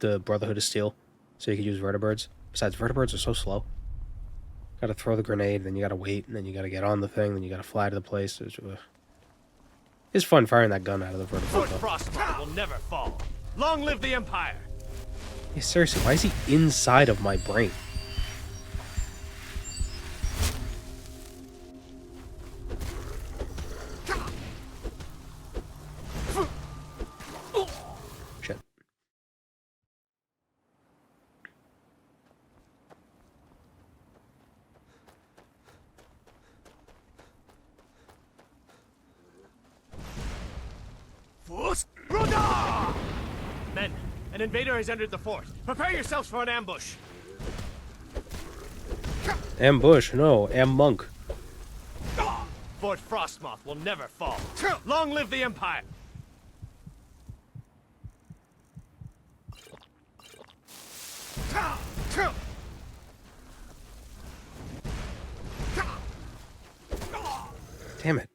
the Brotherhood of Steel, so you can use vertibirds. Besides, vertibirds are so slow. Gotta throw the grenade, then you gotta wait, and then you gotta get on the thing, then you gotta fly to the place. It's fun firing that gun out of the vertibird. Fort Frostmoth will never fall. Long live the Empire! Yeah, seriously, why is he inside of my brain? Shit. Men, an invader has entered the fort. Prepare yourselves for an ambush. Ambush, no, monk. Fort Frostmoth will never fall. Long live the Empire! Damn it.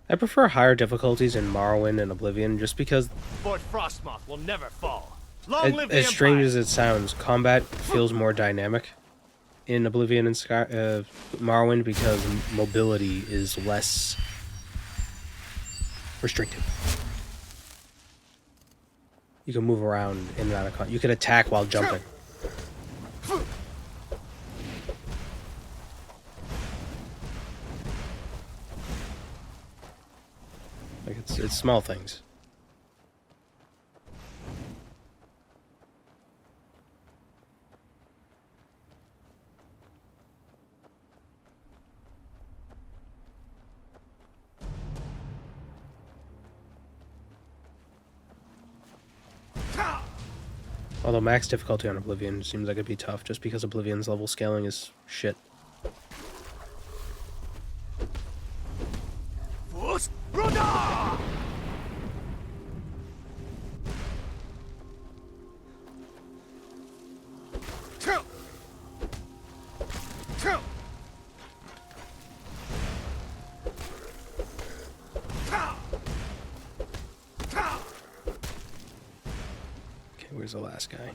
I prefer higher difficulties in Morrowind and Oblivion just because, Fort Frostmoth will never fall. Long live the as strange Empire! as it sounds, combat feels more dynamic in Oblivion and Morrowind because mobility is less restrictive. You can move around in and out of you can attack while jumping. Like it's small things. Although max difficulty on Oblivion seems like it'd be tough just because Oblivion's level scaling is shit. Where's the last guy?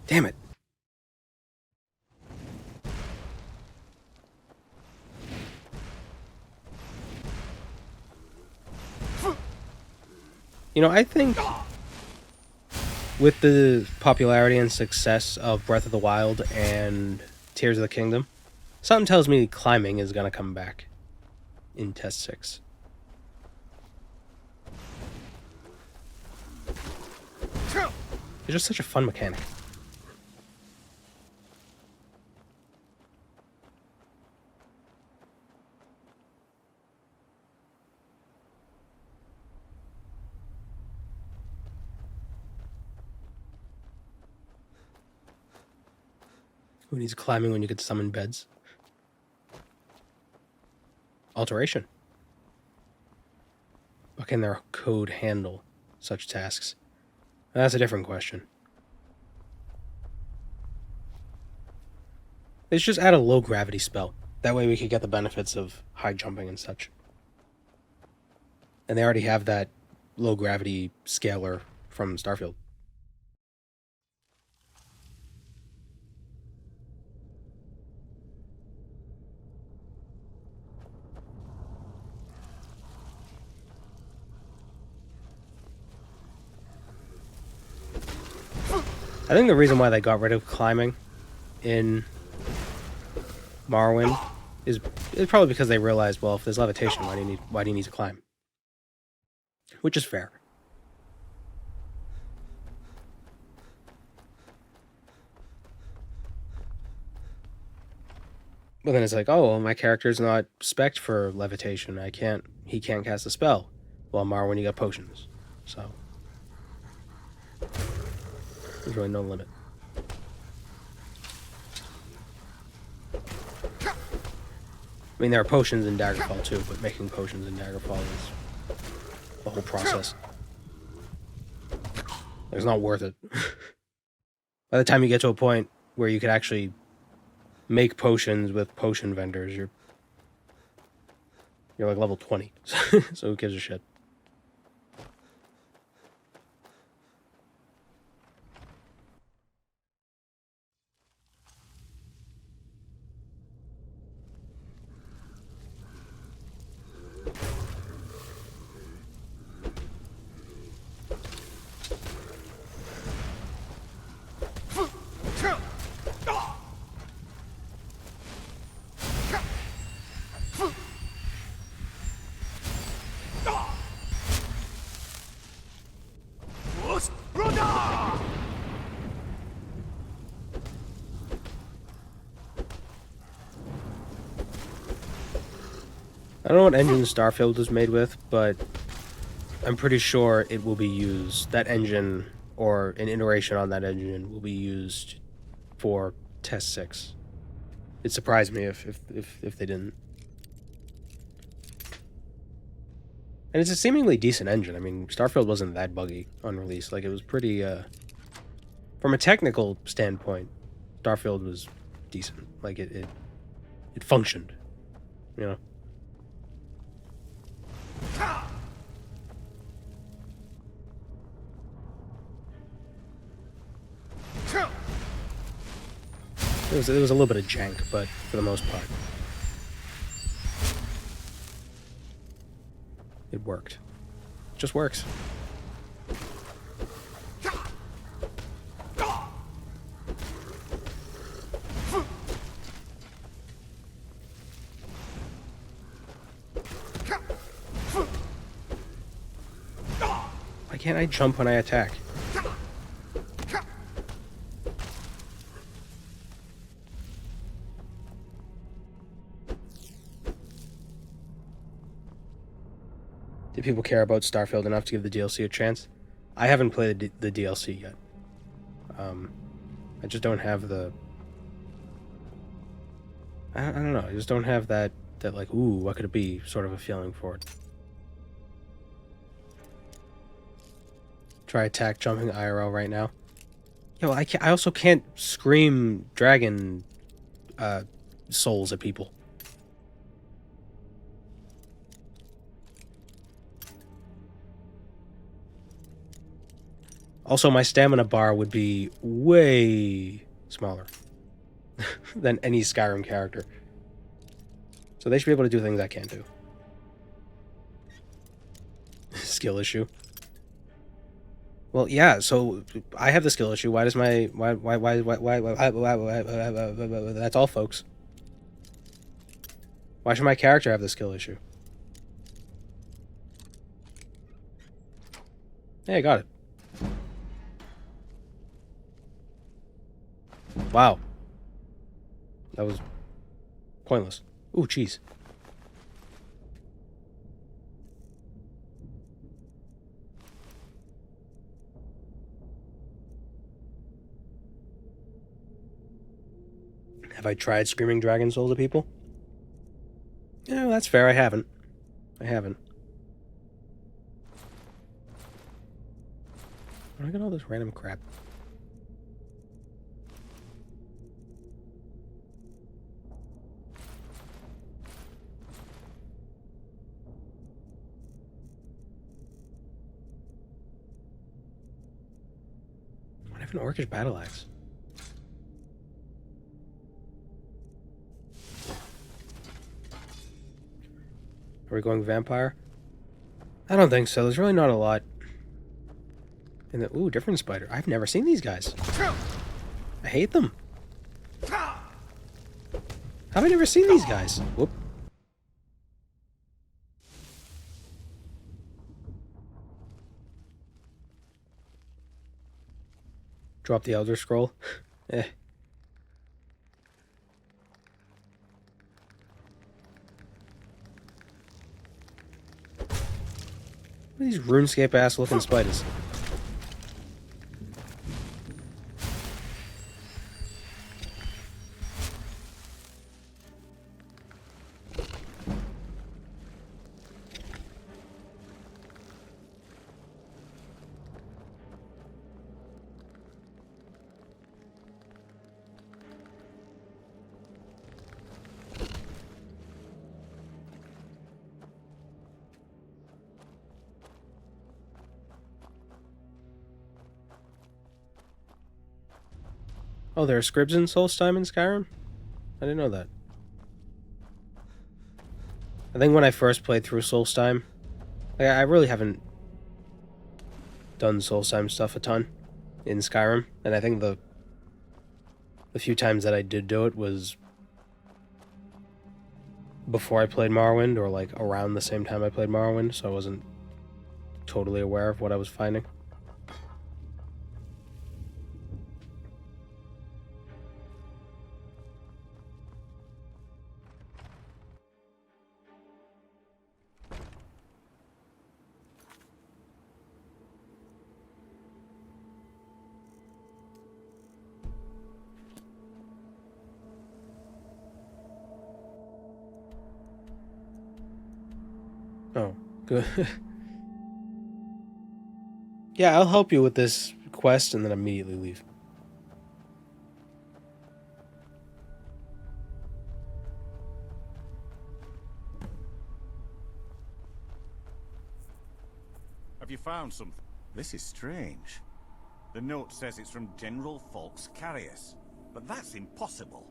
Damn it. You know, I think with the popularity and success of Breath of the Wild and Tears of the Kingdom, something tells me climbing is going to come back in Test 6. It's just such a fun mechanic. Who needs climbing when you could summon beds? Alteration. But can their code handle such tasks? That's a different question. Let's just add a low gravity spell. That way we could get the benefits of high jumping and such. And they already have that low gravity scaler from Starfield. I think the reason why they got rid of climbing in Morrowind is probably because they realized, well, if there's levitation, why do you need to climb? Which is fair. But then it's like, oh, well, my character's not spec'd for levitation. He can't cast a spell. Well, Morrowind, you got potions. So there's really no limit. I mean, there are potions in Daggerfall too, but making potions in Daggerfall is the whole process. It's not worth it. By the time you get to a point where you could actually make potions with potion vendors, you're like level 20. So who gives a shit? I don't know what engine Starfield was made with, but I'm pretty sure it will be used. That engine, or an iteration on that engine, will be used for Test 6. It'd surprise me if they didn't. And it's a seemingly decent engine. I mean, Starfield wasn't that buggy on release. Like, it was pretty, from a technical standpoint, Starfield was decent. Like, it functioned, you know? It was a little bit of jank, but for the most part, it worked. It just works. Why can't I jump when I attack? Do people care about Starfield enough to give the DLC a chance? I haven't played the DLC yet. I just don't have the... I don't know, I just don't have that like, ooh, what could it be, sort of a feeling for it. Try attack jumping IRL right now. Yo, I also can't scream dragon souls at people. Also, my stamina bar would be way smaller than any Skyrim character. So they should be able to do things I can't do. Skill issue. Well, yeah, so I have the skill issue. Why does my... Why that's all, folks. Why should my character have the skill issue? Hey, I got it. Wow. That was pointless. Ooh, cheese. Have I tried screaming dragon souls at people? Yeah, that's fair. I haven't. Where do I get all this random crap? I have an orcish battle axe. Are we going vampire? I don't think so. There's really not a lot. And the ooh, different spider. I've never seen these guys. I hate them. How have I never seen these guys? Whoop. Drop the Elder Scroll. Eh. What are these RuneScape ass looking spiders? Oh, there are scribs in Solstheim in Skyrim? I didn't know that. I think when I first played through Solstheim, like, I really haven't done Solstheim stuff a ton in Skyrim, and I think the few times that I did do it was before I played Morrowind, or like around the same time I played Morrowind, so I wasn't totally aware of what I was finding. Oh, good. Yeah, I'll help you with this quest and then immediately leave. Have you found something? This is strange. The note says it's from General Folks Carius, but that's impossible.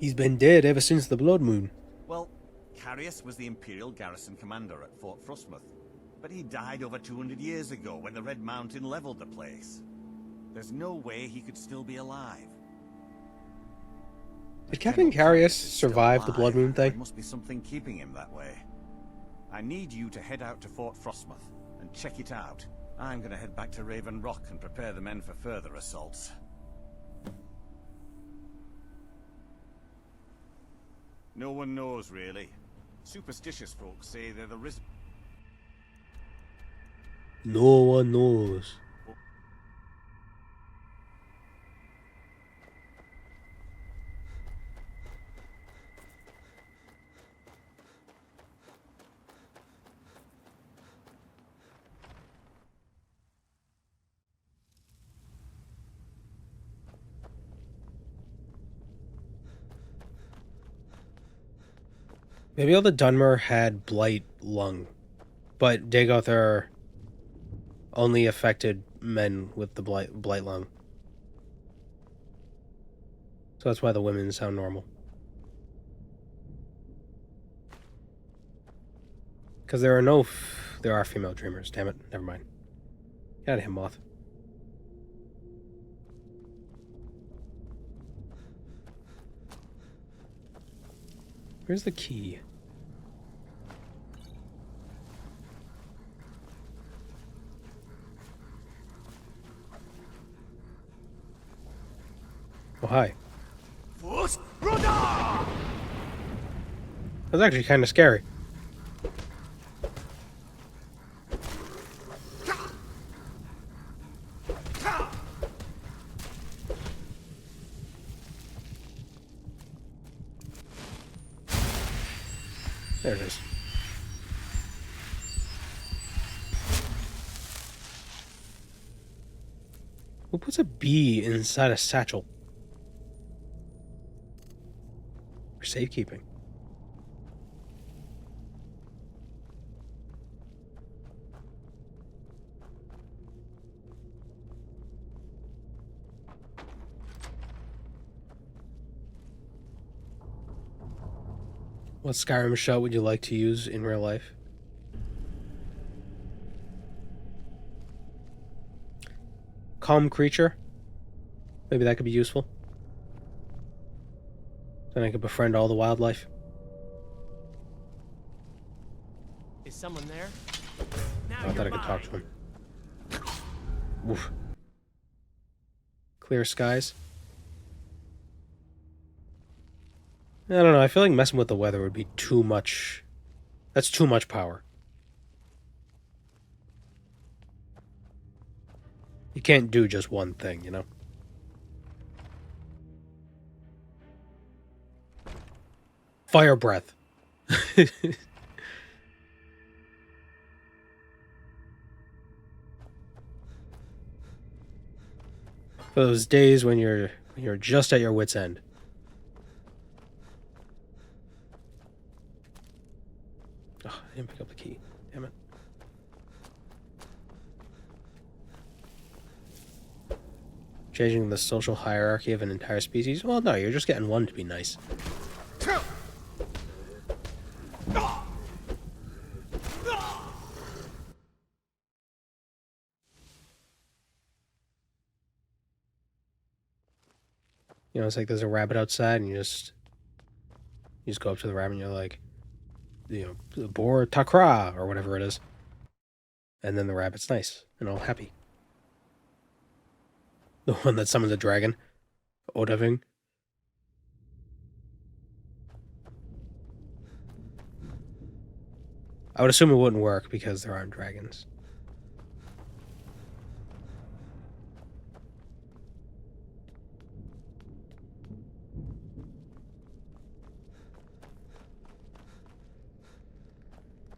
He's been dead ever since the Blood Moon. Well, Carius was the Imperial garrison commander at Fort Frostmoth, but he died over 200 years ago when the Red Mountain leveled the place. There's no way he could still be alive. Did Captain Carius survive the Blood Moon thing? There must be something keeping him that way. I need you to head out to Fort Frostmoth and check it out. I'm gonna head back to Raven Rock and prepare the men for further assaults. No one knows, really. Superstitious folks say they're the risen. No one knows. Maybe all the Dunmer had blight lung, but Dagother only affected men with the blight lung. So that's why the women sound normal. Because there are female dreamers. Damn it, never mind. Get out of here, moth. Where's the key? Oh, hi. That's actually kind of scary. There it is. Who puts a bee inside a satchel? For safekeeping. What Skyrim shot would you like to use in real life? Calm creature. Maybe that could be useful. Then I could befriend all the wildlife. Is someone there? Oh, I thought I could talk to him. Oof. Clear skies. I don't know, I feel like messing with the weather would be too much. That's too much power. You can't do just one thing, you know? Fire breath. For those days when you're just at your wit's end. Oh, I didn't pick up the key. Damn it. Changing the social hierarchy of an entire species? Well, no, you're just getting one to be nice. You know, it's like there's a rabbit outside and you just go up to the rabbit and you're like, you know, Bor Takra, or whatever it is. And then the rabbit's nice and all happy. The one that summons a dragon. Odaving. I would assume it wouldn't work because there aren't dragons.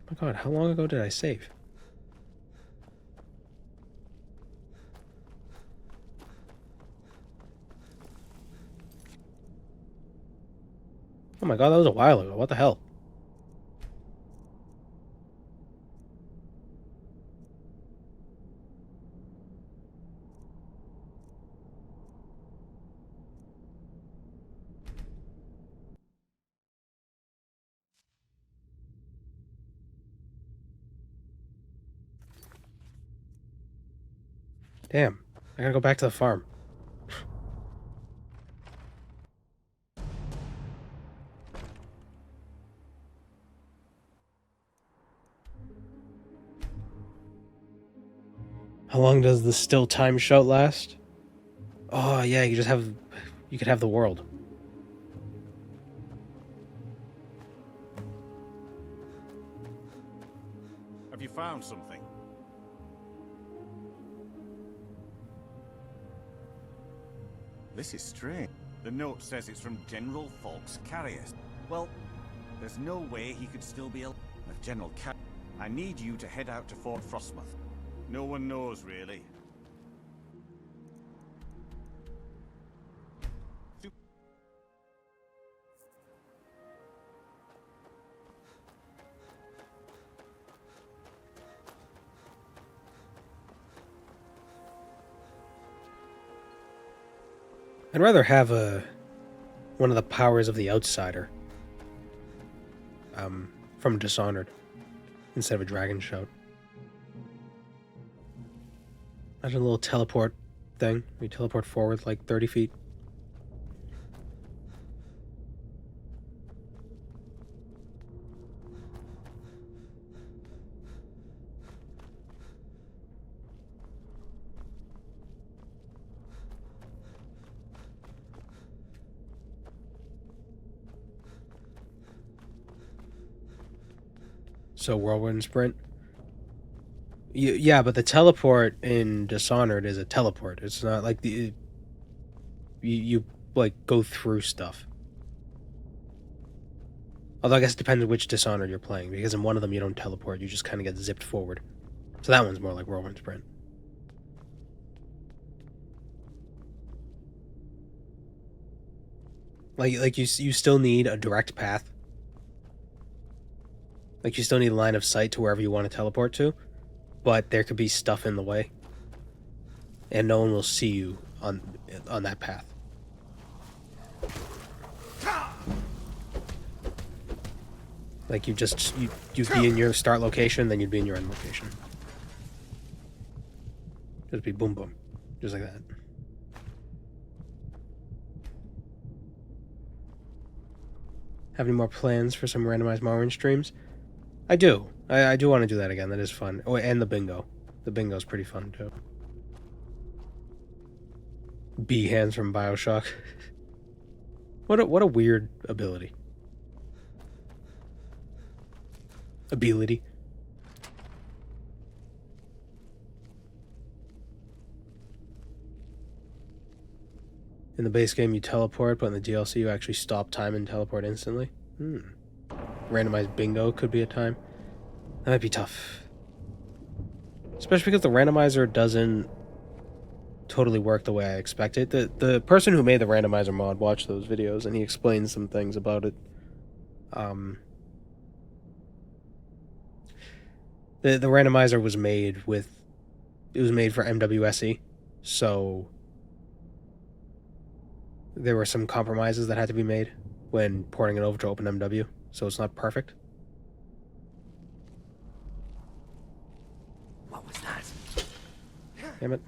my god, how long ago did I save? Oh my god, that was a while ago. What the hell? Damn, I gotta go back to the farm. How long does the still time shout last? Oh yeah, you could have the world. Have you found something? This is strange. The note says it's from General Falk's carriers. Well, there's no way he could still be alive. If General I need you to head out to Fort Frostmoth. No one knows, really. I'd rather have one of the powers of the outsider from Dishonored instead of a dragon shout. Imagine a little teleport thing. We teleport forward like 30 feet. So whirlwind sprint. Yeah, but the teleport in Dishonored is a teleport. It's not like you like go through stuff. Although I guess it depends on which Dishonored you're playing, because in one of them you don't teleport, you just kind of get zipped forward. So that one's more like whirlwind sprint. Like you still need a direct path. Like you still need a line of sight to wherever you want to teleport to. But there could be stuff in the way, and no one will see you on that path. Like you'd be in your start location, then you'd be in your end location. Just be boom boom, just like that. Have any more plans for some randomized Morrowind streams? I do. I do want to do that again. That is fun. Oh, and the bingo. The bingo's pretty fun, too. Bee hands from Bioshock. What a weird ability. Ability. In the base game, you teleport, but in the DLC, you actually stop time and teleport instantly. Randomized bingo could be a time. That might be tough. Especially because the randomizer doesn't totally work the way I expect it. The person who made the randomizer mod watched those videos, and he explained some things about it. The randomizer was made for MWSE, so there were some compromises that had to be made when porting it over to OpenMW, so it's not perfect. What was that? Damn it.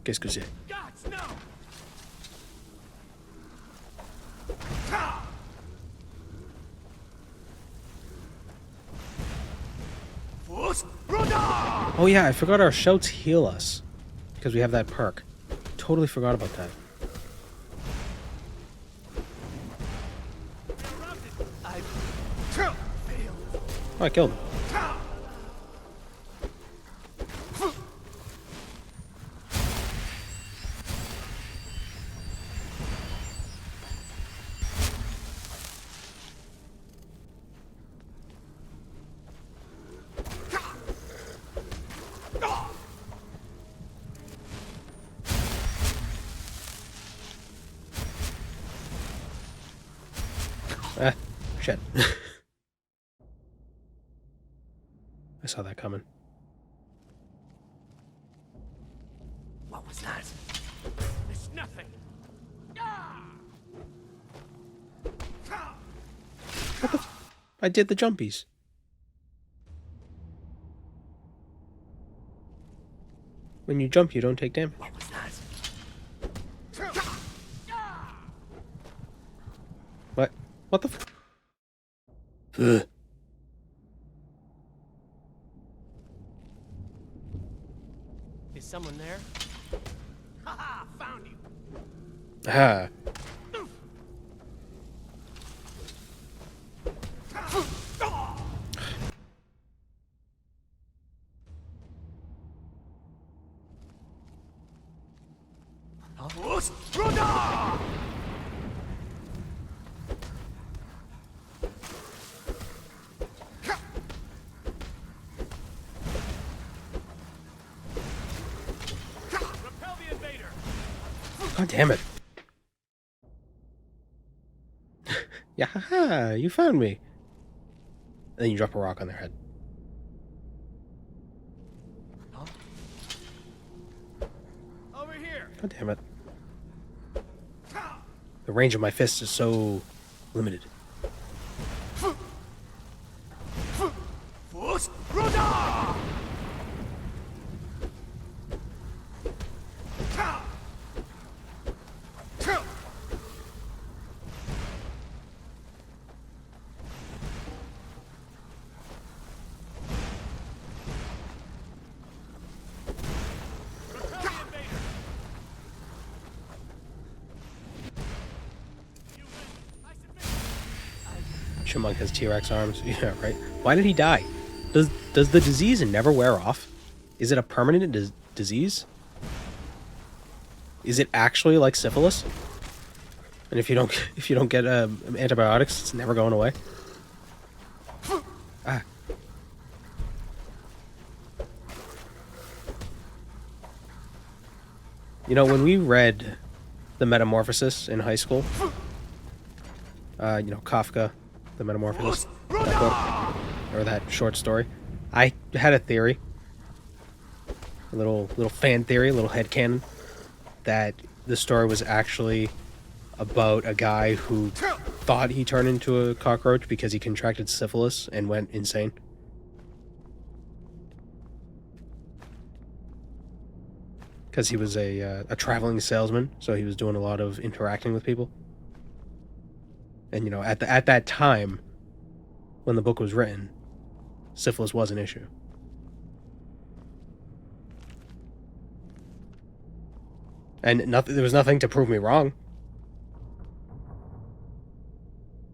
Qu'est-ce que c'est? Gods, no! Oh yeah, I forgot our shouts heal us, because we have that perk. Totally forgot about that. Oh, I killed him. Ah, shit. I saw that coming. What was that? It's nothing. What the I did the jumpies. When you jump, you don't take damage. What was that? What? What the f- Ugh. Is someone there? Haha, found you. Ah. God damn it. Yeah, haha, you found me. And then you drop a rock on their head. Over here. God damn it. The range of my fist is so limited. Chipmunk has T-Rex arms. Yeah, right. Why did he die? Does the disease never wear off? Is it a permanent disease? Is it actually like syphilis? And if you don't get antibiotics, it's never going away. Ah. You know, when we read The Metamorphosis in high school, you know, Kafka, The Metamorphosis, that book, or that short story, I had a theory, a little fan theory, a little headcanon, that the story was actually about a guy who thought he turned into a cockroach because he contracted syphilis and went insane. Because he was a traveling salesman, so he was doing a lot of interacting with people. And you know, at that time, when the book was written, syphilis was an issue. And there was nothing to prove me wrong.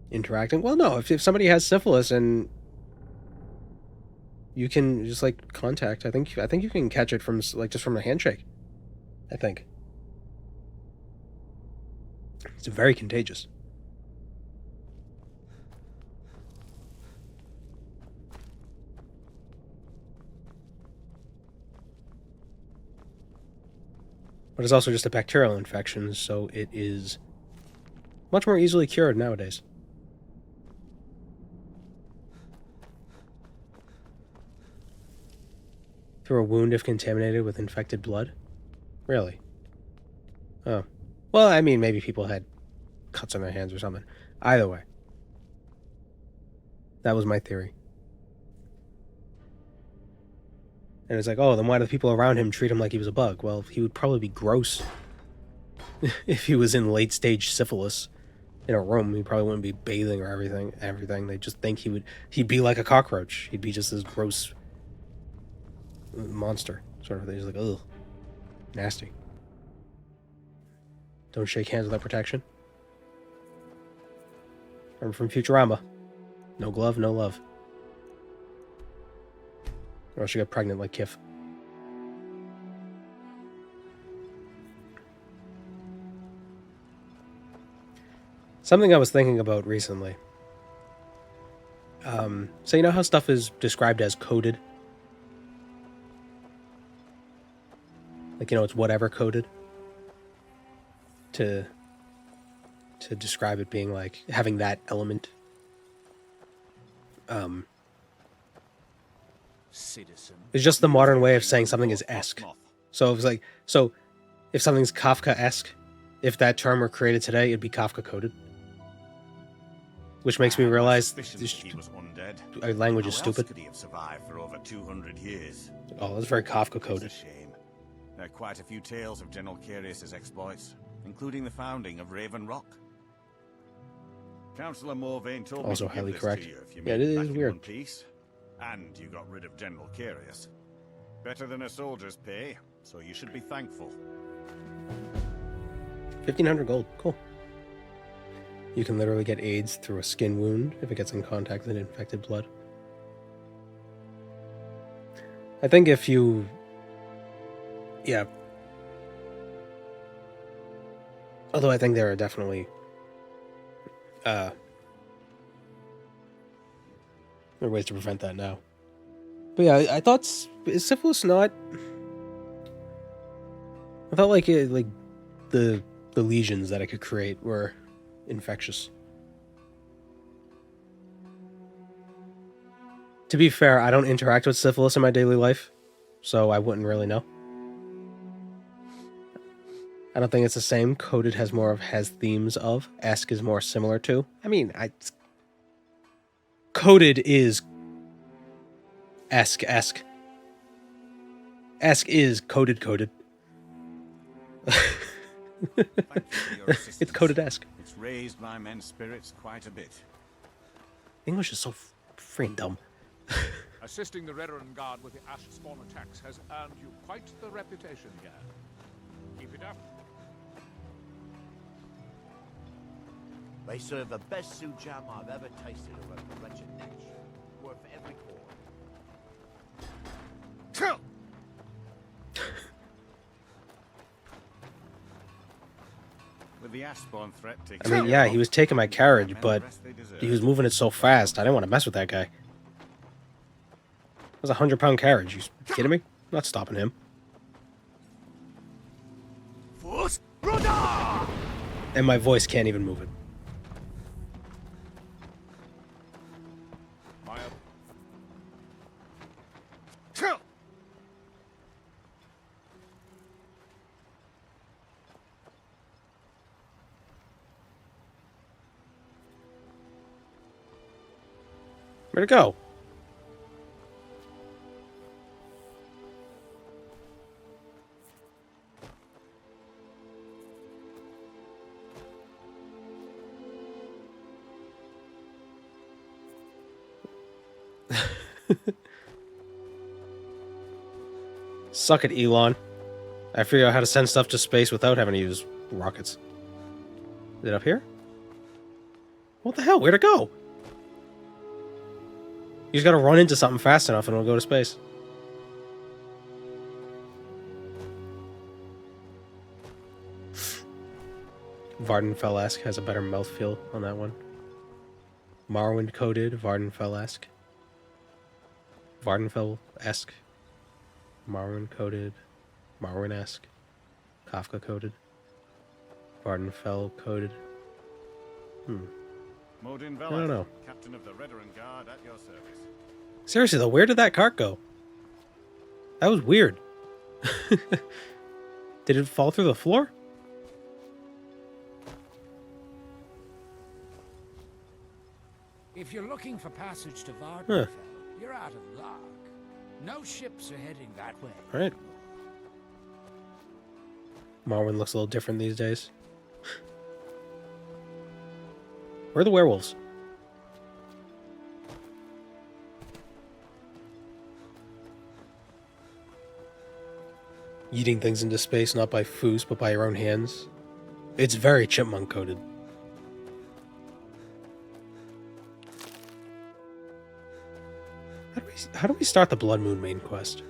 Interacting? Well, no. If somebody has syphilis and you can just like contact, I think you can catch it from like just from a handshake. I think it's very contagious. But it's also just a bacterial infection, so it is much more easily cured nowadays. Through a wound if contaminated with infected blood? Really? Oh. Well, I mean, maybe people had cuts on their hands or something. Either way. That was my theory. And it's like, oh, then why do the people around him treat him like he was a bug? Well, he would probably be gross. If he was in late-stage syphilis in a room, he probably wouldn't be bathing or everything. They just think he'd be like a cockroach. He'd be just this gross monster, sort of. They're just like, ugh. Nasty. Don't shake hands without protection. Remember from Futurama. No glove, no love. Or else you get pregnant like Kif. Something I was thinking about recently. So you know how stuff is described as coded? Like, you know, it's whatever coded to to describe it being like having that element. Citizen. It's just the modern way of saying something is esque. So it was like, so if something's Kafka-esque, if that term were created today, it'd be Kafka coded. Which makes me realize He was undead. our language is How else stupid. could he have survived for over 200 years? Oh, that's very Kafka coded. It's a shame. There are quite a few tales of General Carius's exploits, including the founding of Raven Rock. Councillor Morvain told Also me to give highly this correct. to you if you Yeah, made it is back in weird. one piece, and you got rid of General Carius. Better than a soldier's pay, so you should be thankful. 1,500 gold. Cool. You can literally get AIDS through a skin wound if it gets in contact with infected blood. I think if you... Yeah. Although I think there are definitely... there are ways to prevent that now. But yeah, I thought... Is syphilis not... I thought like the lesions that it could create were infectious. To be fair, I don't interact with syphilis in my daily life, so I wouldn't really know. I don't think it's the same. Coded has more of has themes of. Esque is more similar to. I mean, Coded is esque. Esque is coded. It's coded-esque. It's raised my men's spirits quite a bit. English is so freaking dumb. Assisting the Reborn Guard with the Ash Spawn attacks has earned you quite the reputation here. Keep it up. They serve the best soup jam I've ever tasted of a wretched natch. Worth every quart. With the Ashbourne threat I mean, yeah, he was taking my carriage, but he was moving it so fast, I didn't want to mess with that guy. It was a 100-pound carriage. You kidding me? I'm not stopping him. And my voice can't even move it. Where'd it go? Suck it, Elon. I figured out how to send stuff to space without having to use rockets. Is it up here? What the hell? Where'd it go? You just gotta run into something fast enough and it'll go to space. Vardenfell-esque has a better mouthfeel on that one. Morrowind coded, Vardenfell-esque. Vardenfell-esque. Morrowind coded, Morrowind-esque. Kafka coded. Vardenfell coded. Modin I don't know. Captain of the Reborn Guard at your service. Seriously though, where did that cart go? That was weird. Did it fall through the floor? If you're looking for passage to Vardenfell, you're out of luck. No ships are heading that way. Alright. Morrowind looks a little different these days. Where are the werewolves? Eating things into space, not by foos, but by your own hands. It's very chipmunk coded. How do we start the Blood Moon main quest?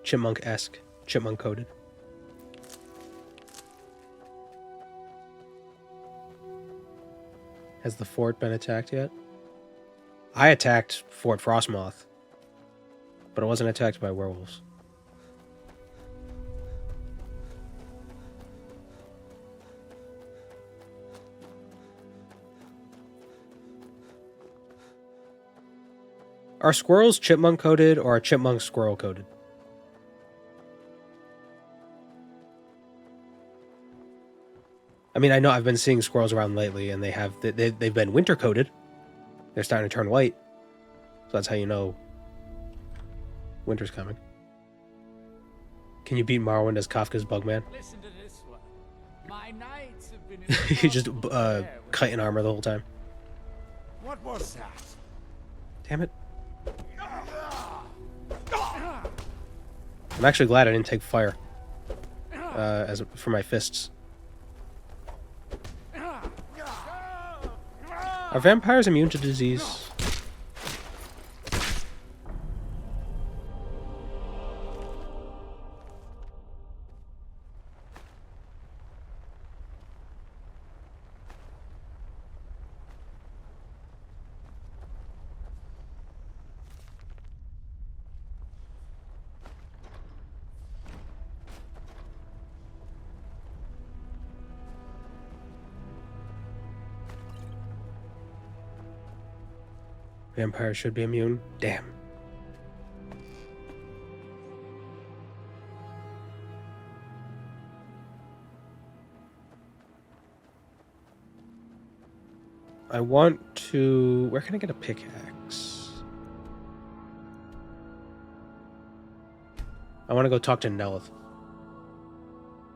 Chipmunk-esque. Chipmunk coded. Has the fort been attacked yet? I attacked Fort Frostmoth, but I wasn't attacked by werewolves. Are squirrels chipmunk coded or are chipmunks squirrel coded? I mean, I know I've been seeing squirrels around lately, and they've been winter coated. They're starting to turn white, so that's how you know winter's coming. Can you beat Morrowind as Kafka's Bugman? Listen to this one. My nights have been You just kiting armor the whole time. What was that? Damn it! I'm actually glad I didn't take fire for my fists. Are vampires immune to disease? Vampires should be immune. Damn. I want to... Where can I get a pickaxe? I want to go talk to Nelith.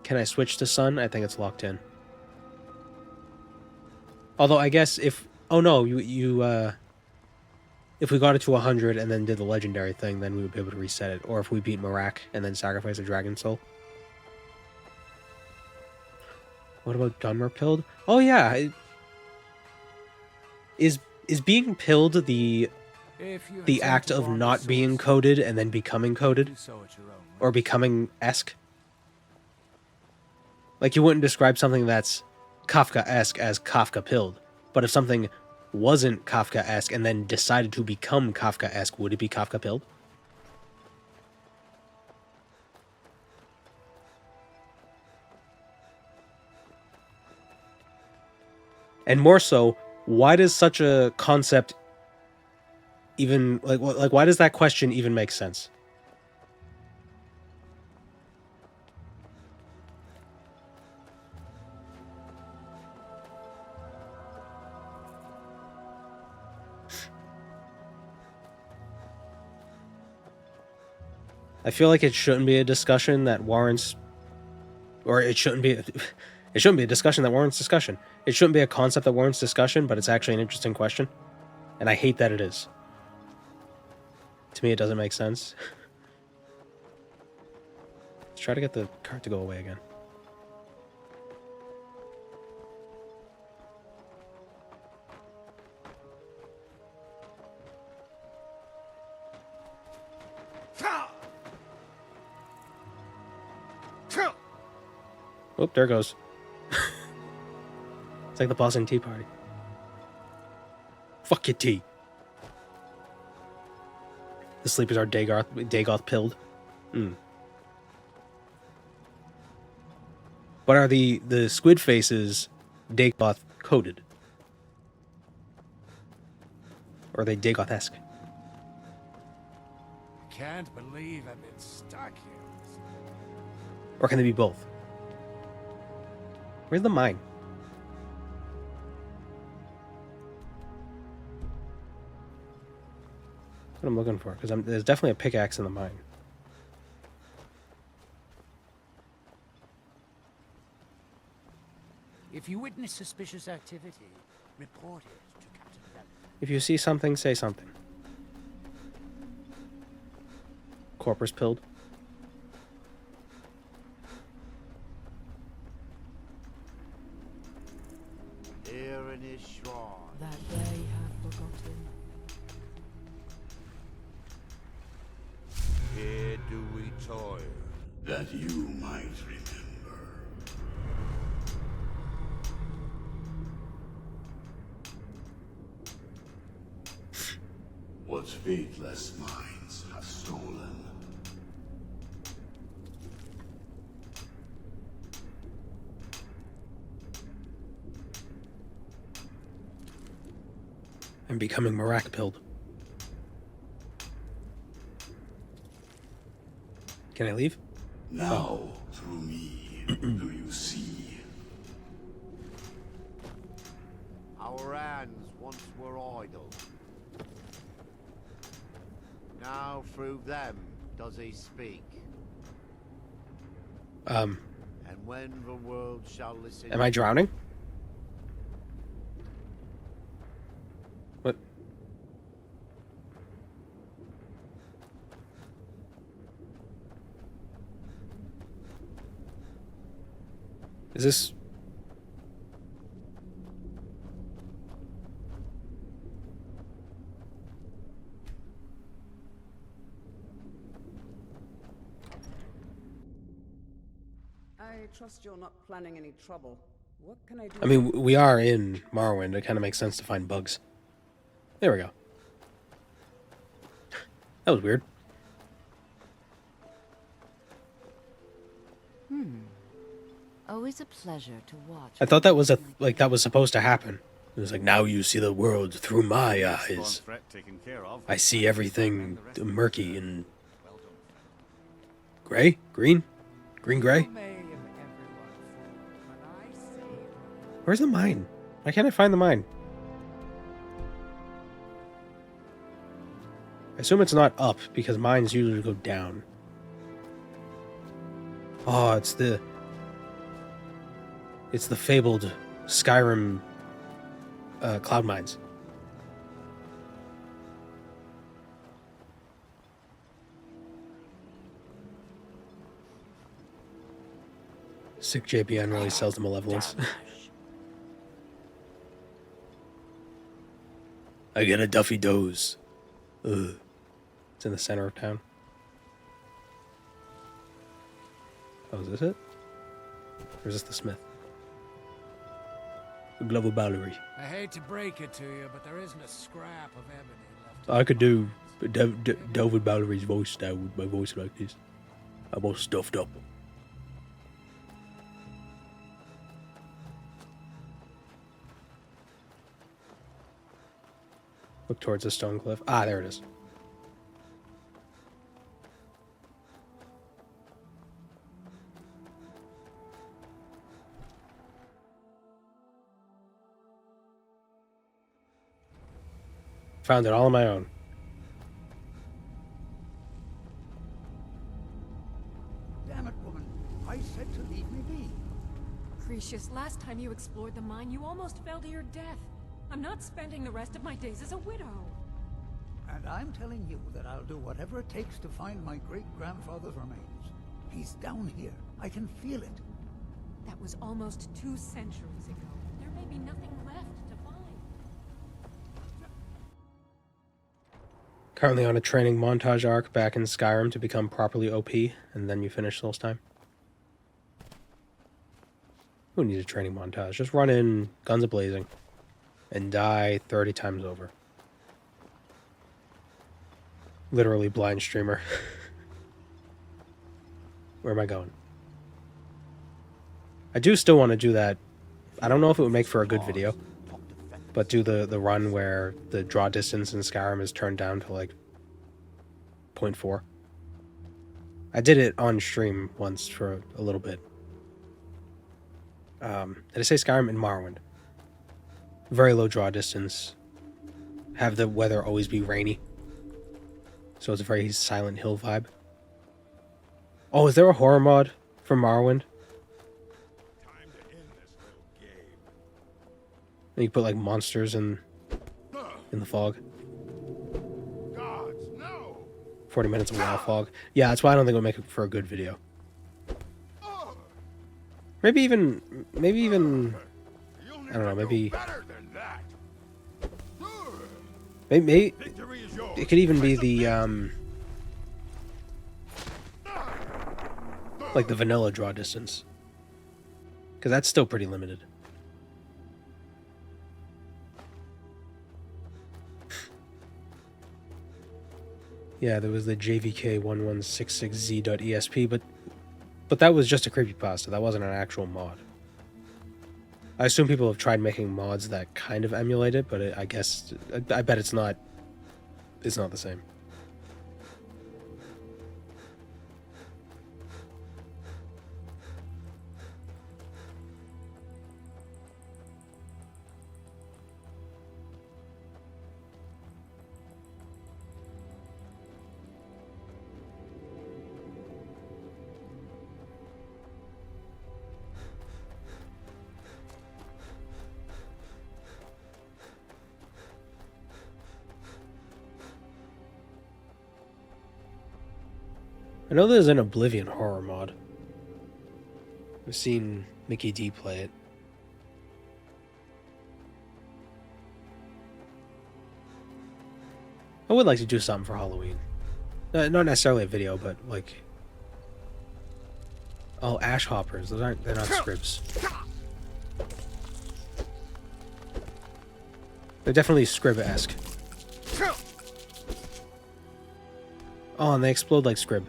Can I switch to Sun? I think it's locked in. Although I guess if... Oh no, if we got it to 100 and then did the legendary thing, then we would be able to reset it. Or if we beat Marak and then sacrifice a dragon soul. What about Dunmer pilled? Oh yeah. Is being pilled the act of not being coded and then becoming coded? Or becoming esque? Like you wouldn't describe something that's Kafka-esque as Kafka pilled. But if something wasn't Kafka-esque and then decided to become Kafka-esque, would it be Kafka-pilled? And more so, why does such a concept even... Like why does that question even make sense? I feel like it shouldn't be a discussion that warrants, or it shouldn't be a discussion that warrants discussion. It shouldn't be a concept that warrants discussion, but it's actually an interesting question. And I hate that it is. To me, it doesn't make sense. Let's try to get the cart to go away again. Oop, there it goes. It's like the boss in Tea Party. Fuck your tea. The sleepers are Dagoth pilled. But are the squid faces Dagoth coded? Or are they Dagoth-esque? Can't believe I've been stuck here. Or can they be both? Where's the mine? That's what I'm looking for, because there's definitely a pickaxe in the mine. If you witness suspicious activity, report it to Captain Bell. If you see something, say something. Corpus pilled. Here in his shrine. That they have forgotten. Here do we toil. That you might remember. but faithless minds have stolen. I'm becoming Marak-pilled. Can I leave? Now, through me, do you see? Our hands once were idle. Now through them does he speak. And when the world shall listen... Am I drowning? What? Is this... I trust you're not planning any trouble. What can I do? I mean, we are in Morrowind. It kind of makes sense to find bugs. There we go. That was weird. Always a pleasure to watch. I thought that was that was supposed to happen. It was like, now you see the world through my eyes. I see everything murky and gray, green, gray. Where's the mine? Why can't I find the mine? I assume it's not up because mines usually go down. Oh, it's the fabled Skyrim cloud mines. Sick JPN really sells the malevolence. I get a Duffy Doze. Ugh. It's in the center of town. Oh, is this it? Or is this the smith? The Global Ballery. I hate to break it to you, but there isn't a scrap of ebony left. I could do David Ballery's voice now with my voice like this. I'm all stuffed up. Look towards the stone cliff. Ah, there it is. Found it all on my own. Damn it, woman. I said to leave me be. Precious, last time you explored the mine, you almost fell to your death. I'm not spending the rest of my days as a widow. And I'm telling you that I'll do whatever it takes to find my great-grandfather's remains. He's down here. I can feel it. That was almost 2 centuries ago. There may be nothing left to find. Currently on a training montage arc back in Skyrim to become properly OP, and then you finish Soulstime. Who needs a training montage? Just run in, guns a-blazing, and die 30 times over. Literally blind streamer. Where am I going? I do still want to do that. I don't know if it would make for a good video, but do the run where the draw distance in Skyrim is turned down to like 0.4. I did it on stream once for a little bit. Did I say Skyrim? In Morrowind. Very low draw distance. Have the weather always be rainy. So it's a very Silent Hill vibe. Oh, is there a horror mod for Morrowind? And you put like monsters in the fog. 40 minutes of wild fog. Yeah, that's why I don't think it'll make it for a good video. Maybe even I don't know, maybe it could even be the like the vanilla draw distance, because that's still pretty limited. Yeah, there was the JVK1166Z.esp, but that was just a creepypasta. That wasn't an actual mod. I assume people have tried making mods that kind of emulate it, but I guess I bet it's not the same. I know there's an Oblivion horror mod. I've seen Mickey D play it. I would like to do something for Halloween. Not necessarily a video, but like... Oh, ash hoppers. They're not scribs. They're definitely scrib-esque. Oh, and they explode like scrib.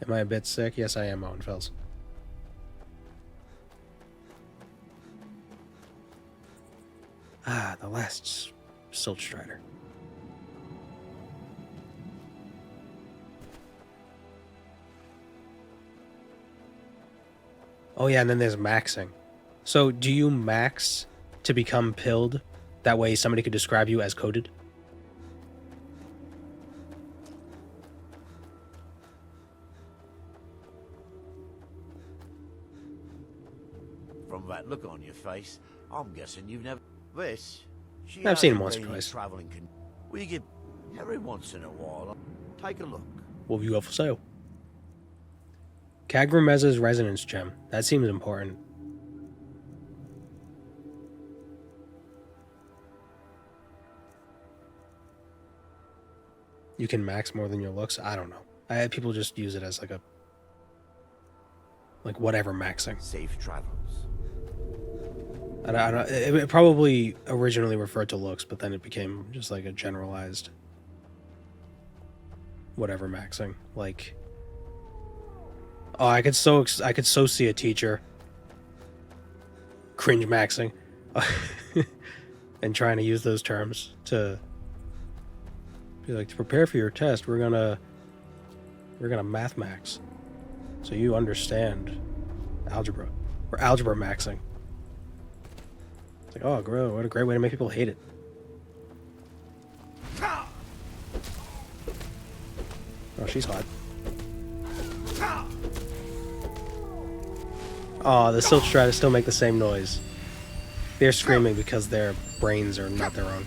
Am I a bit sick? Yes, I am, Owen Fells. Ah, the last Silt Strider. Oh yeah, and then there's maxing. So do you max to become pilled? That way somebody could describe you as coded? From that look on your face, I'm guessing you've never... This? I've seen him once or twice. We get every once in a while. Take a look. What have you got for sale? Kagramez's Resonance Gem. That seems important. You can max more than your looks? I don't know. People just use it as like a... like whatever maxing. Safe travels. I don't, it probably originally referred to looks, but then it became just like a generalized whatever maxing. Like, oh, I could so see a teacher cringe maxing and trying to use those terms to be like, to prepare for your test, we're gonna math max, so you understand algebra. We're algebra maxing. It's like, oh, bro, what a great way to make people hate it. Oh, she's hot. Oh, the Silt Strider still make the same noise. They're screaming because their brains are not their own.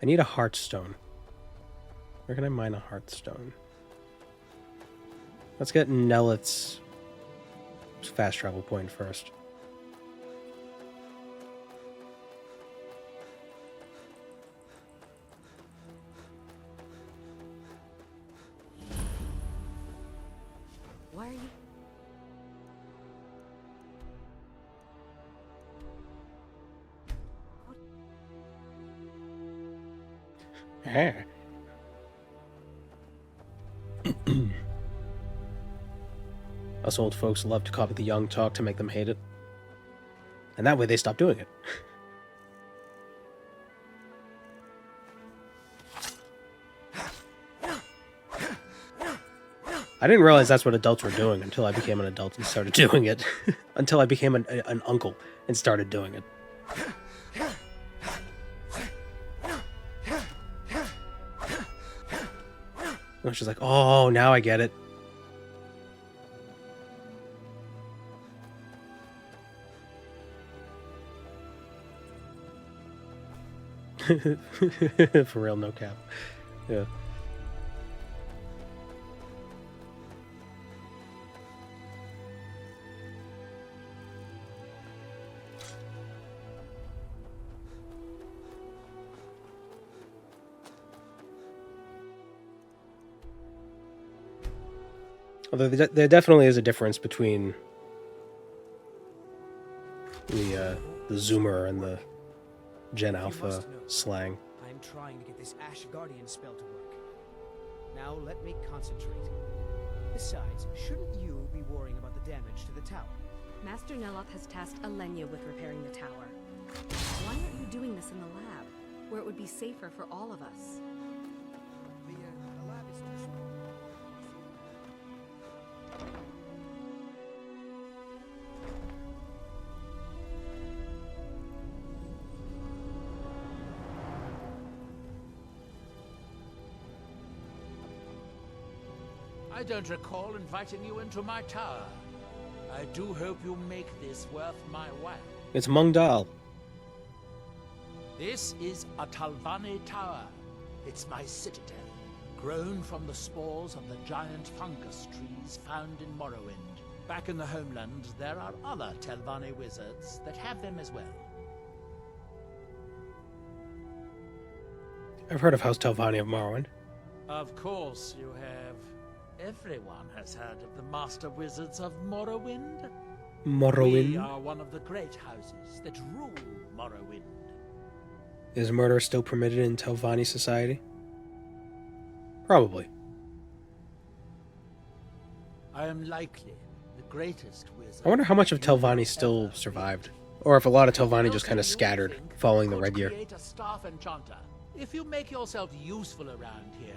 I need a Heartstone. Where can I mine a Heartstone? Let's get Nellet's fast travel point first. Why are you... Us old folks love to copy the young talk to make them hate it. And that way they stop doing it. I didn't realize that's what adults were doing until I became an adult and started doing it. Until I became an uncle and started doing it. And she's like, oh, now I get it. For real, no cap. Yeah. Although there definitely is a difference between the Zoomer and the Gen Alpha slang. I'm trying to get this Ash Guardian spell to work. Now let me concentrate. Besides, shouldn't you be worrying about the damage to the tower? Master Neloth has tasked Alenia with repairing the tower. Why aren't you doing this in the lab, where it would be safer for all of us? The lab is too small. I don't recall inviting you into my tower. I do hope you make this worth my while. It's Mungdal. This is a Talvani tower. It's my citadel, grown from the spores of the giant fungus trees found in Morrowind. Back in the homeland, there are other Talvani wizards that have them as well. I've heard of House Telvanni of Morrowind. Of course you have. Everyone has heard of the Master Wizards of Morrowind. Morrowind? We are one of the great houses that rule Morrowind. Is murder still permitted in Telvanni society? Probably. I am likely the greatest wizard. I wonder how much of Telvanni still survived. Or if a lot of Telvanni just kind of scattered following the Red Year. Create a staff enchanter. If you make yourself useful around here,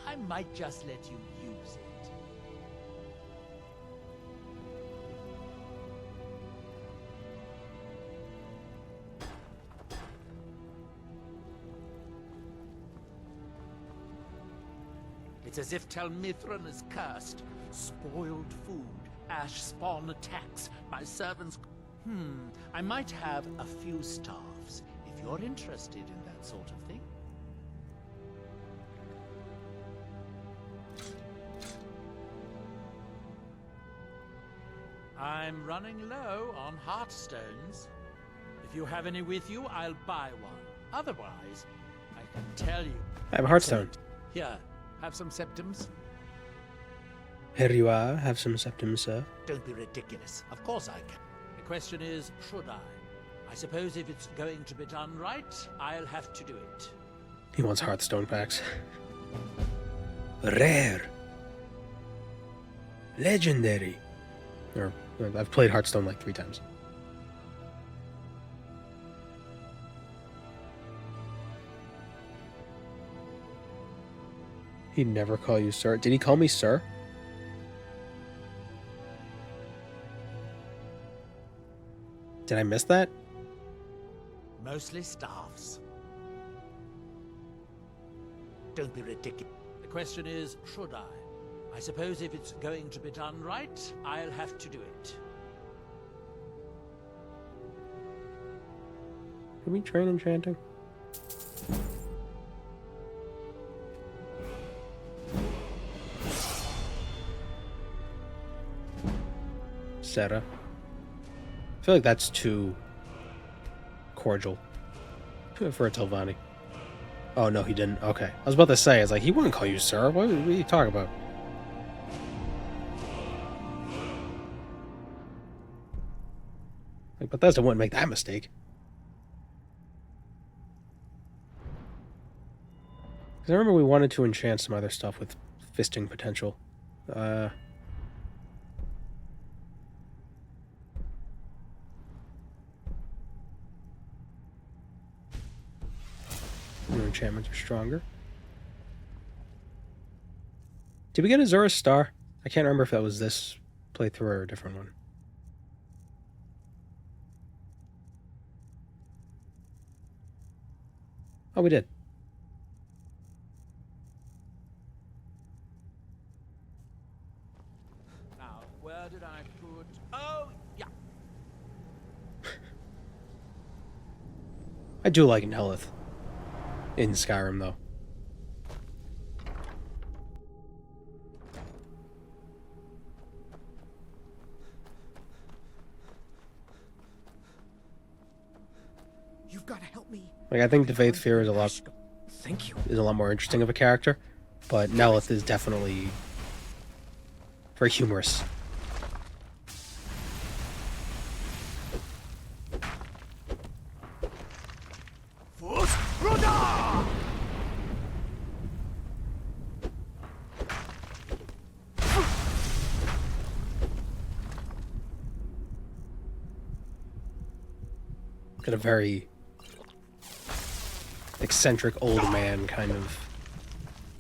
I might just let you use it. It's as if Tel Mithrin is cursed. Spoiled food, ash spawn attacks, my servants... I might have a few staffs, if you're interested in that sort of thing. I'm running low on heartstones. If you have any with you, I'll buy one. Otherwise, I can tell you... I have a heartstone. Here, have some septums. Here you are, have some septums, sir. Don't be ridiculous. Of course I can. The question is, should I? I suppose if it's going to be done right, I'll have to do it. He wants heartstone packs. Rare. Legendary. Or, I've played Hearthstone like 3 times. He'd never call you sir. Did he call me sir? Did I miss that? Mostly staffs. Don't be ridiculous. The question is, should I? I suppose if it's going to be done right, I'll have to do it. Can we train enchanting? Seta. I feel like that's too cordial for a Telvanni. Oh, no, he didn't. Okay. I was about to say, I was like, he wouldn't call you sir. What are you talking about? Like, Bethesda wouldn't make that mistake. Because I remember we wanted to enchant some other stuff with fisting potential. Your enchantments are stronger. Did we get Azura's Star? I can't remember if that was this playthrough or a different one. Oh, we did. Now, where did I put... Oh, yeah. I do like Nelith in Skyrim, though. You've got to help me. Like, I think the Faith Fear is a lot more interesting of a character, but Nelith is definitely, Very humorous. Got a very eccentric old man kind of.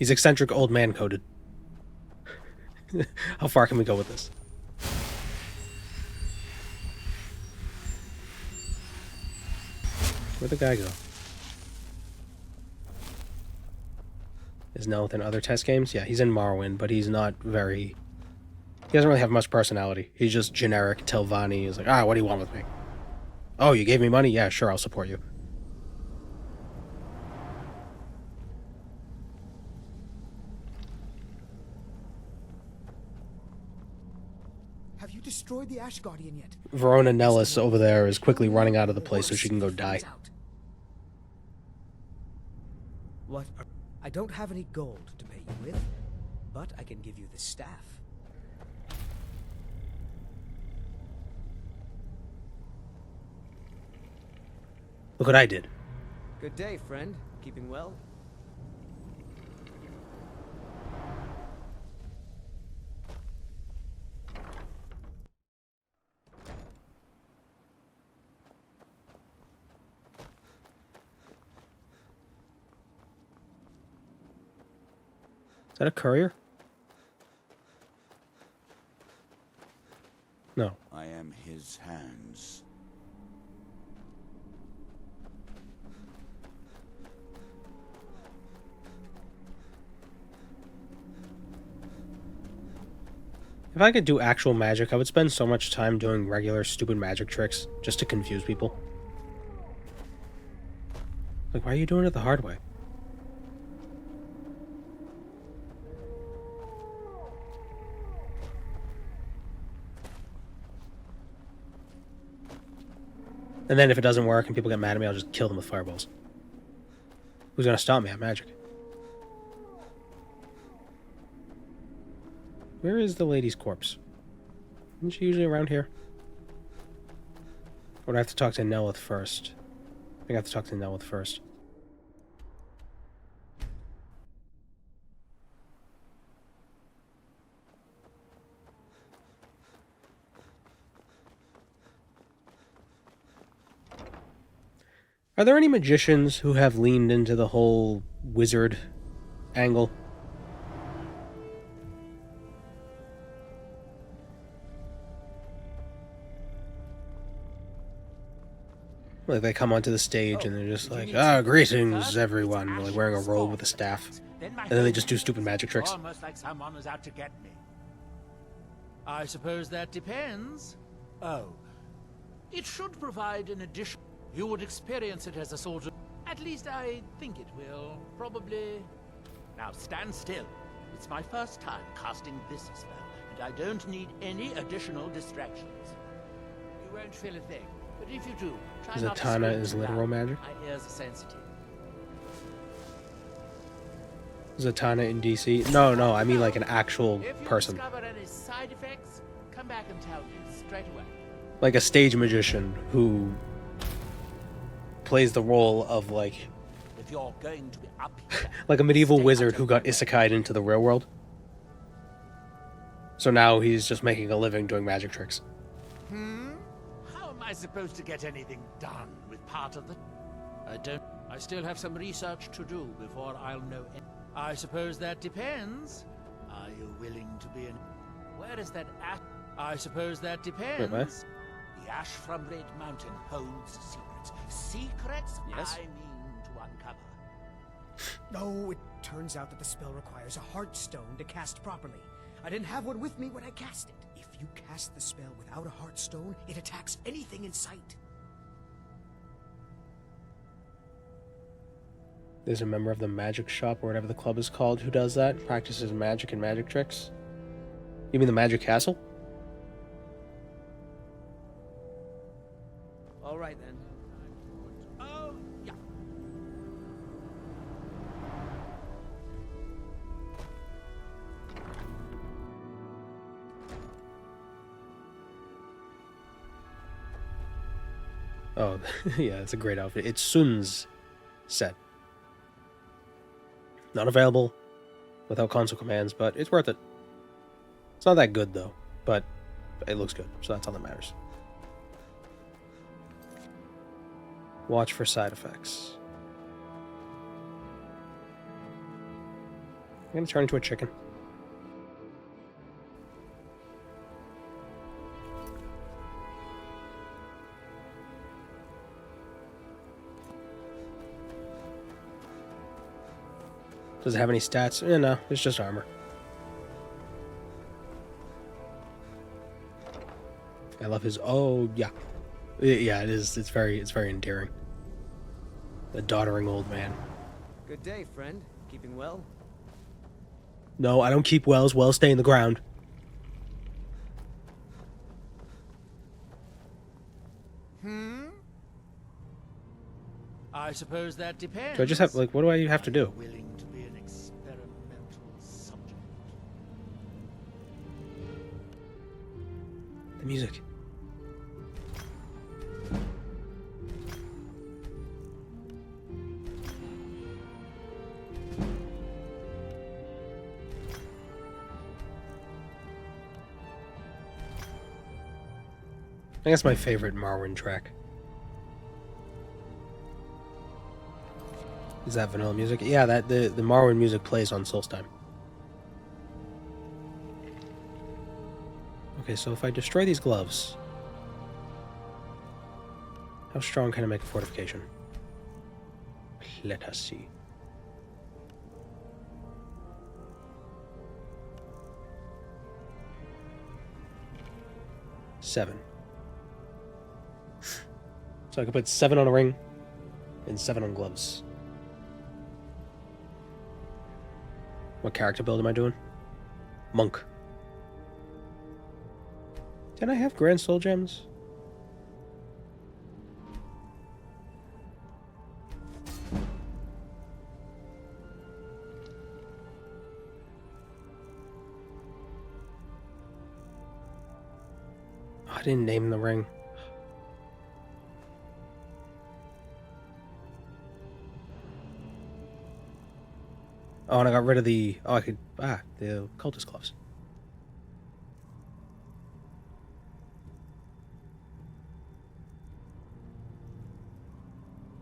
He's eccentric old man coded. How far can we go with this? Where'd the guy go? Is Nelith in other test games? Yeah, he's in Morrowind, but he's not very... He doesn't really have much personality. He's just generic Telvanni. He's like, what do you want with me? Oh, you gave me money? Yeah, sure, I'll support you. Have you destroyed the Ash Guardian yet? Verona Nellis over there is quickly running out of the place so she can go die. What? I don't have any gold to pay you with, but I can give you the staff. Look what I did. Good day, friend. Keeping well? Is that a courier? No. I am his hands. If I could do actual magic, I would spend so much time doing regular stupid magic tricks just to confuse people. Like, why are you doing it the hard way? And then if it doesn't work and people get mad at me, I'll just kill them with fireballs. Who's gonna stop me at magic? Where is the lady's corpse? Isn't she usually around here? Or do I have to talk to Nelith first? I think I have to talk to Nelith first. Are there any magicians who have leaned into the whole wizard angle? Like they come onto the stage and they're just like, greetings everyone, like wearing a robe with a staff. And then they just do stupid magic tricks. Almost like someone is out to get me. I suppose that depends. Oh. It should provide an addition. You would experience it as a sort of... At least I think it will. Probably... Now stand still. It's my first time casting this spell, and I don't need any additional distractions. You won't feel a thing, but if you do, try not to Zatanna scream is too literal loud. magic? My ears are sensitive. Zatanna in DC? No, I mean like an actual person. If you discover any side effects, come back and tell me straight away. Like a stage magician who plays the role of like If you're going to be up here, like a medieval wizard who got isekai'd into the real world. So now he's just making a living doing magic tricks. How am I supposed to get anything done with part of the... I still have some research to do before I'll know... I suppose that depends. Are you willing to be an... Where is that ash? I suppose that depends. Wait, The ash from Red Mountain holds secrets. Secrets Yes? I mean to uncover. Oh, it turns out that the spell requires a heart stone to cast properly. I didn't have one with me when I cast it. If you cast the spell without a heart stone, it attacks anything in sight. There's a member of the magic shop or whatever the club is called who does that, practices magic and magic tricks. You mean the Magic Castle? All right, then. Oh, yeah. Oh, yeah, it's a great outfit. It's Sun's set. Not available without console commands, but it's worth it. It's not that good, though, but it looks good, so that's all that matters. Watch for side effects. I'm gonna turn into a chicken. Does it have any stats? No, it's just armor. I love his. Oh yeah, yeah. It is. It's very endearing. The doddering old man. Good day, friend. Keeping well? No, I don't keep wells. Wells stay in the ground. I suppose that depends. Do I just have like? What do I have to do? Willing to be an experimental subject. The music. I think that's my favorite Marwyn track. Is that vanilla music? Yeah, that the Marwyn music plays on Solstheim. Okay, so if I destroy these gloves, how strong can I make a fortification? Let us see. Seven. So I can put 7 on a ring and 7 on gloves. What character build am I doing? Monk. Didn't I have Grand Soul Gems? Oh, I didn't name the ring. Oh, and I got rid of the... Oh, I could... the cultist gloves.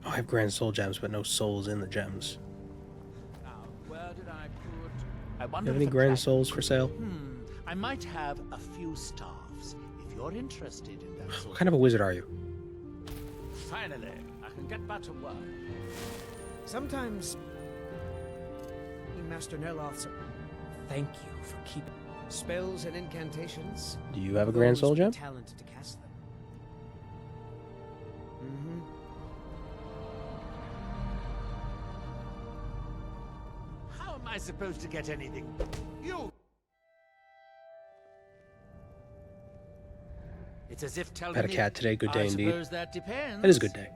Oh, I have Grand Soul Gems, but no souls in the gems. Now, where did I put... I You wonder have any if a Grand dragon- Souls for sale? I might have a few staffs, if you're interested in that sort What kind of a wizard are you? Finally, I can get back to work. Sometimes... Master Nerloth's... Thank you for keeping... Spells and incantations. Do you have a Grand Soul Gem? Talent to cast them. How am I supposed to get anything? You! It's as if telling Had a me... cat today. Good day I indeed. suppose that depends. It is a good day.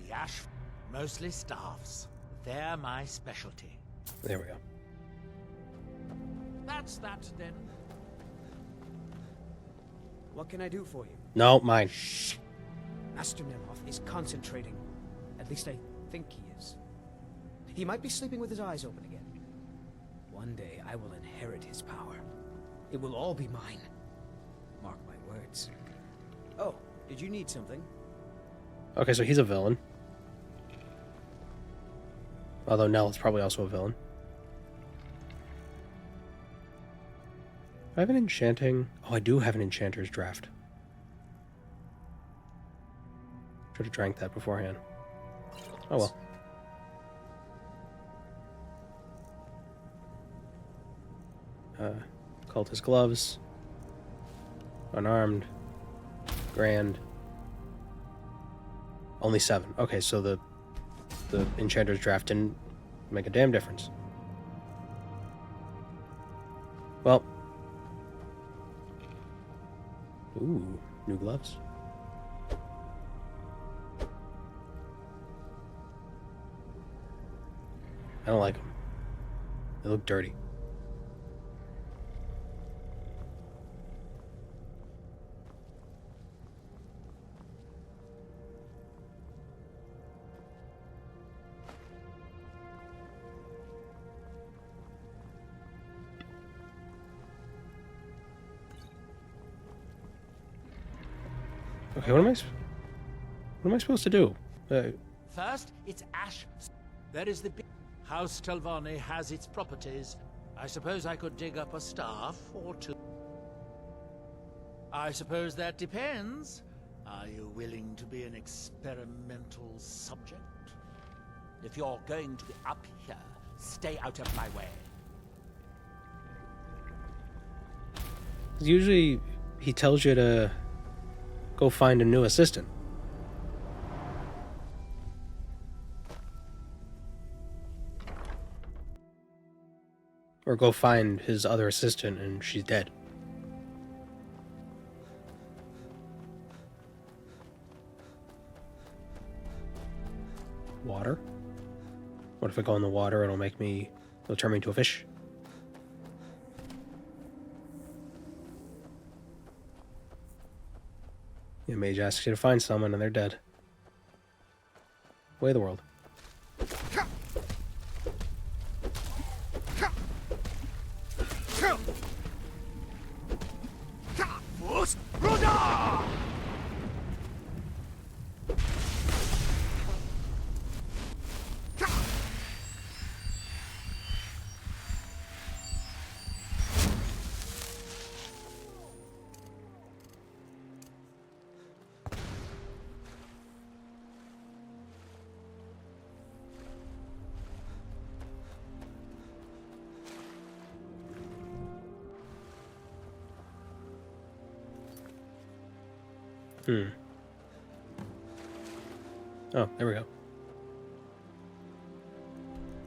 The ash... Mostly staffs. They're my specialty. There we go. That's that, then. What can I do for you? No, mine. Master Nerloth is concentrating. At least I think he is. He might be sleeping with his eyes open again. One day I will inherit his power. It will all be mine. Mark my words. Oh, did you need something? Okay, so he's a villain. Although Nell is probably also a villain. Do I have an enchanting... Oh, I do have an enchanter's draft. Should have drank that beforehand. Oh well. Cultist gloves. Unarmed. Grand. Only 7. Okay, so the enchanter's draft didn't make a damn difference. Well. Ooh, new gloves. I don't like them. They look dirty. Okay, what am I supposed to do? First, it's ash. There is the big House Telvanni has its properties. I suppose I could dig up a staff or two. I suppose that depends. Are you willing to be an experimental subject? If you're going to be up here, stay out of my way. Usually, he tells you to go find a new assistant. Or go find his other assistant and she's dead. Water? What if I go in the water, it'll turn me into a fish? The mage asks you to find someone and they're dead. Way of the world. Oh, there we go.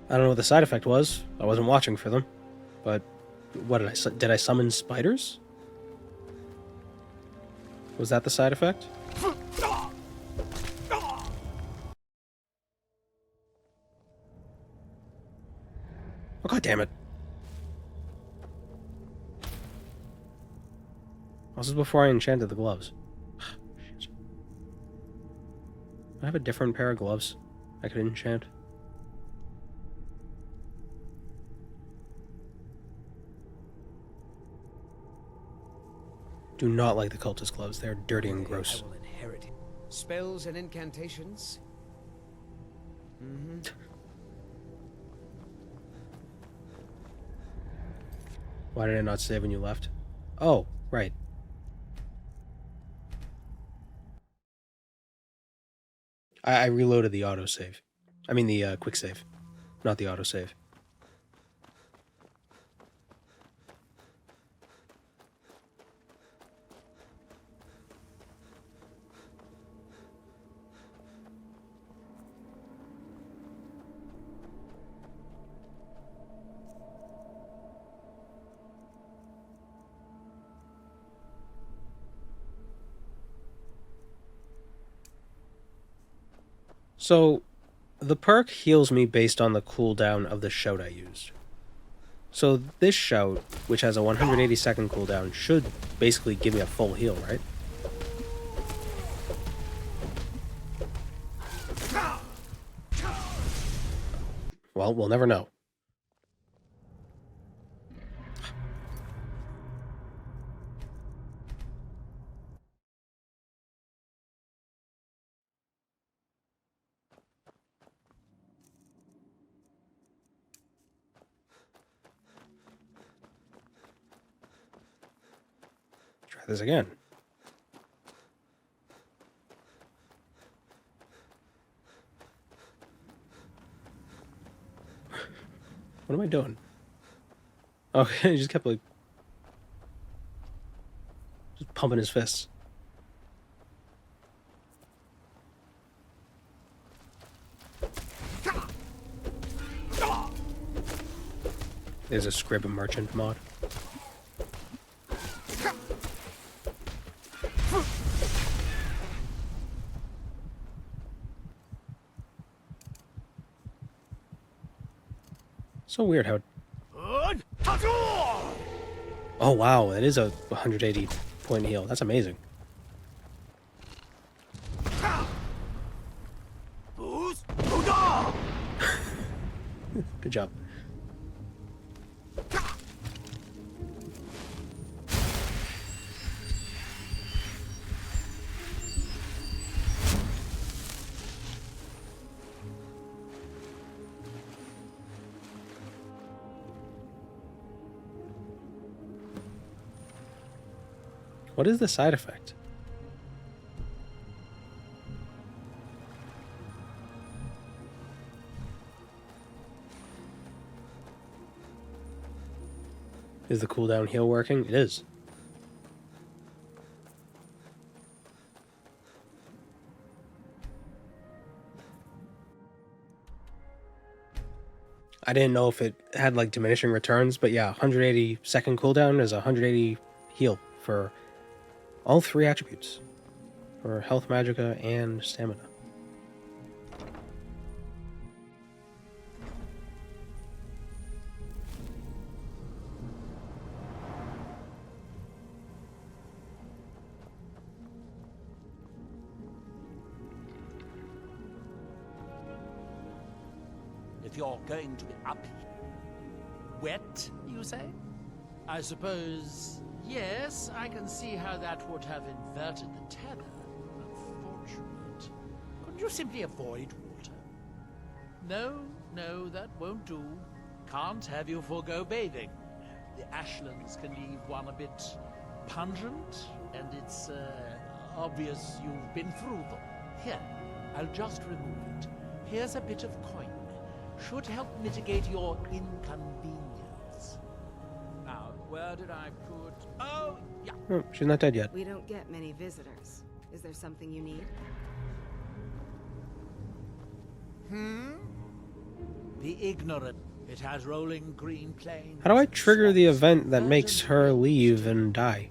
I don't know what the side effect was. I wasn't watching for them. But what did I summon spiders? Was that the side effect? Oh, God damn it. This is before I enchanted the gloves. I have a different pair of gloves I could enchant. Do not like the cultist gloves. They're dirty and gross. I will inherit spells and incantations. Why did I not save when you left? Oh, right. I reloaded the autosave. I mean the quick save, not the autosave. So, the perk heals me based on the cooldown of the shout I used. So this shout, which has a 180-second cooldown, should basically give me a full heal, right? Well, we'll never know. Try this again. What am I doing? Okay, he just kept like just pumping his fists. There's a Scrib Merchant mod. So weird how... Oh wow, that is a 180 point heal. That's amazing. Good job. What is the side effect? Is the cooldown heal working? It is. I didn't know if it had like diminishing returns, but yeah, 180 second cooldown is 180 heal for all 3 attributes. For health, magicka, and stamina. If you're going to be up here. Wet, you say? I suppose, yes, I can see how that would have inverted the tether. Unfortunate. Couldn't you simply avoid water? No, that won't do. Can't have you forego bathing. The ashlands can leave one a bit pungent, and it's obvious you've been through them. Here, I'll just remove it. Here's a bit of coin. Should help mitigate your inconvenience. Now, where did I put... Oh, yeah. Oh, she's not dead yet. We don't get many visitors. Is there something you need? The ignorant. It has rolling green plains. How do I trigger the event that makes her leave and die?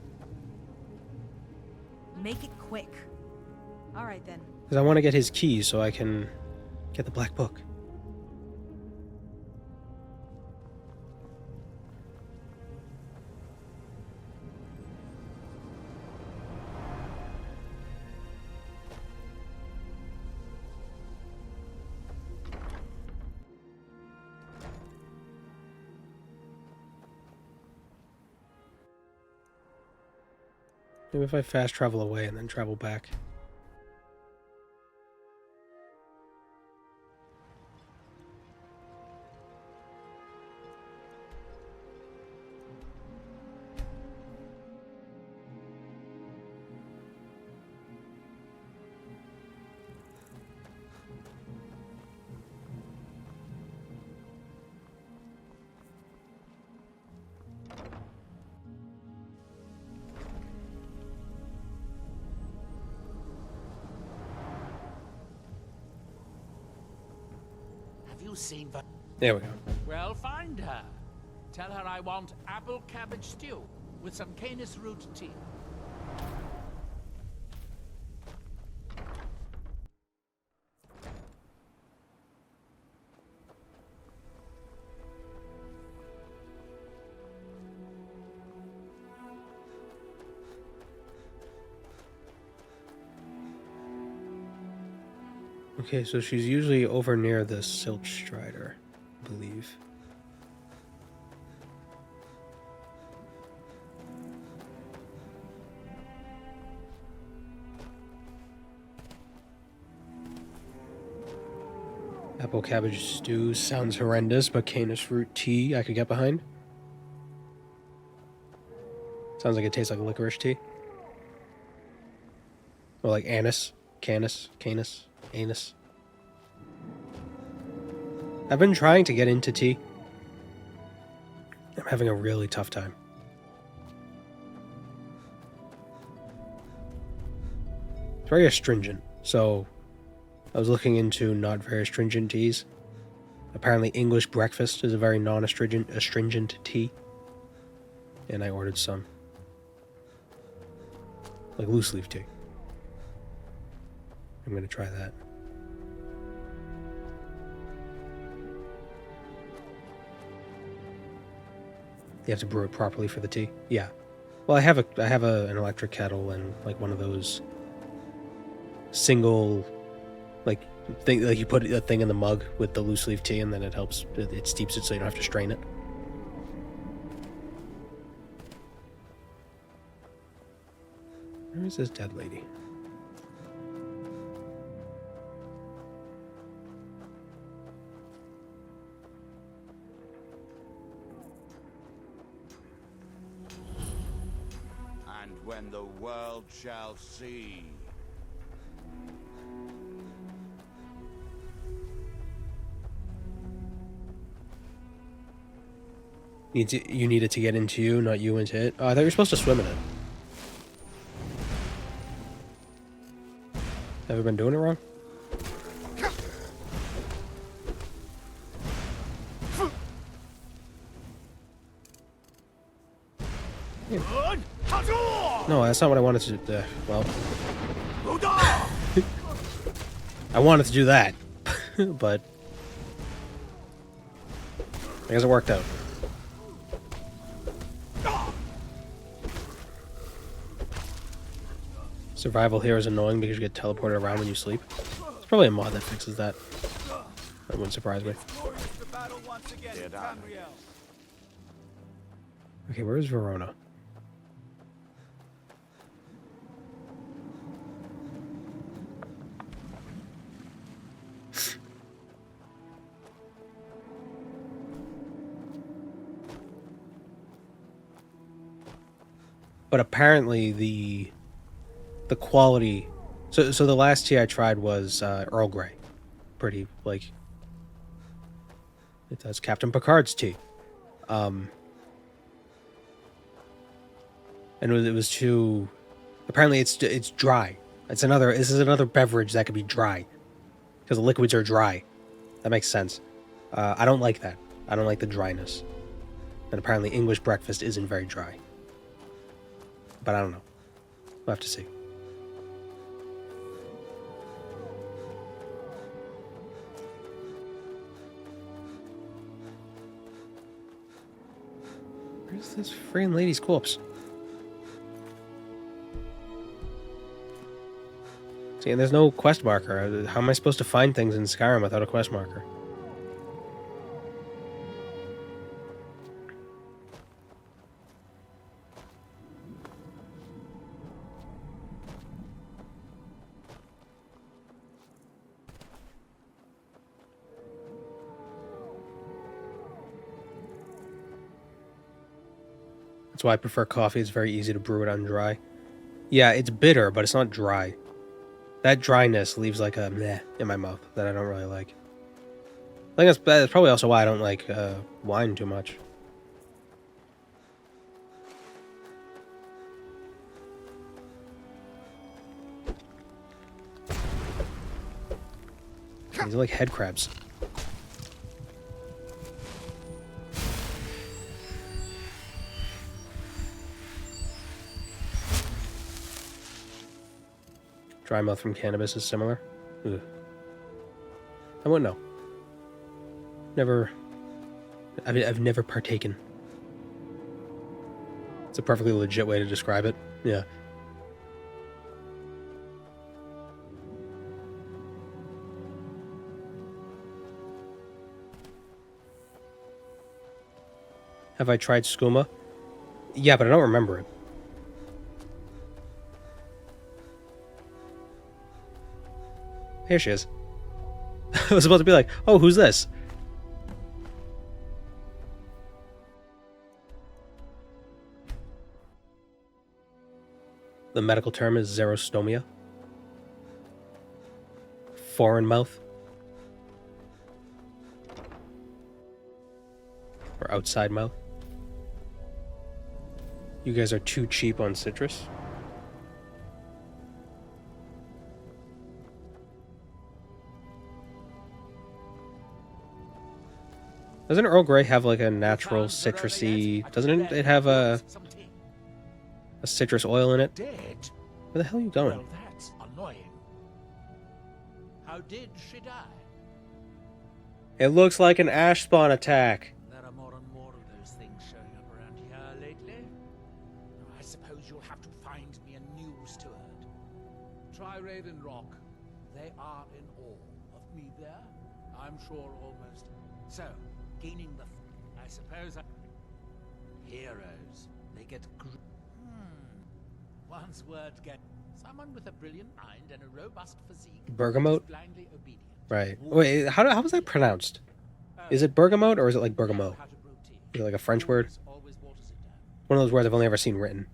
Make it quick. All right, then. Because I want to get his keys so I can get the black book. Maybe if I fast travel away and then travel back. Seen there we go. Well, find her. Tell her I want apple cabbage stew with some canis root tea. Okay, so she's usually over near the Silt Strider, I believe. Apple cabbage stew sounds horrendous, but canis root tea I could get behind. Sounds like it tastes like licorice tea. Or like anise, canis, anus. I've been trying to get into tea. I'm having a really tough time. It's very astringent, so I was looking into not very astringent teas. Apparently English breakfast is a very non-astringent tea. And I ordered some. Like loose leaf tea. I'm gonna try that. You have to brew it properly for the tea. Yeah. Well, I have an electric kettle and like one of those single like thing, like you put a thing in the mug with the loose leaf tea and then it helps, it steeps it so you don't have to strain it. Where is this dead lady? And when the world shall see. You need it to get into you, not you into it. Oh, I thought you were supposed to swim in it. Have I been doing it wrong? No, that's not what I wanted to do. Well, I wanted to do that, but I guess it worked out. Survival here is annoying because you get teleported around when you sleep. It's probably a mod that fixes that. That wouldn't surprise me. Okay, where is Verona? But apparently the quality, so the last tea I tried was Earl Grey, pretty like it does Captain Picard's tea, and it was too. Apparently it's dry. This is another beverage that could be dry because the liquids are dry. That makes sense. I don't like that. I don't like the dryness, and apparently English breakfast isn't very dry. But I don't know. We'll have to see. Where's this freaking lady's corpse? See, and there's no quest marker. How am I supposed to find things in Skyrim without a quest marker? That's why I prefer coffee. It's very easy to brew it on dry. Yeah, it's bitter, but it's not dry. That dryness leaves like a meh in my mouth that I don't really like. I think that's probably also why I don't like wine too much. These are like head crabs. Dry mouth from cannabis is similar. Ugh. I wouldn't know. I've never partaken. It's a perfectly legit way to describe it. Yeah. Have I tried skooma? Yeah, but I don't remember it. Here she is. I was about to be like, oh, who's this? The medical term is xerostomia. Foreign mouth. Or outside mouth. You guys are too cheap on citrus. Doesn't Earl Grey have like a natural citrusy... Doesn't it have a citrus oil in it? Where the hell are you going? Well, that's annoying. How did she die? It looks like an ash spawn attack. There are more and more of those things showing up around here lately. I suppose you'll have to find me a new steward. Try Raven Rock. They are in awe of me there. I'm sure almost. So, gaining the... I suppose heroes. They get... One's word get... Someone with a brilliant mind and a robust physique. Bergamot? Blindly obedient. Right. Wait, how was that pronounced? Is it bergamot or is it like bergamot? Is it like a French word? One of those words I've only ever seen written.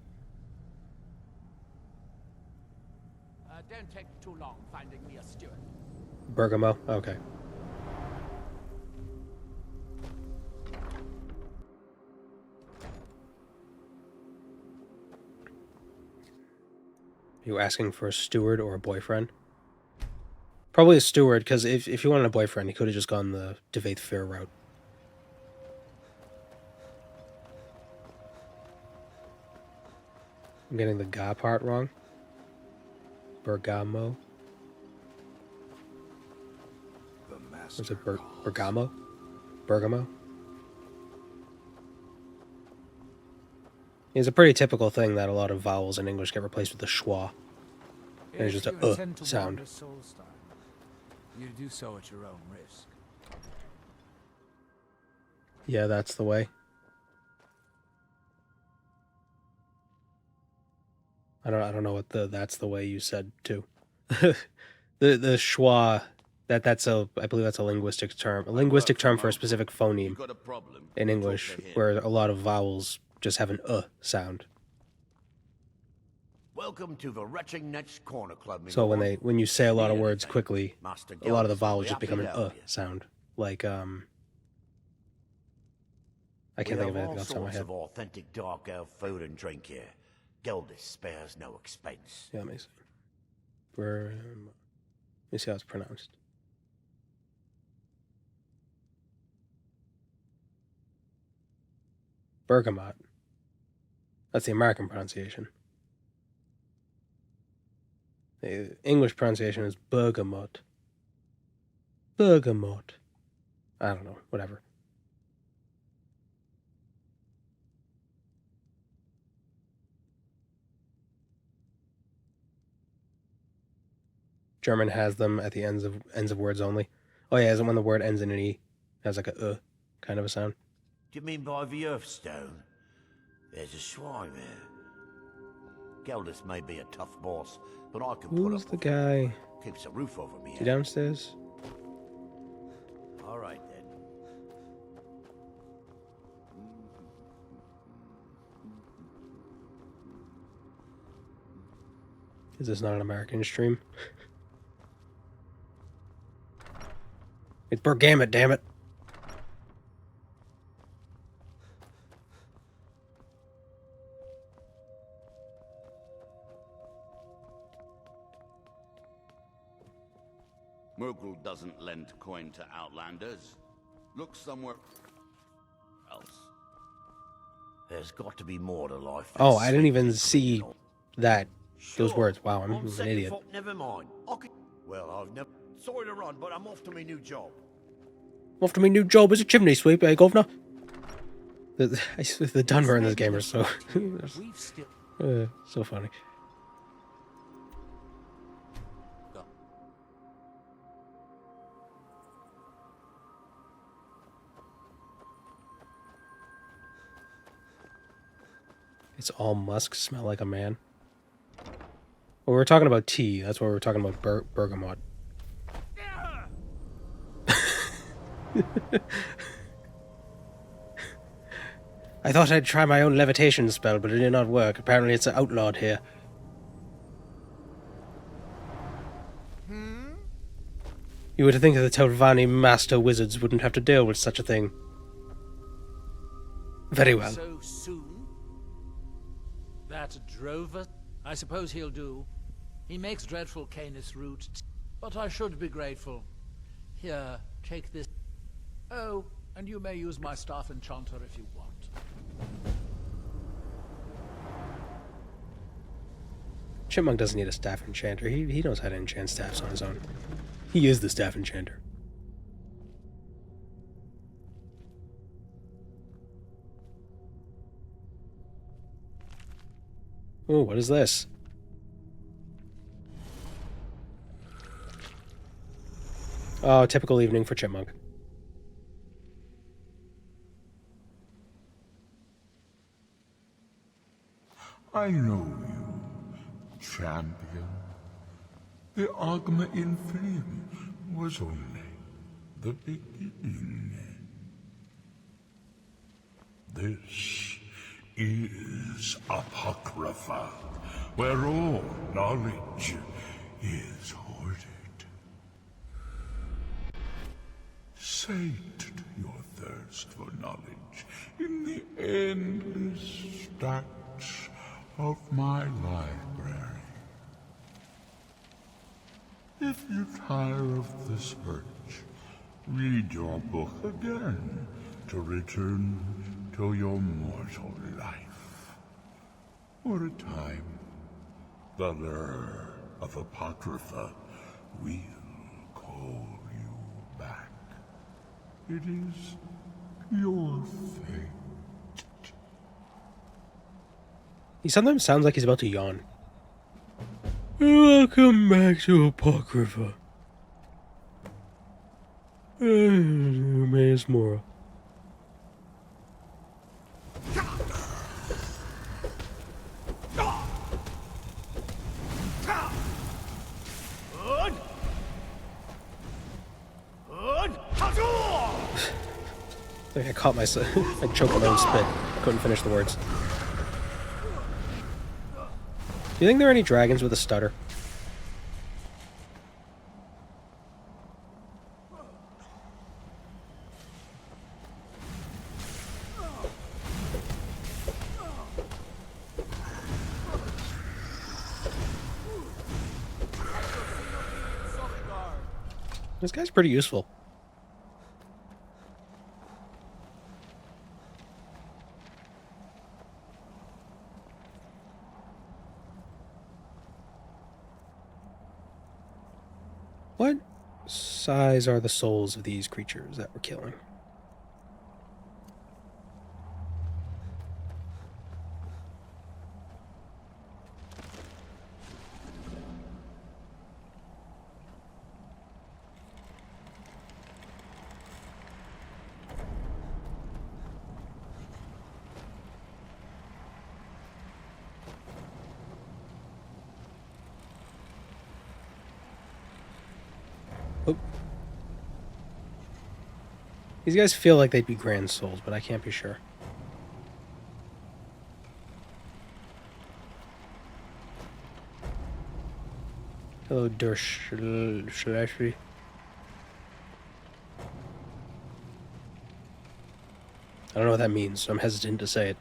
Don't take too long finding me a steward. Bergamo? Okay. You asking for a steward or a boyfriend? Probably a steward, because if you wanted a boyfriend, he could have just gone the Devaith Fair route. I'm getting the ga part wrong. Bergamo. Was it Bergamo? Bergamo? It's a pretty typical thing that a lot of vowels in English get replaced with a schwa. And it's just a sound. You do so at your own risk. Yeah, that's the way. I don't know what that's the way you said too. the schwa I believe that's a linguistic term. A linguistic term for a specific phoneme in English where a lot of vowels just have an sound. Welcome to the Retching Next Corner Club. So when you say a lot of words quickly, a lot of the vowels just become an sound. Like I can't think of anything else on my head. Of authentic dark elf food and drink here. Geldis spares no expense. Yeah, let me see. Let me see how it's pronounced. Bergamot. That's the American pronunciation. The English pronunciation is bergamot. Bergamot. I don't know, whatever. German has them at the ends of words only. Oh yeah, isn't when the word ends in an E. It has like a kind of a sound. Do you mean by the Earthstone? There's a shrine there. Geldis may be a tough boss, but I can put up. Who's the guy? Keeps a roof over me. Is he downstairs? All right then. Is this not an American stream? It's Bergamot, damn it. Murgle doesn't lend coin to outlanders. Look somewhere else. There's got to be more to life. Oh, I didn't even see that. Those words. Wow, I'm an idiot. Never mind. Well, I've never. Sorry to run, but I'm off to my new job. Off to my new job as a chimney sweep, eh, governor? The Dunmer in this game are so so funny. It's all musk, smell like a man. Well, we're talking about tea. That's why we're talking about bergamot. I thought I'd try my own levitation spell, but it did not work. Apparently it's outlawed here. You would think that the Telvanni master wizards wouldn't have to deal with such a thing. Very well. So soon? That drover? I suppose he'll do. He makes dreadful Canis root, but I should be grateful. Here, take this. Oh, and you may use my staff enchanter if you want. Chipmunk doesn't need a staff enchanter. He knows how to enchant staffs on his own. He is the staff enchanter. Oh, what is this? Oh, typical evening for Chipmunk. I know you, champion. The Ogma Infinimus was only the beginning. This is Apocrypha, where all knowledge is hoarded. Sate your thirst for knowledge in the endless stacks of my library. If you tire of the search, read your book again to return to your mortal life. For a time, the lure of Apocrypha will call you back. It is your fate. He sometimes sounds like he's about to yawn. Welcome back to Apocrypha. May's Mora. I think I caught myself. I choked on my own spit. I couldn't finish the words. Do you think there are any dragons with a stutter? This guy's pretty useful. What size are the souls of these creatures that we're killing? These guys feel like they'd be grand souls, but I can't be sure. Hello, Dershleshi. I don't know what that means, so I'm hesitant to say it.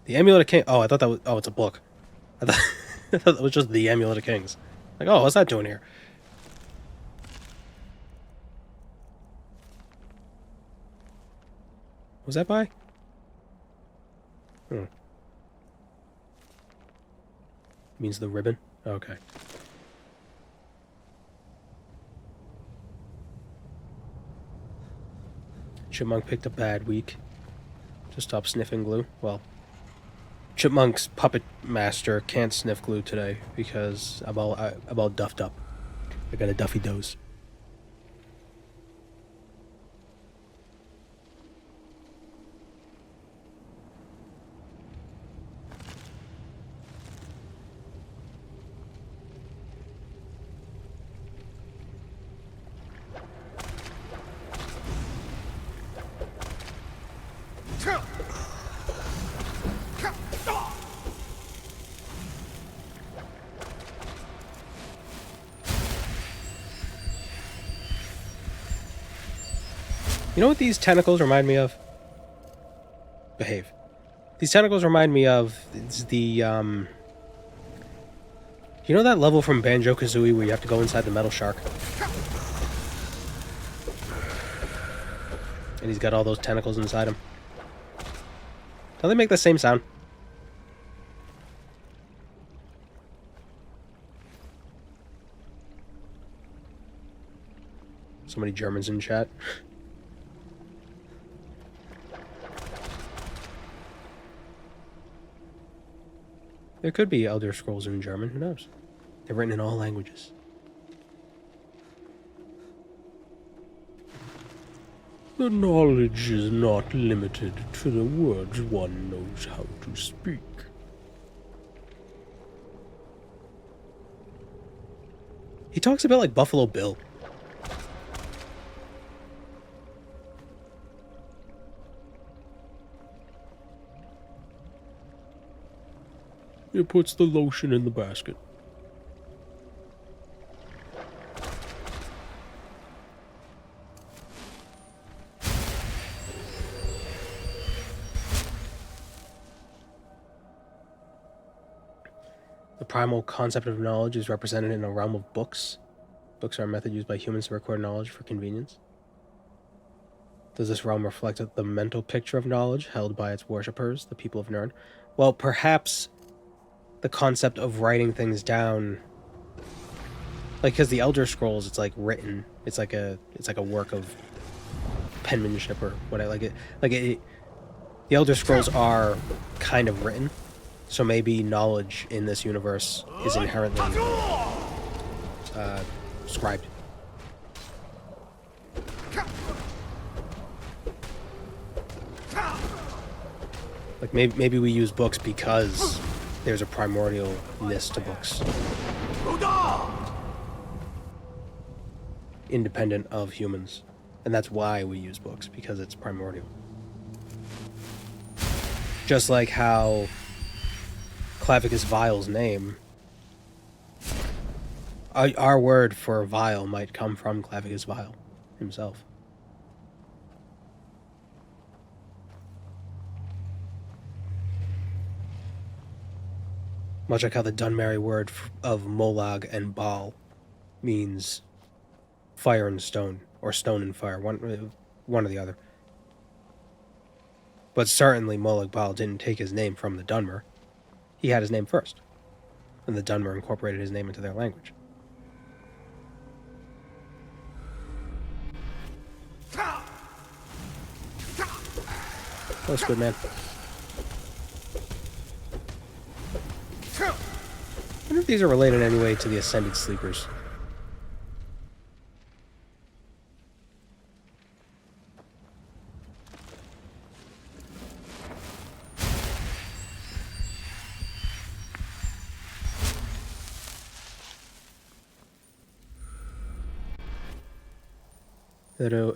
The Amulet of King. Oh, I thought that was. Oh, it's a book. I thought that was just the Amulet of Kings. Like, oh, what's that doing here? Was that by? Means the ribbon? Okay. Chipmunk picked a bad week to stop sniffing glue. Well, Chipmunk's puppet master can't sniff glue today because I'm all duffed up. I got a Duffy dose. You know what these tentacles remind me of? Behave. These tentacles remind me of the, you know that level from Banjo-Kazooie where you have to go inside the metal shark? And he's got all those tentacles inside him. Don't they make the same sound? So many Germans in chat. There could be Elder Scrolls in German, who knows? They're written in all languages. The knowledge is not limited to the words one knows how to speak. He talks a bit like Buffalo Bill. It puts the lotion in the basket. The primal concept of knowledge is represented in a realm of books. Books are a method used by humans to record knowledge for convenience. Does this realm reflect the mental picture of knowledge held by its worshippers, the people of Nirn? Well, perhaps the concept of writing things down, like, because the Elder Scrolls, it's like written. It's like a work of penmanship or whatever. The Elder Scrolls are kind of written. So maybe knowledge in this universe is inherently scribed. Like maybe we use books because there's a primordialness to books, independent of humans, and that's why we use books, because it's primordial. Just like how Clavicus Vile's name, our word for vile might come from Clavicus Vile himself. Much like how the Dunmerry word of Molag and Baal means fire and stone, or stone and fire, one or the other. But certainly Molag Baal didn't take his name from the Dunmer. He had his name first, and the Dunmer incorporated his name into their language. Oh, Squid Man. I wonder if these are related in any way to the Ascended Sleepers.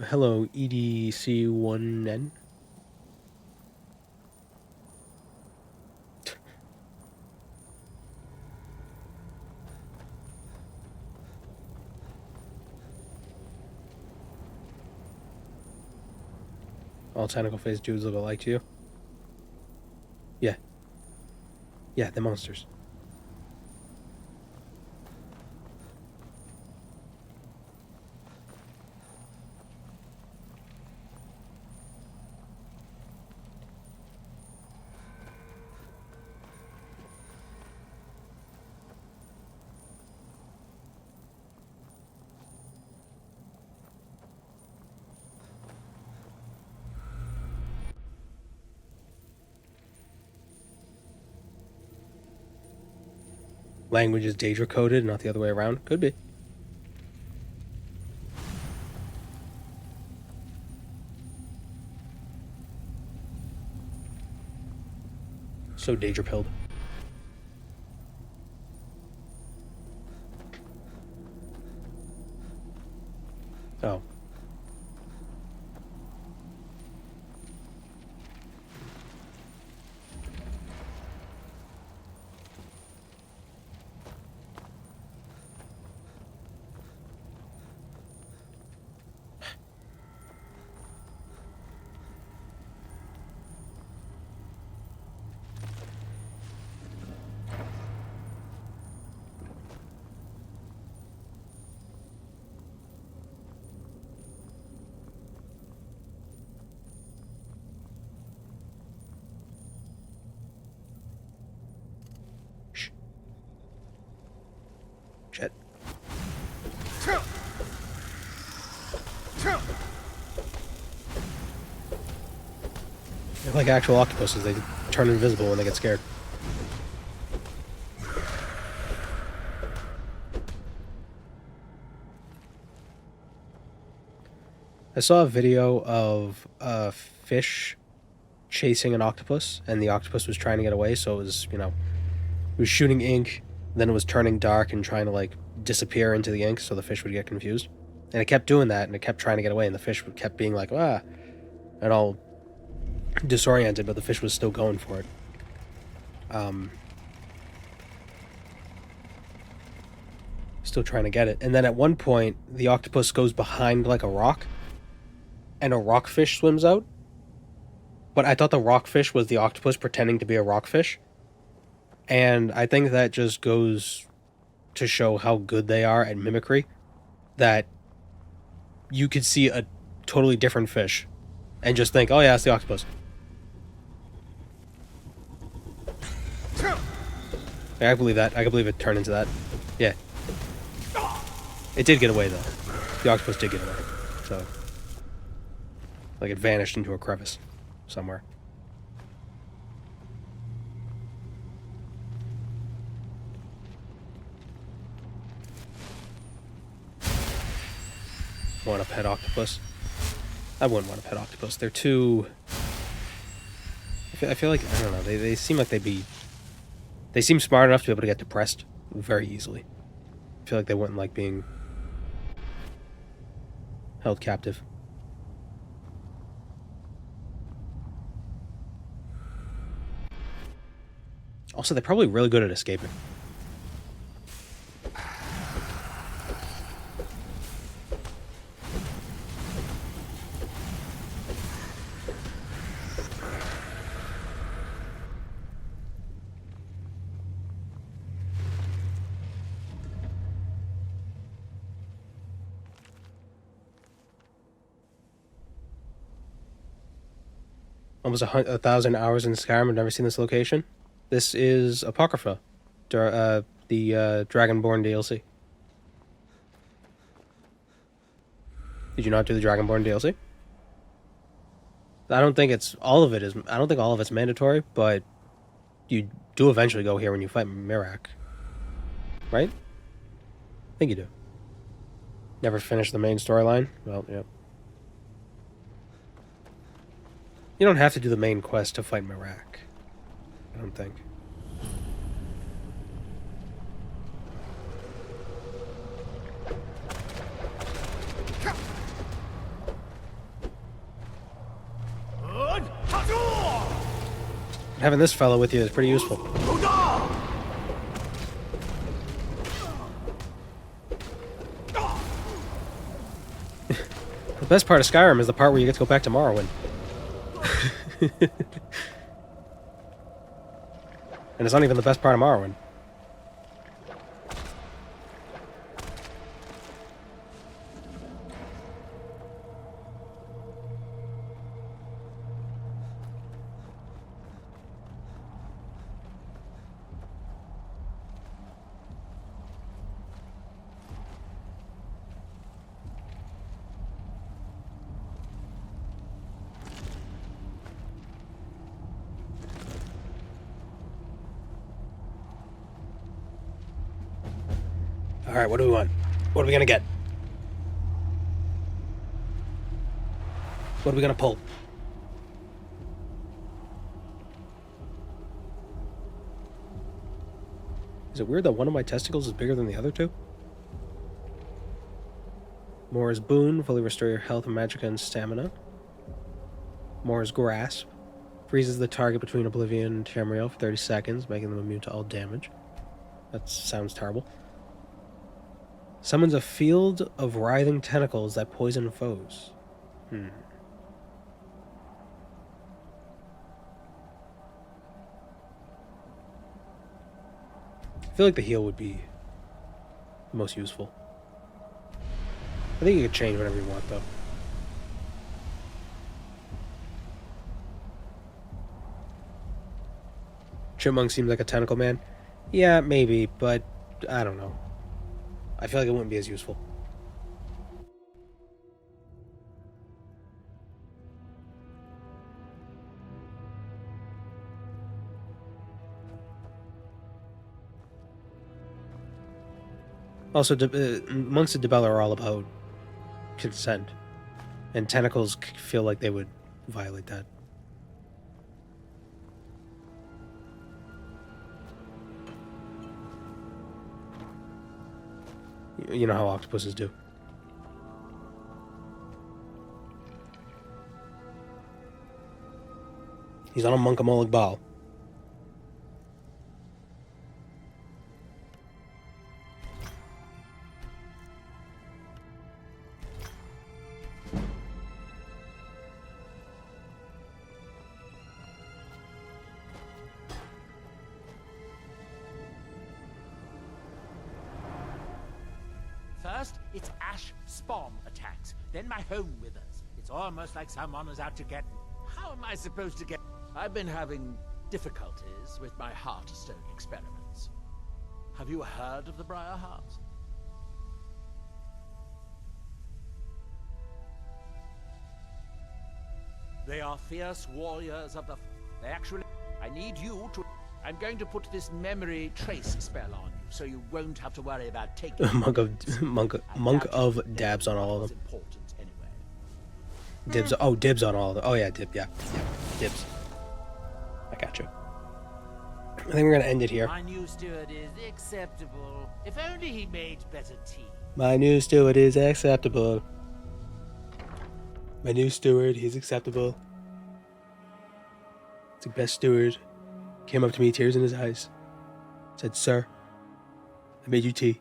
Hello, EDC1N. All tentacle-faced dudes look alike to you? Yeah. Yeah, they're monsters. Language is Daedra coded, not the other way around. Could be. So Daedra pilled. Oh. Shit. They're like actual octopuses. They turn invisible when they get scared. I saw a video of a fish chasing an octopus, and the octopus was trying to get away, so it was, it was shooting ink, then it was turning dark and trying to, like, disappear into the ink so the fish would get confused. And it kept doing that, and it kept trying to get away, and the fish kept being like, ah, and all disoriented, but the fish was still going for it. still trying to get it. And then at one point, the octopus goes behind like a rock, and a rockfish swims out. But I thought the rockfish was the octopus pretending to be a rockfish. And I think that just goes to show how good they are at mimicry, that you could see a totally different fish and just think, oh yeah, it's the octopus. Yeah, I believe that. I can believe it turned into that. Yeah. It did get away, though. The octopus did get away. So, like, it vanished into a crevice somewhere. Want a pet octopus? I wouldn't want a pet octopus. They're too... I feel like, I don't know, they seem like they seem smart enough to be able to get depressed very easily. I feel like they wouldn't like being held captive. Also, they're probably really good at escaping. Almost 1,000 hours in Skyrim. I've never seen this location. This is Apocrypha, the Dragonborn DLC. Did you not do the Dragonborn DLC? I don't think all of it's mandatory, but you do eventually go here when you fight Mirak. Right? I think you do. Never finished the main storyline? Well, yeah. You don't have to do the main quest to fight Mirak. I don't think. Having this fellow with you is pretty useful. The best part of Skyrim is the part where you get to go back to Morrowind. And it's not even the best part of Morrowind. Alright, what do we want? What are we gonna get? What are we gonna pull? Is it weird that one of my testicles is bigger than the other two? Mora's Boon, fully restore your health, magicka, and stamina. Mora's Grasp, freezes the target between Oblivion and Tamriel for 30 seconds, making them immune to all damage. That sounds terrible. Summons a field of writhing tentacles that poison foes. I feel like the heal would be the most useful. I think you could change whatever you want, though. Chipmunk seems like a tentacle man. Yeah, maybe, but I don't know. I feel like it wouldn't be as useful. Also, monks of Dibella are all about consent, and tentacles feel like they would violate that. You know how octopuses do. He's on a Monkamolig ball. First, it's ash spawn attacks. Then my home withers. It's almost like someone is out to get me. How am I supposed to get... I've been having difficulties with my heartstone experiments. Have you heard of the Briar Hearts? They are fierce warriors of the... They actually... I need you to... I'm going to put this memory trace spell on you, so you won't have to worry about taking... monk of dabs on all of them. Dibs. Oh, dibs on all of them. Oh yeah, yeah, dibs. I got you. I think we're gonna end it here. My new steward is acceptable. If only he made better tea. My new steward is acceptable. My new steward, he's acceptable. It's the best steward. Came up to me, tears in his eyes. Said, "Sir, I made you tea.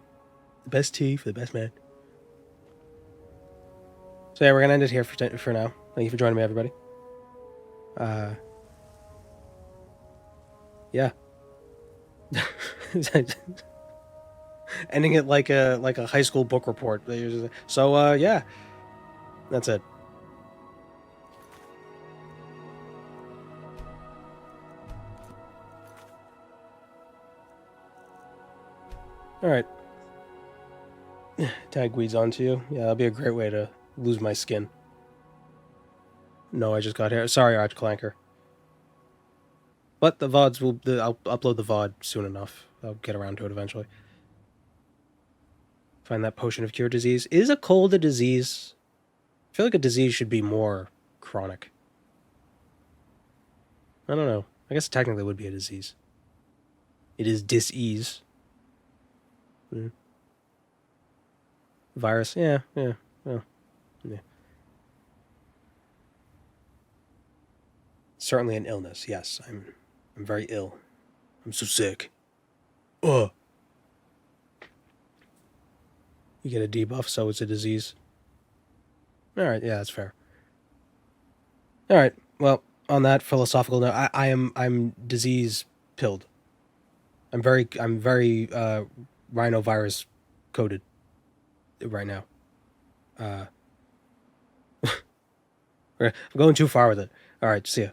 The best tea for the best man." So yeah, we're gonna end it here for now. Thank you for joining me, everybody. Yeah. Ending it like a high school book report. So yeah, that's it. All right. Tag weeds onto you. Yeah, that'll be a great way to lose my skin. No, I just got here. Sorry, Arch Clanker. But the VODs will... I'll upload the VOD soon enough. I'll get around to it eventually. Find that potion of cure disease. Is a cold a disease? I feel like a disease should be more chronic. I don't know. I guess technically it would be a disease. It is dis-ease. Virus, yeah, well, yeah. Certainly an illness, yes. I'm very ill. I'm so sick. Ugh. You get a debuff, so it's a disease. Alright, yeah, that's fair. Alright, well, on that philosophical note, I'm disease pilled. I'm very rhinovirus coded right now. I'm going too far with it. Alright, see ya.